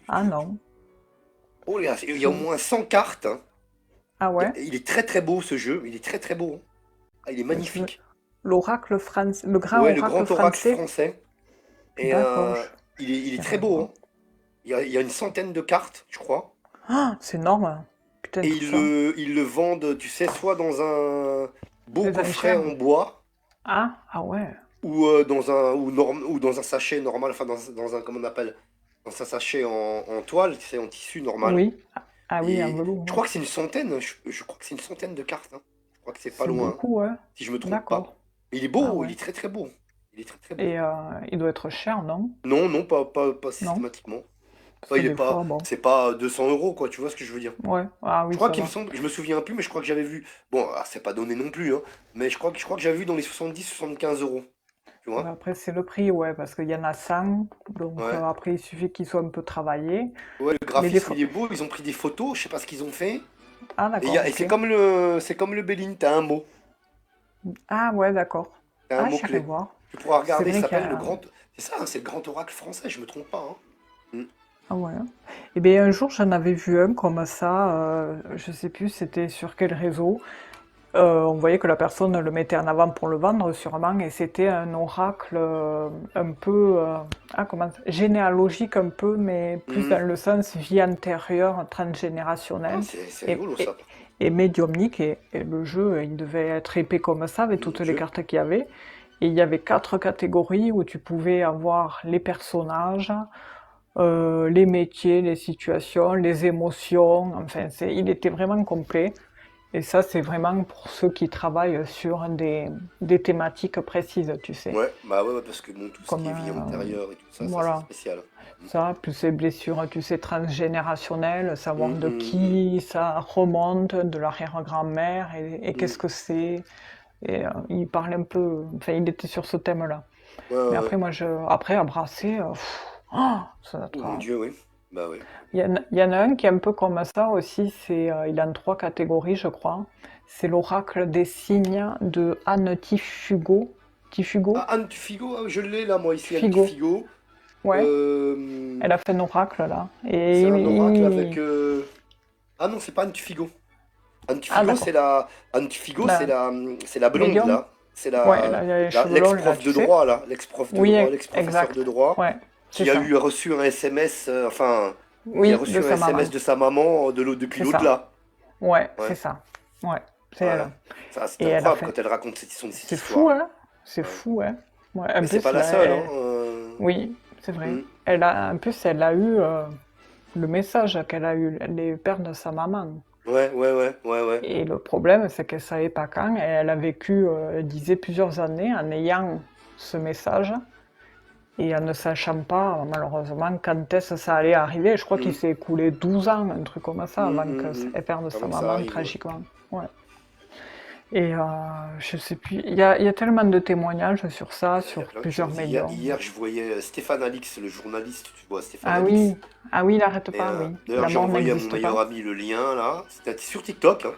Ah non. Oh, il y a au Je... moins 100 cartes, hein. Ah ouais? Il est très très beau, ce jeu. Il est très très beau, hein. Ah, il est Je- magnifique. L'oracle français, le grand Ouais, le oracle Grand Oracle français? français. Et D'accord, il est très j'irai beau, voir. hein. Il y a une centaine de cartes, je crois. Ah, c'est énorme. Putain, Et tout ça. ils le vendent, tu sais, soit dans un beau Des coffret enchères. en bois, Ah, ah ouais. ou, ou dans un sachet normal, enfin dans un, comment on appelle, dans un sachet en toile, tu sais, en tissu normal. Oui. Ah, ah oui, un Et velours, je ouais. crois que c'est une centaine, je crois que c'est une centaine de cartes, hein. Je crois que c'est pas C'est loin, beaucoup, ouais. si je me trompe pas. D'accord. Il est Ah beau, il ouais. est très très beau. Il est très très beau. Et il doit être cher, non? Non, non, pas Non? systématiquement. Parce Enfin, que des fois, bon. c'est pas 200 € quoi, tu vois ce que je veux dire. Ouais. Ah Je oui, crois ça qu'il me va. semble, je me souviens plus, mais je crois que j'avais vu. Bon, c'est pas donné non plus, hein, mais je crois que j'avais vu dans les 70-75 €. Tu Ouais, vois? après, c'est le prix, ouais, parce qu'il y en a 100. Donc Ouais. après, il suffit qu'ils soient un peu travaillés. Ouais, le Mais des graphisme fois. il est beau, ils ont pris des photos, je sais pas ce qu'ils ont fait. Ah d'accord, Et ok. c'est comme le Béline, t'as un mot. Ah ouais, d'accord. T'as un Ah, j'irai mot-clé. voir. Tu pourras C'est regarder, ça vrai qu'il y s'appelle le a... grand. C'est ça, hein, c'est le grand oracle français, je me trompe pas, hein. Mm. Ah ouais. Eh bien, un jour, j'en avais vu un comme ça. Je sais plus c'était sur quel réseau. On voyait que la personne le mettait en avant pour le vendre sûrement, et c'était un oracle un peu, comment, généalogique un peu, mais plus Mm. dans le sens vie antérieure, Ah, transgénérationnelle, c'est et, rigolo et, ça. et médiumnique, et le jeu, il devait être épais comme ça, avec Mon toutes les Dieu. cartes qu'il y avait, et il y avait 4 catégories où tu pouvais avoir les personnages, les métiers, les situations, les émotions, enfin, il était vraiment complet. Et ça, c'est vraiment pour ceux qui travaillent sur des thématiques précises, tu sais. Ouais, bah ouais, ouais, parce que bon, tout ce Comme, qui est vie antérieure et tout ça, ça c'est voilà, spécial. Mm. ça, plus ces blessures, tu sais, transgénérationnelles, savoir Mm, de mm, mm. qui ça remonte, de l'arrière-grand-mère, et Mm. qu'est-ce que c'est. Et il parle un peu, enfin, il était sur ce thème-là. Ouais, ouais, Mais ouais. après, après, à brasser, ça doit Oh être, mon Dieu, oui. Bah ouais. Il y en a un qui est un peu comme ça aussi, il a en trois catégories, je crois. C'est l'oracle des signes de Anne Tifugo. Ah, Tifugo? Anne Figo, ah, je l'ai là, moi, ici, Anne Figo, Figo. ouais. Euh, Elle a fait un oracle là. c'est un oracle avec. Ah non, c'est pas Anne Figo. Anne Ah Figo, d'accord. Anne Figo, La c'est la blonde, médium? là. C'est Ouais, elle a les cheveux longs là, l'ex-prof tu de sais. droit, là. L'ex-prof de Oui, droit, l'ex-professeur de exact. droit, Ouais, c'est qui a ça. eu reçu un SMS, qui a Oui, de reçu un sa SMS maman. de sa maman depuis C'est ça. l'au-delà. Ouais, c'est Ouais, ça. Ouais, c'est ouais. elle. Ça, c'est Et elle a incroyable fait. quand elle raconte cette C'est fou, histoire. hein? C'est Ouais. fou, hein? Ouais, Mais en c'est plus, pas la seule, hein. oui, c'est vrai. Hmm. En plus, elle a eu le message qu'elle a eu, les pères de sa maman. Ouais, ouais, ouais, ouais, ouais. Et le problème, c'est qu'elle savait pas quand, et elle a vécu, elle disait plusieurs années en ayant ce message, et en ne sachant pas, malheureusement, quand est-ce que ça allait arriver. Je crois qu'il Hmm. s'est écoulé 12 ans, un truc comme ça, Hmm, avant hmm, hmm. qu'elle perde sa Avant que ça maman arrive, ouais. tragiquement. Ouais. Et je sais plus, il y a tellement de témoignages sur ça, Il y a sur plein de plusieurs choses. Hier, médiums. hier, je voyais Stéphane Alix, le journaliste, tu vois, Stéphane Ah Alix. oui, ah oui, il n'arrête Et pas, oui. d'ailleurs, La j'ai mort envoyé à mon n'existe meilleur pas. ami le lien, là. C'était sur TikTok, hein,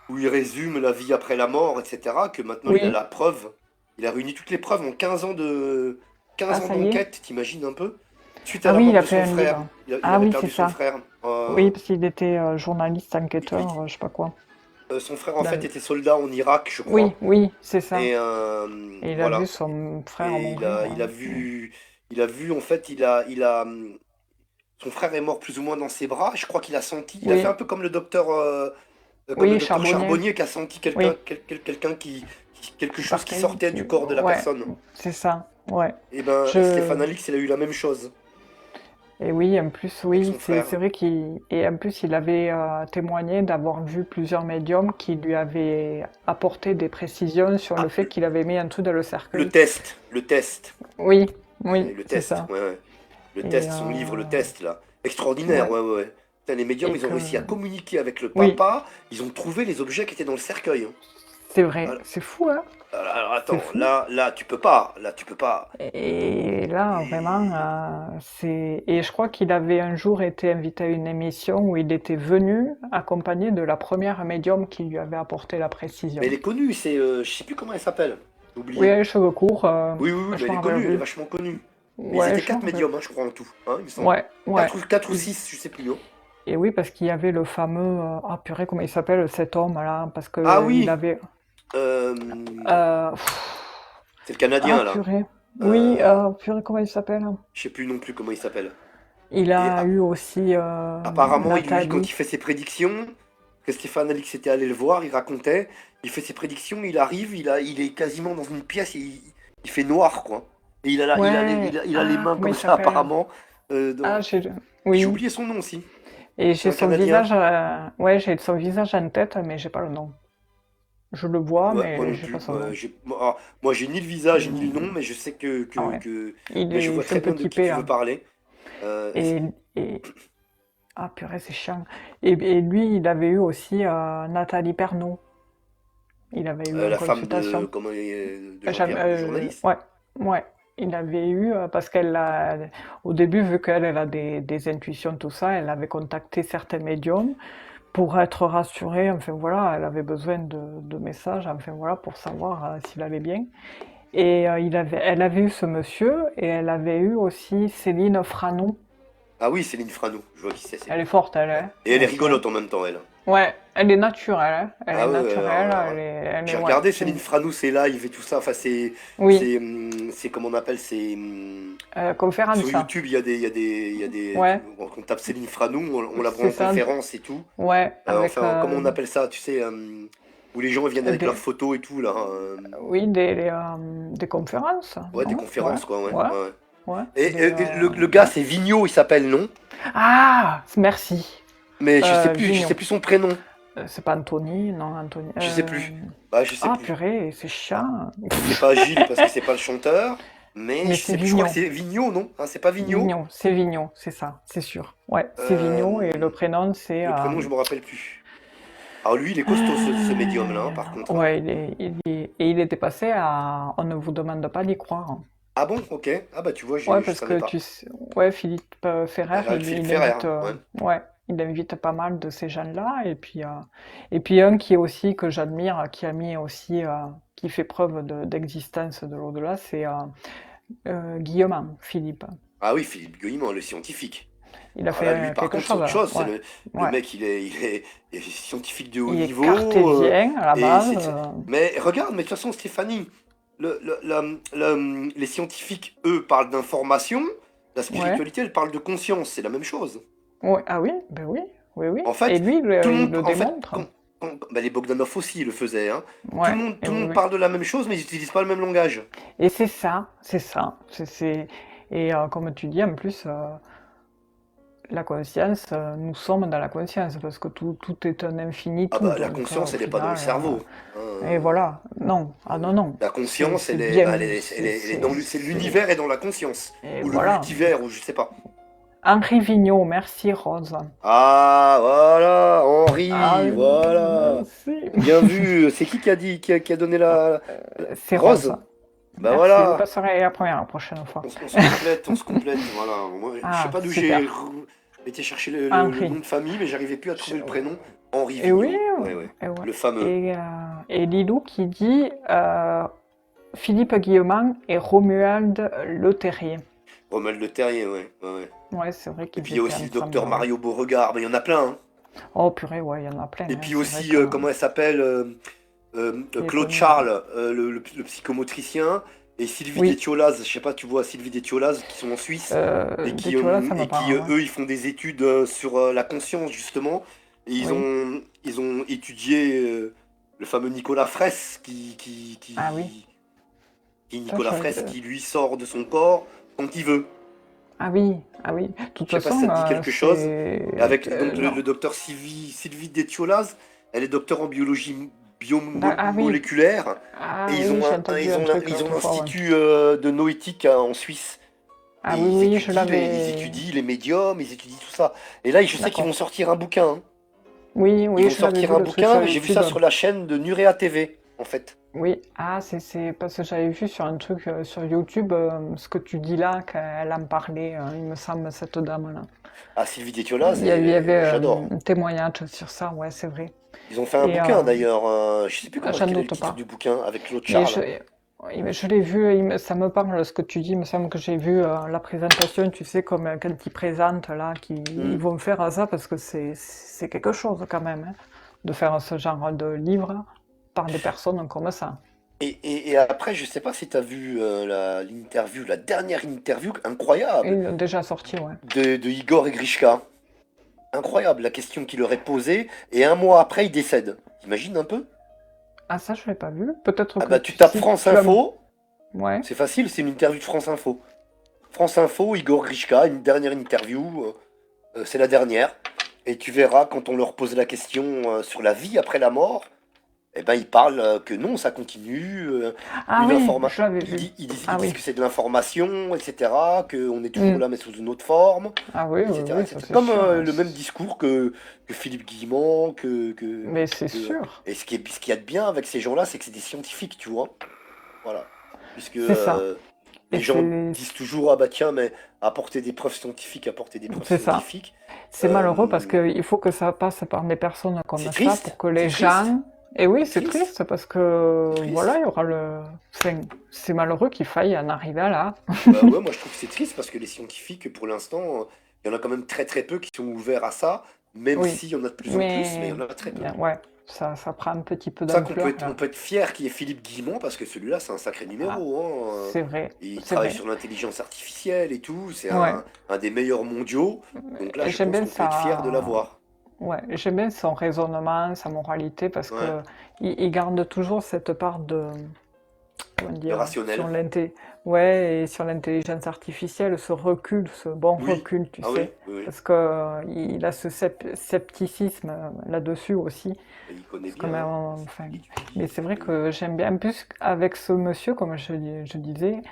où il résume la vie après la mort, etc. Que maintenant, il a Oui, la preuve. Il a réuni toutes les preuves en 15 ah ans ça y est. d'enquête, t'imagines un peu? Suite à Ah la oui, il mort a de fait son un frère. livre. Il Ah avait oui, c'est perdu son ça. frère. Oui, parce qu'il était journaliste, Il- il- enquêteur, je sais pas quoi. son frère, en fait, Dans- était soldat en Irak, je Oui, crois. oui, c'est Et ça. Et il a vu voilà. son frère Et mourir. il a vu, en fait, son frère est mort plus ou moins dans ses bras. Je crois qu'il a senti. Il a fait Oui, un peu comme le oui, docteur Charbonnier. Charbonnier qui a senti Oui, quelqu'un quelque qui chose qui partait. sortait du corps de la Ouais, personne. c'est ça. Ouais. Et ben, Je. Stéphane Alix, il a eu la même chose Et oui, en plus, avec oui, son c'est frère. vrai qu'il et en plus il avait témoigné d'avoir vu plusieurs médiums qui lui avaient apporté des précisions sur le Ah, fait qu'il avait mis un truc dans le le cercueil. test, le test, Oui, oui, le c'est test, ça. ouais, ouais. Le Et test, son livre, le test, là. Extraordinaire, ouais, ouais, ouais, ouais. Putain, les médiums, et ils ont que réussi à communiquer avec le oui, papa. Ils ont trouvé les objets qui étaient dans le cercueil, hein. c'est vrai, Alors, c'est fou, hein? alors, C'est attends, fou. tu peux pas, là, tu peux pas. Et là, vraiment, Et, c'est. Et je crois qu'il avait un jour été invité à une émission où il était venu accompagné de la première médium qui lui avait apporté la mais elle précision. est connue, je sais plus comment elle s'appelle. J'ai Oui, elle oublié. a les cheveux courts, Oui, oui, oui, mais je elle me est rappelle connue, elle est plus. vachement connue. Mais ils Ouais, étaient je me quatre rappelle. médiums, hein, je crois, en tout, hein, il me semble. Ouais, ouais. Quatre ou six, je sais plus, hein. Et oui, parce qu'il y avait le fameux. Ah purée, comment il s'appelle cet homme là? Parce Ah que il oui, avait. euh, c'est le Ah Canadien, là. purée. Oui, Euh, purée, comment il s'appelle? je sais plus non plus comment il s'appelle. Il Et a eu aussi apparemment, lui, quand Nathalie. il fait ses prédictions, que Stéphane Alix était allé le voir, il racontait, il fait ses prédictions, il arrive, il est quasiment dans une pièce, et il fait noir, quoi. Et Ouais. il a les Ah, mains comment comme il ça, s'appelle? apparemment. Ah, J'ai oui. oublié son nom aussi. Et C'est j'ai un son Canadien. visage. Ouais, j'ai son visage en tête, mais j'ai pas le nom. Je le vois, Ouais, moi mais non j'ai pas plus. son nom. Moi, j'ai ni le visage ni le nom, Et- mais je sais Ah ouais. mais je vois C'est un très peu bien de qui typé, tu veux hein. parler. Et, et, ah purée, c'est chiant. Et lui, il avait eu aussi Nathalie Pernaut. Il avait eu en La femme consultation. de Jean-Pierre, du journaliste. Ouais, ouais. Il avait eu, parce au début, vu qu'elle elle a des intuitions, tout ça, elle avait contacté certains médiums pour être rassurée. Enfin voilà, elle avait besoin de messages, enfin voilà, pour savoir s'il allait bien. Et elle avait eu ce monsieur et elle avait eu aussi Céline Franon. Ah oui, Céline Frano, je vois qui c'est, Elle est Céline. forte, elle, hein, Et elle est aussi, hein. rigolote en même temps, elle. Ouais, elle est naturelle, hein. Elle est Ah ouais, naturelle, alors, ouais. j'ai regardé Céline Frano, ses lives et tout ça. Enfin, Oui, c'est comment on appelle, sur conférence, hein. YouTube, Ouais, quand on tape Céline Frano, on la voit c'est en ça. conférence et tout. Ouais, avec Enfin, comment on appelle ça, tu sais, où les gens viennent avec leurs des, photos et tout, là. oui, des conférences, Ouais, des non? Ouais, conférences, quoi, ouais. ouais, Ouais. ouais. Et le gars, Ouais. c'est Vigneault, il s'appelle, non? Ah, merci. Mais je sais Vignon. plus son prénom. C'est pas Anthony, non, Anthony. Je sais plus. Bah, je sais Ah, plus. purée, c'est chiant. C'est pas Gilles parce que c'est pas le chanteur, mais Mais je c'est sais plus. Je crois que Vignon. c'est Vigneault, non? Hein, c'est pas Vigneault? Vignon, c'est ça, c'est sûr. Ouais, c'est Vignon et le Euh, prénom c'est. le prénom, je me rappelle plus. Alors lui, il est costaud, ce médium-là, hein, par contre, hein. Ouais, et il était passé à On ne vous demande pas d'y croire. Ah bon, ok. Ah bah tu vois, Ouais, je parce savais que pas. ouais, Philippe Ferrer, Philippe il Ferrer, invite, ouais. ouais, il invite pas mal de ces jeunes-là. Et puis un qui est aussi, que j'admire, qui a mis aussi, qui fait preuve d'existence de l'au-delà, c'est Guillaume, Philippe. Ah oui, Philippe Goïmand, le scientifique. Il a Alors là, lui, fait par quelque contre, c'est chose, autre chose. C'est ouais, le ouais. mec, il est scientifique de haut Il est niveau. cartésien à la Et base. Mais regarde, mais de toute façon, Stéphanie, les scientifiques, eux, parlent d'information. La Ouais, spiritualité, elle parle de conscience. C'est la même chose. ouais, ah oui, ben oui, oui, oui. En Et fait, lui, tout le il monde, le en fait, démontre. bah, les Bogdanov aussi le faisaient, hein. Ouais, et Tout le oui, monde oui. parle de la même chose, mais ils n'utilisent pas le même langage. Et c'est ça, c'est ça. Et comme tu dis, en plus, la conscience, nous sommes dans la conscience, parce que tout est un Ah infinitum, bah, la donc conscience, au elle n'est pas dans le final, cerveau. Hein, et voilà. Non, ah non, non. la conscience, C'est elle est, bah, bien, elle est dans c'est l'univers est dans la conscience. et Ou le voilà. multivers, ou je sais pas. Henri Vigneault, merci Rose. Ah, voilà, Ah, Henri, voilà. merci. Bien vu. C'est qui a dit, qui a donné la C'est Rose. Rose? Bah Merci, je voilà. passerai la première la prochaine fois. On se complète, on se complète. Voilà. Moi, je sais Ah, pas d'où j'ai super. été chercher le Henri. nom de famille, mais j'arrivais plus à trouver le prénom. Henri Et oui, Vigneault. Ouais, ouais. et ouais. Le fameux. Et Lilou qui dit Philippe Guillemin et Romuald Le Terrier. Romuald Le Terrier, ouais, ouais, ouais. Ouais, c'est vrai Et puis qu'ils il y a étaient aussi le ensemble, docteur ouais. Mario Beauregard, mais il y en a plein, hein. Oh purée, ouais, il y en a plein, Et hein. puis C'est vrai aussi, que comment elle s'appelle qui est Claude connu, ouais. Charles, le psychomotricien, et Sylvie Oui, Détiolaz, je sais pas, tu vois Sylvie Détiolaz, qui sont en Suisse, des là, ça me et qui parle, ouais. eux, ils font des études sur la conscience, justement, et Oui, ils ont étudié le fameux Nicolas Fraisse, ah oui. Ça, Nicolas Fraisse, qui lui sort de son corps quand il veut. ah oui, ah oui. De toute Je sais pas si façon, ça te dit quelque chose. c'est... Avec donc non. le docteur Sylvie Détiolaz, elle est docteur en biologie Ah oui, biomoléculaire. Et ah oui, j'ai entendu un truc ils ont l'autre fois, ouais. l'institut de noétique en Suisse. Ah oui, oui, je Ils l'avais... étudient les médiums, ils étudient tout ça. Et là, je sais qu'ils vont D'accord. sortir un bouquin, hein. Oui, Ils oui, vont je l'avais sortir vu un le truc sur bouquin. J'ai vu YouTube. ça sur la chaîne de Nurea TV, en fait. Oui, ah, c'est parce que j'avais vu sur un truc sur YouTube ce que tu dis là, qu'elle en parlait, il me semble, cette dame-là. Ah, Sylvie Détiolaz, Il y avait j'adore. un témoignage sur ça, ouais, c'est vrai. Ils ont fait un Et bouquin d'ailleurs. Je sais plus j'en quel est le doute titre pas. du bouquin avec Claude Mais Charles. oui, mais je l'ai vu, ça me parle ce que tu dis, il me semble que j'ai vu la présentation, tu sais, comme quand ils présentent là, Hmm. ils vont faire ça parce que c'est quelque chose quand même, hein, de faire ce genre de livre par des personnes comme ça. Et après, je sais pas si tu as vu l'interview, la dernière interview incroyable Et déjà sorti, ouais. de Igor et Grishka. Incroyable la question qu'il leur est posée, et un mois après, il décède. T'imagines un peu? Ah ça, je l'ai pas vu. Peut-être Ah que bah tu tapes si France tu as... Info, Ouais. c'est facile, c'est une interview de France Info. France Info, Igor Grishka, une dernière interview, c'est la dernière. Et tu verras quand on leur pose la question sur la vie après la mort, eh ben ils parlent que non, ça continue, Ah une oui, informa... je l'avais vu. ils Ah disent oui. que c'est de l'information, etc., qu'on est toujours Hmm. là mais sous une autre forme, Ah oui, oui, etc., oui, ça etc. c'est Comme sûr, hein. le même discours que Philippe Guillemot, Mais c'est que... sûr. Et ce qu'il y a de bien avec ces gens-là, c'est que c'est des scientifiques, tu vois. Voilà. Puisque C'est ça. Et les gens disent toujours, ah bah tiens, mais apporter des preuves scientifiques, apporter des preuves c'est ça. scientifiques. C'est malheureux parce Euh, qu'il faut que ça passe par des personnes comme ça pour que c'est les triste, gens... Et oui, c'est c'est triste, triste parce que c'est voilà, triste. il y aura le... Enfin, c'est malheureux qu'il faille en arriver à là. Bah ouais, moi je trouve que c'est triste parce que les scientifiques, pour l'instant, il y en a quand même très très peu qui sont ouverts à ça, même Oui. s'il y en a de plus en plus, mais il Mais y en a très peu. ouais, ça prend un petit peu C'est ça d'ampleur on là. peut être fier qu'il y ait Philippe Guillemot parce que celui-là, c'est un sacré Ah, numéro, hein. c'est vrai, Il c'est travaille vrai. sur l'intelligence artificielle et tout, c'est Ouais. un des meilleurs mondiaux. Donc là, Et je j'aime pense bien qu'on peut être fier de ça. l'avoir. Ouais, j'aime bien son raisonnement, sa moralité, parce Ouais, que il garde toujours cette part de, comment le dire, rationnel. ouais, et sur l'intelligence artificielle, ce recul, ce bon Oui. recul, tu Ah oui, sais, oui, oui. parce que il a ce scepticisme là-dessus aussi. Il connaît C'est quand bien, même, hein. enfin, Il mais étudie, c'est vrai que j'aime bien. En plus, avec ce monsieur, comme je disais,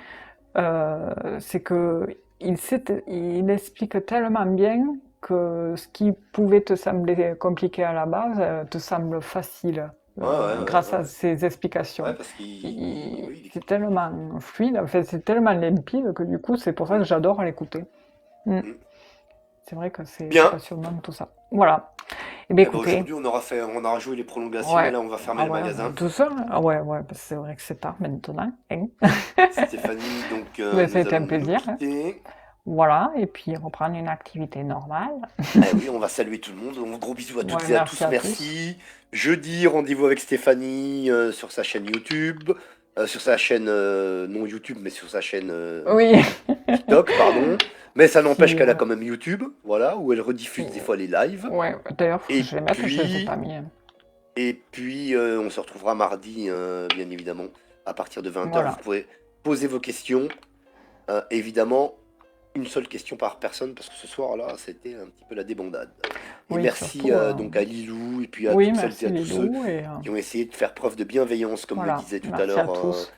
c'est que il explique tellement bien que ce qui pouvait te sembler compliqué à la base, te semble facile. Ouais, ouais, ouais, grâce à ouais. ces Ouais, explications. parce qu'il oui, C'est tellement fluide, en fait, c'est tellement limpide que du coup, c'est pour ça que mmh, j'adore l'écouter. Mm. mmh. C'est vrai que c'est Bien. passionnant tout ça. Voilà. Eh bien Eh ben, écoutez, aujourd'hui, on aura joué les prolongations et ouais. là, on va fermer Ah le ouais, magasin. tout ça, hein. Ah ouais, ouais, parce que c'est vrai que c'est tard maintenant, hein. Stéphanie, donc, Mais ça a nous été un allons nous plaisir, hein. quitter. Voilà, et puis reprendre une activité normale. Eh oui, on va saluer tout le monde. Donc, gros bisous à Ouais, toutes et à merci tous. à tous. Merci. Jeudi, rendez-vous avec Stéphanie sur sa chaîne YouTube. Sur sa chaîne, non YouTube, mais sur sa chaîne Oui, TikTok, pardon. Mais ça n'empêche qui, qu'elle a quand même YouTube, voilà, où elle rediffuse des fois les lives. ouais, d'ailleurs, faut que Et je les mette, je les ai puis, pas mis, hein. on se retrouvera mardi, bien évidemment, à partir de 20h. Vous Voilà. pourrez poser vos questions. Évidemment, une seule question par personne, parce que ce soir-là, c'était un petit peu la débandade. Et Oui, merci surtout, donc à Lilou et puis à oui, toutes celles et merci à tous ceux Lilou, et qui ont essayé de faire preuve de bienveillance, comme le voilà, disait tout à merci à l'heure tous.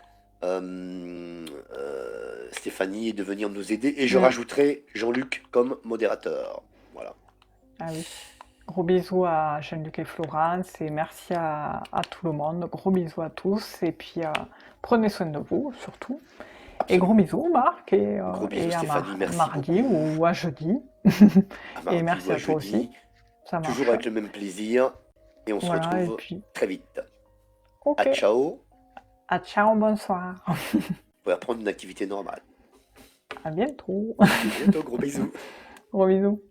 Stéphanie, et de venir nous aider. Et je Mm. rajouterai Jean-Luc comme modérateur. Voilà. Ah oui. Gros bisous à Jean-Luc et Florence, et merci à tout le monde. Gros bisous à tous, et puis prenez soin de vous, surtout. Et gros Absolument. bisous, Marc, Gros bisous et à Stéphanie, merci mardi beaucoup. ou à jeudi. À Et mardi ou merci à à toi aussi, jeudi, ça toujours marche. avec le même plaisir. Et on se Voilà, et retrouve puis, très vite. ok. À ciao. À ciao, bonsoir. Vous pouvez reprendre une activité normale. À bientôt. À bientôt, gros bisous. Gros bisous.